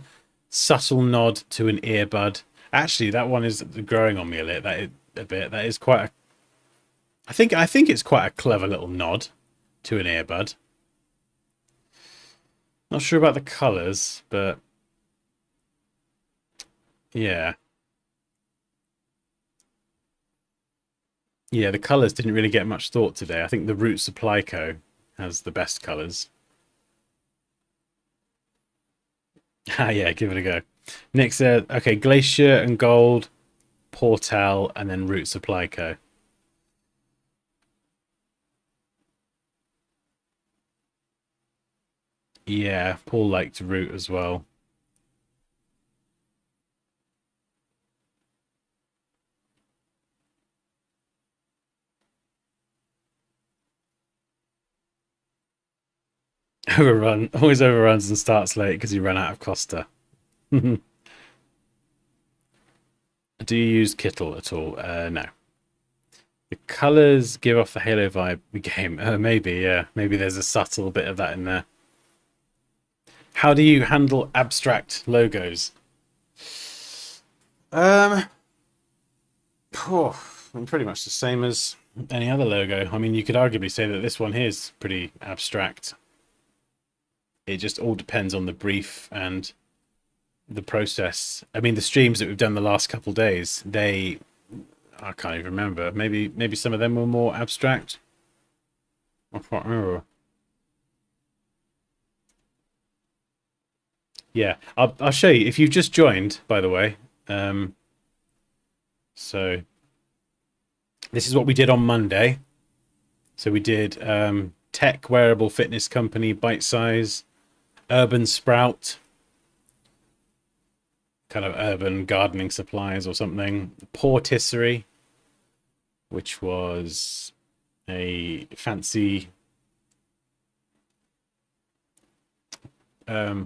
subtle nod to an earbud. Actually, that one is growing on me a bit. That is quite a. I think it's quite a clever little nod to an earbud. Not sure about the colours, but yeah. Yeah, the colours didn't really get much thought today. I think the Root Supply Co. has the best colours. Ah, yeah, give it a go. Nick said, okay, Glacier and Gold, Portal, and then Root Supply Co. Yeah, Paul liked Root as well. Overrun, always overruns and starts late because he ran out of Costa. Do you use Kittle at all? No. The colours give off the Halo vibe the game. Maybe, yeah. Maybe there's a subtle bit of that in there. How do you handle abstract logos? Pretty much the same as any other logo. I mean, you could arguably say that this one here is pretty abstract. It just all depends on the brief and the process. I mean, the streams that we've done the last couple of days, I can't even remember. Maybe some of them were more abstract. I can't remember. Yeah, I'll show you if you've just joined, by the way. So this is what we did on Monday. So we did tech wearable fitness company, bite size, urban sprout, kind of urban gardening supplies or something, patisserie, which was a fancy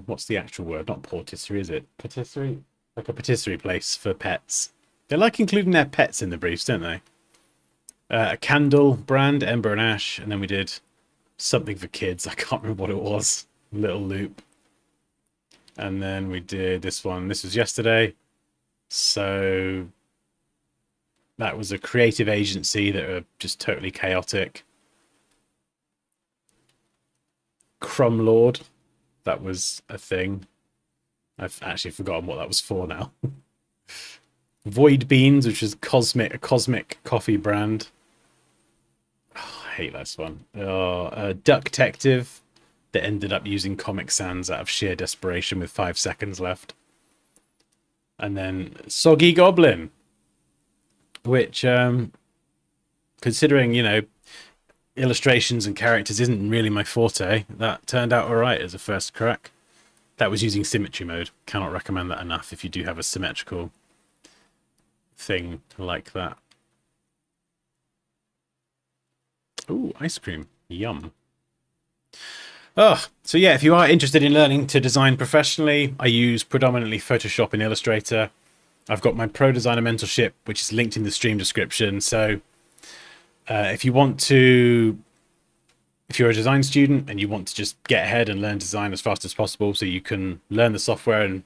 what's the actual word? Not patisserie, is it? Patisserie? Like a patisserie place for pets. They like including their pets in the briefs, don't they? A candle brand, Ember and Ash, and then we did something for kids. I can't remember what it was. Little Loop. And then we did this one. This was yesterday. So that was a creative agency that were just totally chaotic. Crumb Lord. That was a thing. I've actually forgotten what that was for now. Void Beans, which is a cosmic coffee brand. Oh, I hate this one. Duck Detective that ended up using Comic Sans out of sheer desperation with 5 seconds left. And then Soggy Goblin, which, considering, illustrations and characters isn't really my forte, that turned out alright as a first crack. That was using symmetry mode. Cannot recommend that enough if you do have a symmetrical thing like that. Ooh, ice cream. Yum. Oh, so yeah, if you are interested in learning to design professionally, I use predominantly Photoshop and Illustrator. I've got my Pro Designer mentorship, which is linked in the stream description. So if you want to, if you're a design student and you want to just get ahead and learn design as fast as possible so you can learn the software and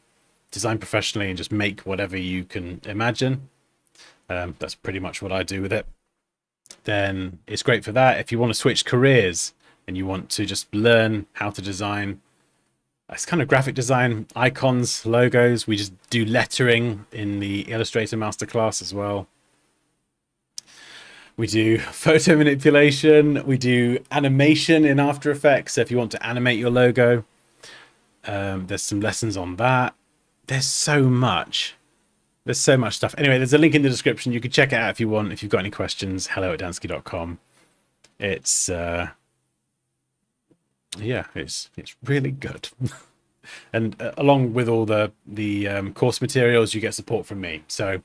design professionally and just make whatever you can imagine, that's pretty much what I do with it. Then it's great for that. If you want to switch careers and you want to just learn how to design, it's kind of graphic design, icons, logos. We just do lettering in the Illustrator masterclass as well. We do photo manipulation. We do animation in After Effects. So if you want to animate your logo, there's some lessons on that. There's so much. There's so much stuff. Anyway, there's a link in the description. You can check it out if you want. If you've got any questions, hello@dansky.com. It's yeah, it's really good. And along with all the course materials, you get support from me. So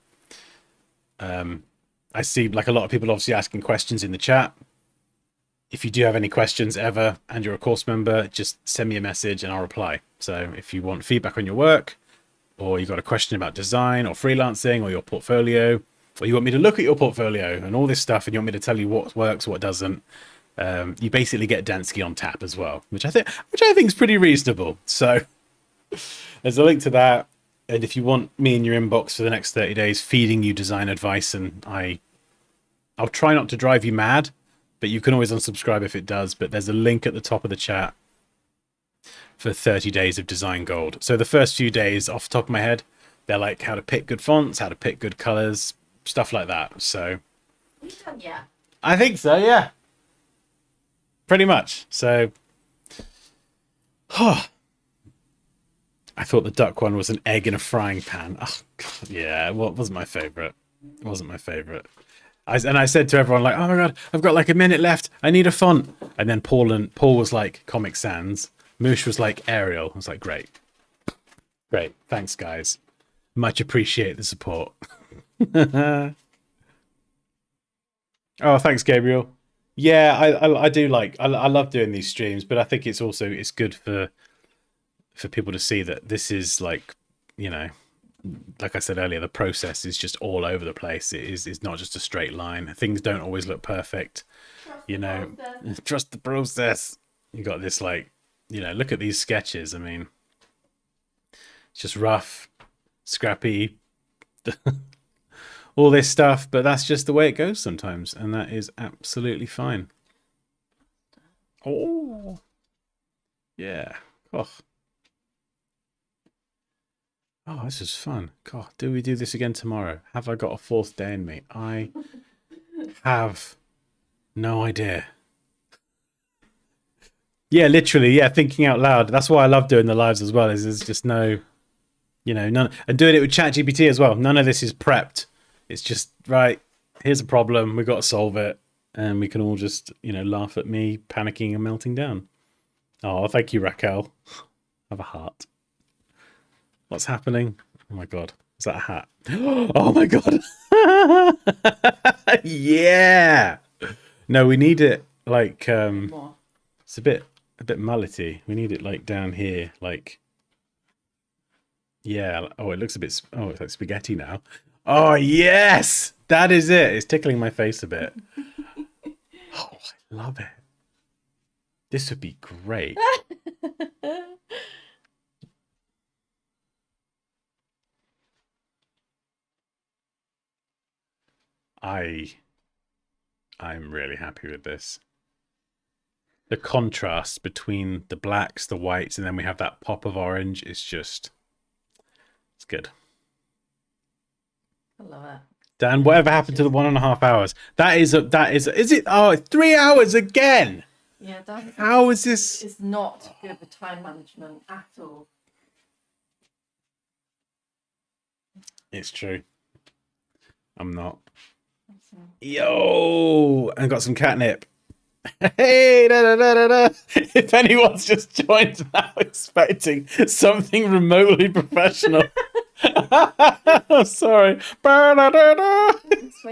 I see like a lot of people obviously asking questions in the chat. If you do have any questions ever and you're a course member, just send me a message and I'll reply. So if you want feedback on your work, or you've got a question about design or freelancing or your portfolio, or you want me to look at your portfolio and all this stuff and you want me to tell you what works, what doesn't, you basically get Dansky on tap as well, which I think is pretty reasonable. So there's a link to that. And if you want me in your inbox for the next 30 days feeding you design advice, and I'll try not to drive you mad, but you can always unsubscribe if it does. But there's a link at the top of the chat for 30 days of design gold. So the first few days, off the top of my head, they're like how to pick good fonts, how to pick good colors, stuff like that. So Yeah. I think so, yeah. Pretty much. So I thought the duck one was an egg in a frying pan. Oh, God, yeah, well, it wasn't my favorite. It wasn't my favorite. I said to everyone, like, oh my God, I've got like a minute left. I need a font. And then Paul was like Comic Sans. Moosh was like Arial. I was like, great. Great. Thanks, guys. Much appreciate the support. Oh, thanks, Gabriel. Yeah, I do like, I love doing these streams, but I think it's good for people to see that this is like, you know, like I said earlier, the process is just all over the place. It's not just a straight line. Things don't always look perfect. You know, trust the process. You got this, like, you know, look at these sketches. I mean, it's just rough, scrappy, all this stuff, but that's just the way it goes sometimes, and that is absolutely fine. Oh, yeah. Oh, this is fun. God, do we do this again tomorrow? Have I got a fourth day in me? I have no idea. Yeah, literally. Yeah, thinking out loud. That's why I love doing the lives as well. Is there's just no, you know, none, and doing it with ChatGPT as well. None of this is prepped. It's just, right, here's a problem. We've got to solve it. And we can all just, you know, laugh at me panicking and melting down. Oh, thank you, Raquel. Have a heart. What's happening? Oh my God. Is that a hat? Oh my God. Yeah. No, we need it like, it's a bit mullety. We need it like down here, like, yeah. Oh, it looks a bit, oh, it's like spaghetti now. Oh, yes. That is it. It's tickling my face a bit. Oh, I love it. This would be great. I'm really happy with this. The contrast between the blacks, the whites, and then we have that pop of orange is just, it's good. I love it. Dan, whatever happened to the 1.5 hours? Is it? Oh, 3 hours again. Yeah, how is this? It's not good with time management at all. It's true. I'm not. Yo, I got some catnip. Hey, da, da, da, da, da. If anyone's just joined now expecting something remotely professional. Sorry. Explain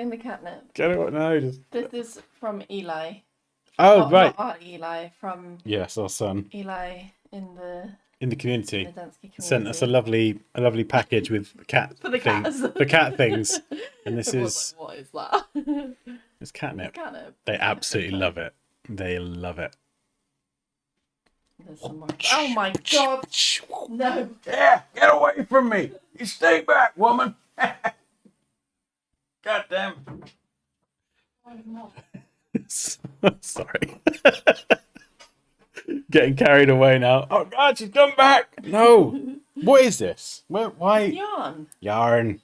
the catnip. Get it? No, just... This is from Eli. Oh, right. Not our Eli, from Yes, our son Eli in the community Dansky sent us a community. lovely package with cat For the cats. for cat things, and this Everyone's is like, what is that? it's catnip. Catnip. They absolutely love it. They love it. There's some more. Oh my god! No. Yeah, get away from me! You stay back, woman. God damn. Sorry. Getting carried away now. Oh God, she's come back. No. What is this? Why? Yarn. Yarn.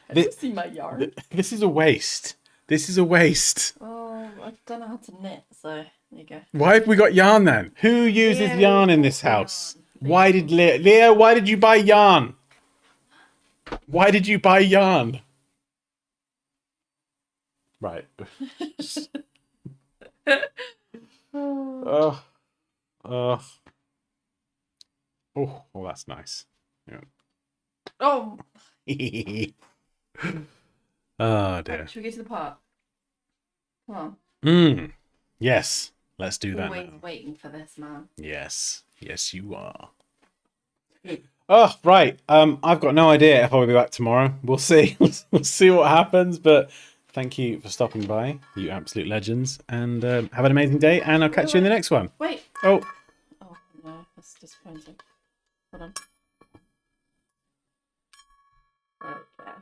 Have you seen my yarn? This is a waste. This is a waste. Oh, I don't know how to knit, so there you go. Why have we got yarn then? Who uses Leo yarn in this bought house? yarn. Why did Leo? Why did you buy yarn? Why did you buy yarn? Right. Oh, oh, oh, that's nice. Yeah. Oh, Oh dear. right, should we go to the park? Come on. Yes, let's do that Always now. waiting for this, man. Yes, yes, you are. Oh, right. I've got no idea if I'll be back tomorrow. We'll see. We'll see what happens. But thank you for stopping by, you absolute legends, and have an amazing day. And I'll catch you in the next one. Wait. Oh, Oh no, that's disappointing. Hold on. Okay.